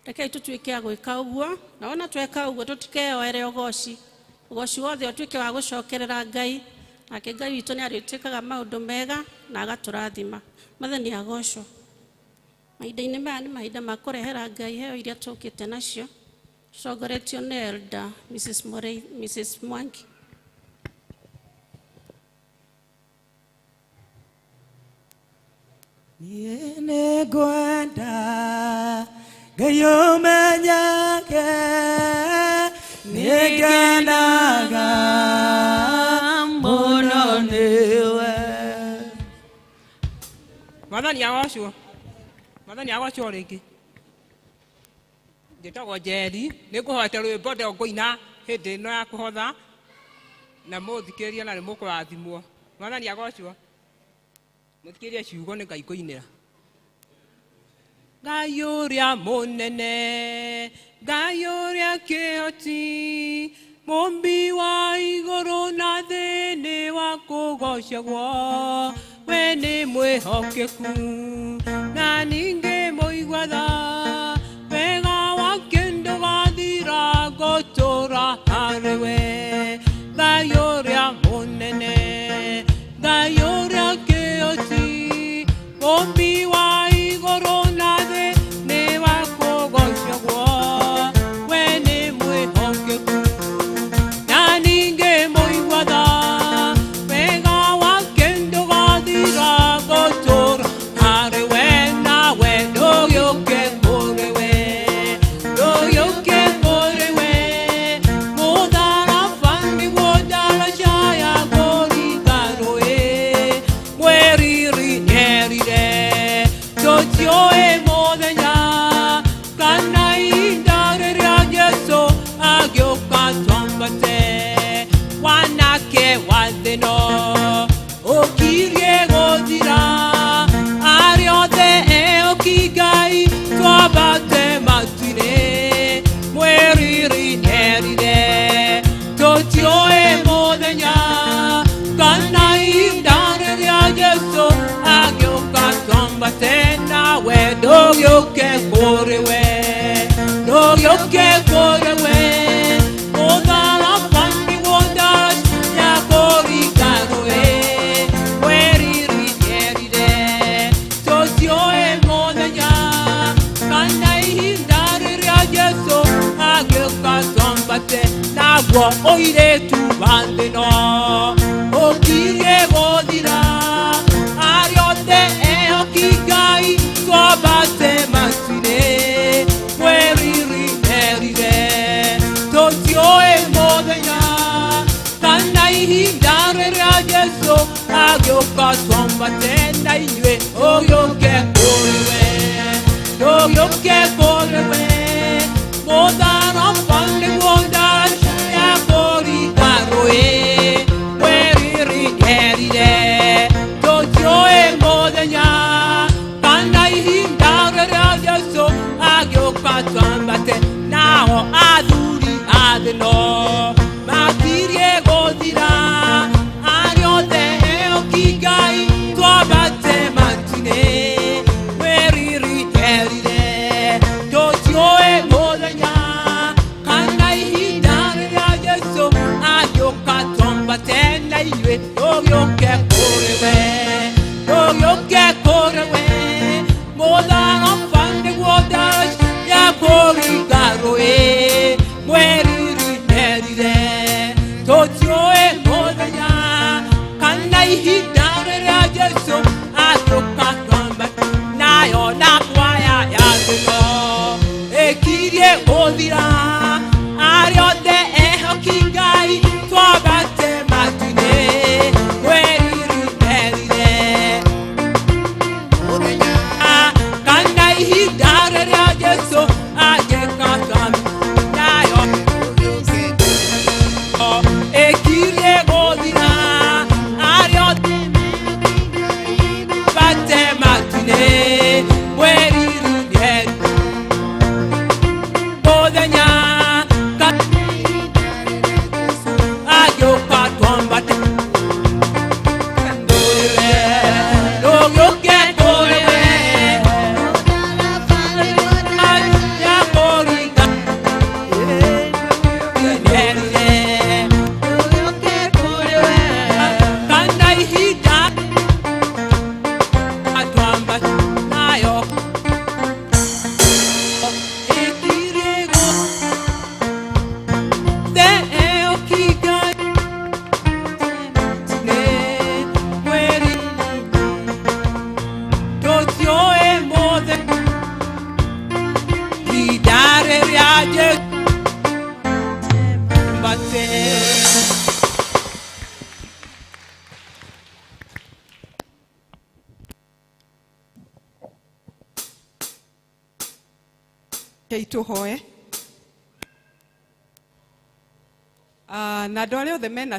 Rekei tũtuĩke agwĩka ũguo, na wona tweka ũguo tũtikeyoere ũgoci wothe ũtuĩke wa gũcokerera Ngai, nake Ngai witũ nĩ arĩtĩkaga maũndũ mega na agatũrathima. Mwathani agocwo. Mahinda-inĩ maya nĩ mahinda ma kũrehera Ngai heo iria tũkĩte nacio, cogoretio nĩ Elda Mrs. Mwangi. Niĩ nĩ ngwenda Ngai ũmenyeke, nĩ ngenaga mũno nĩwe. Mwathani agocwo. Mwathani agocwo rĩngĩ. Njĩtagwo Njeri, nĩ ngũhoete rwĩmbo ndĩngũina hĩndĩ ĩno ya kũhotha na mũthikĩrĩrie na nĩ mũkũrathimwo. Mwathani agocwo. Mũthikĩrĩrie ciugo nĩ Ngai ngũinĩra. Ngai ũrĩa mũnene, Ngai ũrĩa kĩhoti, mũmbi wa igũrũ na thĩ nĩ wa kũgocagwo. We nĩ mwĩhokeku na ningĩ mũigua tha, wega wake ndũgathira ngũtũra harĩ we. Ngai ũrĩa mũnene, Ngai ũrĩa kĩhoti, mũmbi wa igũrũ na thĩ nĩ wa kũgocagwo. We nĩ mwĩhokeku na ningĩ mũigua tha, wega wake ndũgathira ngũtũra harĩ we. Nawe ndũgĩũke kũrĩ we, ndũgĩũke kũrĩ we. Mũtharaba nĩguo ndaraca ya kũringa rũĩ, mwĩriri nĩerire tũtiũĩ mũthenya kana ihinda rĩrĩa Jesũ agĩũka twambate. Wanake wa thĩ ĩno ũkirie gũthira, arĩa othe ehoki Ngai twambate matu-inĩ. Mwĩriri nĩerire tũtiũĩ mũthenya kana ihinda rĩrĩa Jesũ agĩũka twambate. Nawe ndũgĩũke kũrĩ we, ndũgĩũke kũrĩ we. Mũtharaba nĩguo ndaraca ya kũringa rũĩ, mwĩriri nĩerire tũtiũĩ mũthenya kana ihinda rĩrĩa Jesũ agĩũka twambate. Naguo ũirĩtu wa thĩ ĩno ũkirie gũthira, arĩa othe ehoki Ngai twambate matu-inĩ. Mwĩriri nĩerire tũtiũĩ mũthenya kana ihinda rĩrĩa Jesũ agĩũka twambate. Na inyuĩ ũgĩũke kũrĩ we, ndũgĩũke kũrĩ we. Mũtharaba nĩguo ndaraca ya kũringa rũĩ, mwĩriri nĩerire tũtiũĩ na inyuĩ tũgĩũke kũrĩ we tũgĩũke kũrĩ we mũtharaba nĩguo ndaci ya kũringa rũĩ mweriri merire tũtiũĩ mũthenya kana ihinda rĩrĩa Jesũ atũka twambate nayo na kwaya ya thũno ĩkirie gũthira arĩa othe ehoki Ngai twambate matu-inĩ mweriri merire kana ihinda rĩrĩa Jesũ agĩka twambate nayo ĩkirie gũthira arĩa othe bate matu-inĩ mweriri merire mũthenya agĩũka twambate tũgĩũke kũrĩ we ya kũringa merire tũgĩũke kũrĩ we kana ihinda twambate nayo ĩkirĩgo theokiga mweri tũtiũĩ mũthenya ihinda rĩrĩa Jesũ mbate tũhoe na andũ arĩa othe mena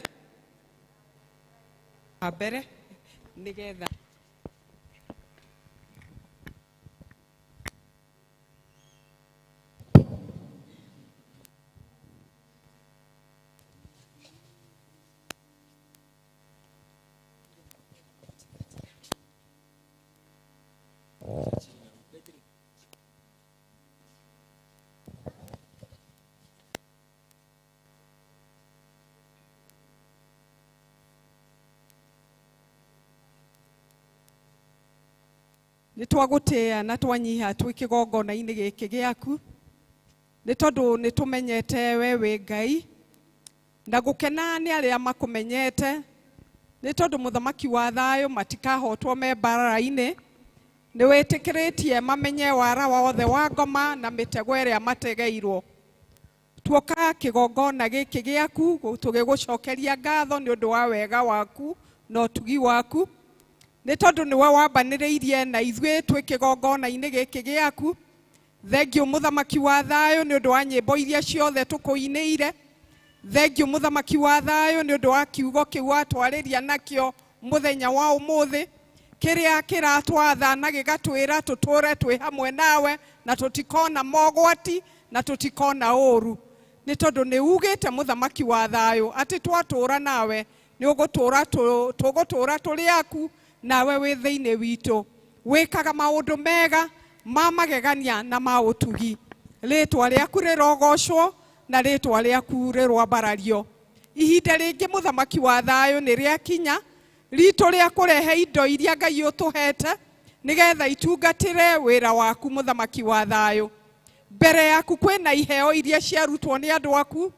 mbere nĩgetha nĩ twagũtĩa na twanyiha twĩ kĩgongona-inĩ gĩkĩ gĩaku nĩ tondũ nĩ tũmenyete we wĩ Ngai na gũkena nĩ arĩa makũmenyete nĩ tondũ mũthamaki wa thayũ matikahotwo me mbara-inĩ nĩ wĩtĩkĩrĩtie mamenye wara wothe wa ngoma na mĩtego ĩrĩa mategeirwo tuoka kĩgongona gĩkĩ gĩaku tũgĩgũcokeria ngatho nĩ ũndũ wa wega waku na ũtugi waku nĩ tondũ nĩwe wambanĩrĩirie na ithuĩ twĩ kĩgongona-inĩ gĩkĩ gĩaku thengiũ mũthamaki wa thayũ nĩ ũndũ wa nyĩmbo iria ciothe tũkũinĩire thengiũ mũthamaki wa thayũ nĩ ũndũ wa kiugo kĩu watwarĩria nakĩo mũthenya wa ũmũthĩ kĩrĩa kĩratwatha na gĩgatwĩra tũtũre twĩ hamwe nawe na tũtikona mogwati na tũtikona ũru nĩ tondũ nĩ ugĩte mũthamaki wa thayũ atĩ twatũra nawe nĩ tũgũtũra tũrĩ aku nawe wĩ thĩinĩ witũ wĩkaga maũndũ mega ma magegania na ma ũtugi rĩtwa rĩaku rĩrogocwo na rĩtwa rĩaku rĩrwambarario ihinda rĩngĩ mũthamaki wa thayũ nĩ rĩakinya ritũ rĩa kũrehe indo iria Ngai ũtũhete nĩgetha itungatĩre wĩra waku mũthamaki wa thayũ mbere yaku kwĩna iheo iria ciarutwo nĩ andũ aku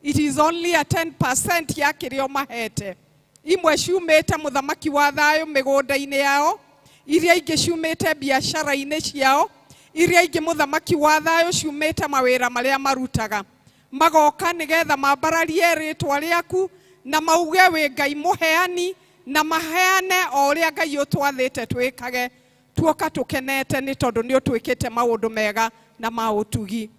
it is only a 10% ya kĩrĩa mahete imwe ciumĩte mũthamaki wa thayũ mĩgũnda-inĩ yao iria ingĩ ciumĩte biacara-inĩ ciao iria ingĩ mũthamaki wa thayũ ciumĩte mawĩra marĩa marutaga magoka nĩgetha mambararie rĩtwa rĩaku na mauge wĩ Ngai mũheani na maheane o ũrĩa Ngai ũtwathĩte twĩkage tuoka tũkenete nĩ tondũ nĩ ũtwĩkĩte maũndũ mega na ma ũtugi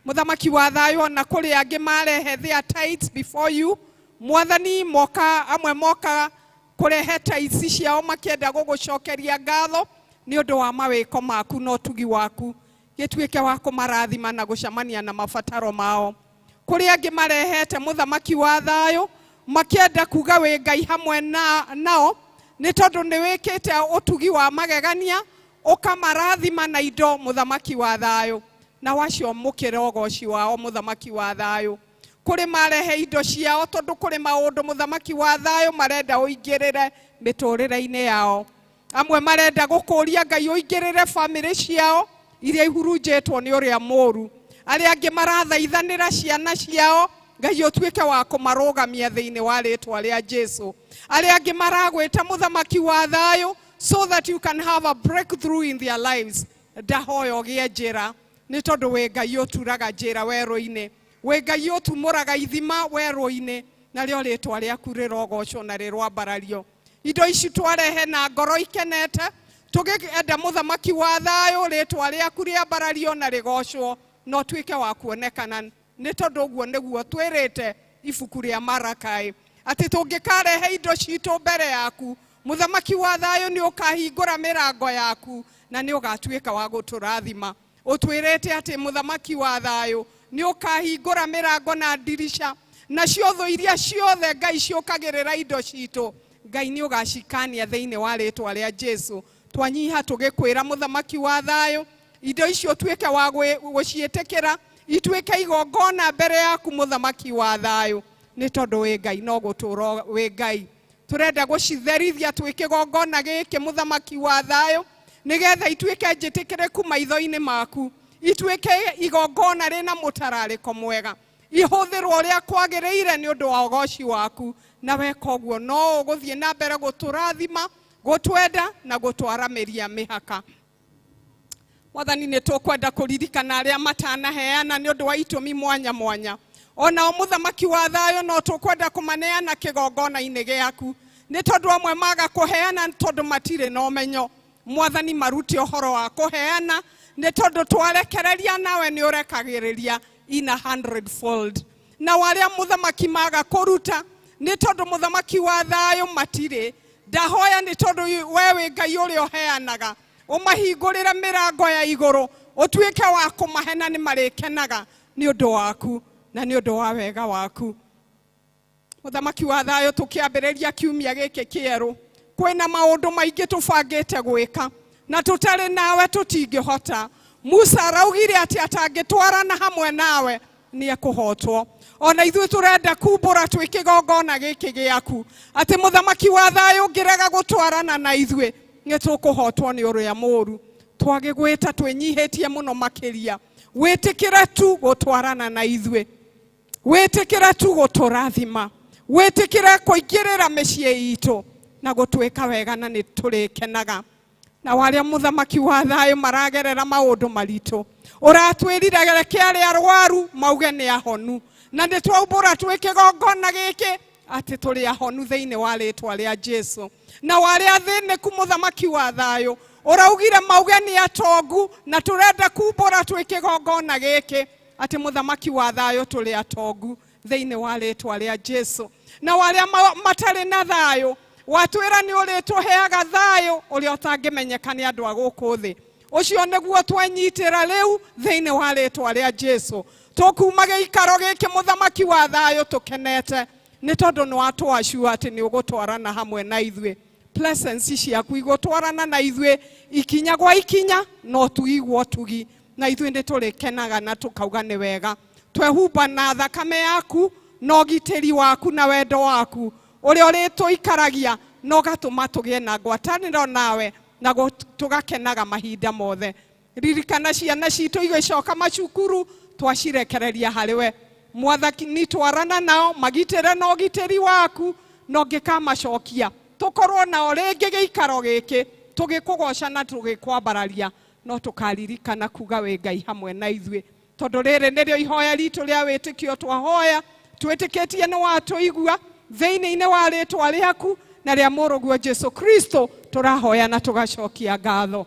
mũthamaki wa thayũ ona kũrĩ angĩ marehe their tithes before you mwathani moka amwe moka kũrehe tithes ciao makĩenda gũgũcokeria ngatho nĩ ũndũ wa mawĩko maku na ũtugi waku gĩtuĩke wa kũmarathima na gũcemania na mabataro mao kũrĩ angĩ marehete mũthamaki wa thayũ makĩenda kuga wĩ Ngai hamwe nao nĩ tondũ nĩ wĩkĩte ũtugi wa magegania ũkamarathima na indo mũthamaki wa thayũ na wacio mũkĩra ũgoci wao mũthamaki wa thayũ kuri marehe indo ciao tondu kuri maundu muthamaki wa thayo marenda uingirire miturire-ini yao. Amwe marenda gukuria Ngai uingirire family ciao iria ihurunjitwo ni uria moru. Aria angi marathaithanira ciana ciao Ngai utuike wa kumarugamia thiini wa ritwa ria Jesu. Aria angi maragwita muthamaki wa thayo so that you can have a breakthrough in their lives. Ndahoya ugie njira ni tondu we Ngai uturaga njira weru-ini, we Ngai utumuraga ithima weru-ini, na rio ritwa riaku rirogocwo na rirwambarario. Indo ici twarehe na ngoro ikenete tugienda muthamaki wa thayo ritwa riaku riambarario na rigocwo no tuike wa kuonekana. Ni tondu uguo niguo twirite ibuku ria Marakai ati tungikarehe indo citu mbere yaku muthamaki wa thayo ni ukahingura mirango yaku na ni ugatuika wa guturathima. Utwirite ati muthamaki wa thayo ni ukahingura mirango na dirisha na ciotho iria ciothe Ngai ciukagirira indo citu Ngai ni ugacikania thiini wa ritwa ria Jesu. Twanyiha tugikwira muthamaki wa thayo indo icio tuike wa gucietekera ituike igongona mbere yaku muthamaki wa thayo ni tondu we Ngai no guturo we Ngai turenda gucitherithia tuike igongona giki muthamaki wa thayo nigetha ituike njitikireku maitho-ini maku, ituike igongona rina mutarariko mwega, ihuthirwo uria kwagiriire ni undu wa ugoci waku, na weka uguo no uguthie na mbere guturathima gutwenda na gutwaramiria mihaka. Mwathani ni tukwenda kuririkana aria matanaheana ni undu wa itumi mwanya mwanya. Ona muthamaki wa thayo no tukwenda kumaneana kigongona-ini giaku ni tondu amwe maga kuheana tondu matire na umenyo. Mwathani maruti uhoro wa kuheana ni tondu twarekereria nawe ni urekagiriria in 100-fold. Na waria muthamaki maga kuruta ni tondu muthamaki wa thayo matire. Ndahoya ni tondu wewe Ngai uri uheanaga umahingurira mirango ya iguru utuike wa kumahena ni marikenaga ni undu waku na ni undu wa wega waku. Muthamaki wa thayo tukiambiriria kiumia giki kieru kwina maundu maingi tubangite gwika na tutari nawe tutingihota. Musa araugire ati atangitwarana hamwe nawe ni ekuhotwo. Ona ithuĩ turenda kumbura twike igongona giki giaku ati muthamaki wa thayo ngirega gutwarana na ithuĩ ni tukuhotwo ni uria moru. Twagigwita twinyihitie muno makiria, witikire tu gutwarana na ithuĩ, witikire tu guturathima, witikire kuingirira micii itu na gutwika wega na ni turikenaga. Na waria muthamaki wa thayo maragerera maundu maritu uratwirire reke aria arwaru mauge ni ahonu, na ni twaumbura twike igongona giki ati turi ahonu thiini wa ritwa ria Jesu. Na waria thiniku muthamaki wa thayo uraugire mauge ni atongu na turenda kumbura twike igongona giki ati muthamaki wa thayo turi atongu thiini wa ritwa ria Jesu. Na waria matari na thayo watwira ni uri tuheaga thayo uria utangimenyeka ni andu a guku thi. Ucio niguo twanyitira riu thiini wa ritwa ria Jesu. Tukuma giikaro giki muthamaki wa thayo tukenete ni tondu ni watwacua ati ni ugutwarana hamwe na ithuĩ. Presence ciaku igutwarana na ithuĩ ikinya gwa ikinya no tuigwo tugi na ithuĩ ndi turikenaga na tukauga ni wega. Twehumba na thakame yaku no gitiri waku na wendo waku uria urituikaragia no gatuma tugie na ngwatanĩro nawe na tugakenaga mahinda mothe. Ririkana ciana citu igicoka macukuru twacirekereria hariwe. Mwathani twarana nao magitire na ugitiri waku no ngikamacokia tukorwo nao ringi giikaro giki tugikugoca na tugikwambararia no tukaririkana kuga we Ngai hamwe na ithuĩ. Tondu riri nirio ihoya ritu ria witikio twahoya twitikitie ni watuigua thiini-ini wa ritwa riaku na ria muruguo Jesu Kristo turahoya na tugacokia ngatho.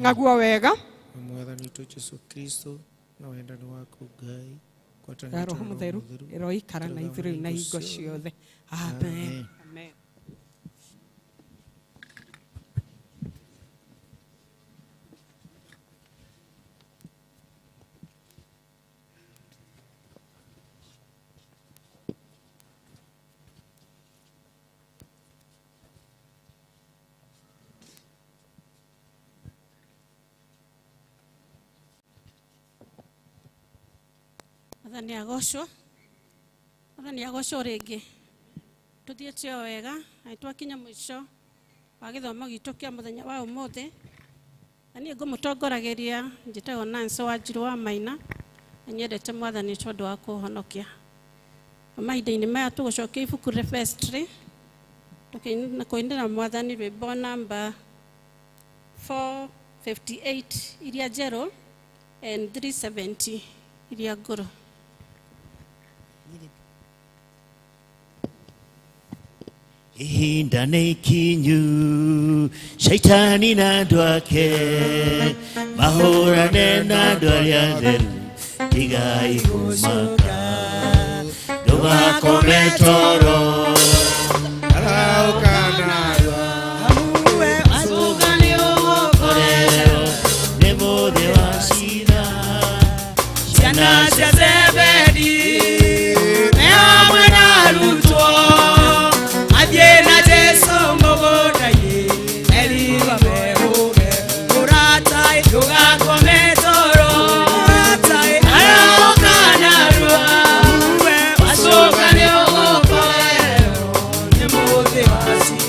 Ngaguo wega Mwathani witu Jesu Kristo na wendani wako Ngai na Roho Mutheru iroikara na ithuĩ na hingo ciothe. Amen. Amen. Mwathani agocwo. Mwathani agocwo rĩngĩ. Tuthiĩte o wega na twakinya mũico wa gĩthomo gitũ kĩa mũthenya wa ũmũthĩ. Na niĩ ngũmũtongoragĩria njĩtagwo Nancy Wanjiru wa Maina. Na nyendete Mwathani tondũ wa kũhonokia. Mahinda-inĩ maya tũgũcokia ibuku rĩa Vestry. Kũinĩra Mwathani rwĩmbo namba 458 iria njerũ and 370 iria ngũrũ. Ihinda nĩ ikinyu, Shaitani na andũ ake mahũrane na andũ arĩa atheru, tigai kũmaka, ndũgakome toro, arauka narua, hamwe acuga nĩ ũgũkorerwo nĩ mũthĩ wa cira, ciana cia Zebedi nĩ hamwe na arutwo Ajena Jesu mũgũnda-inĩ eriga mehũge mũratai ndũgakome toro mũratai arauka narua we wacoka nĩ ũgũkorerwo nĩ mũthĩ wa cira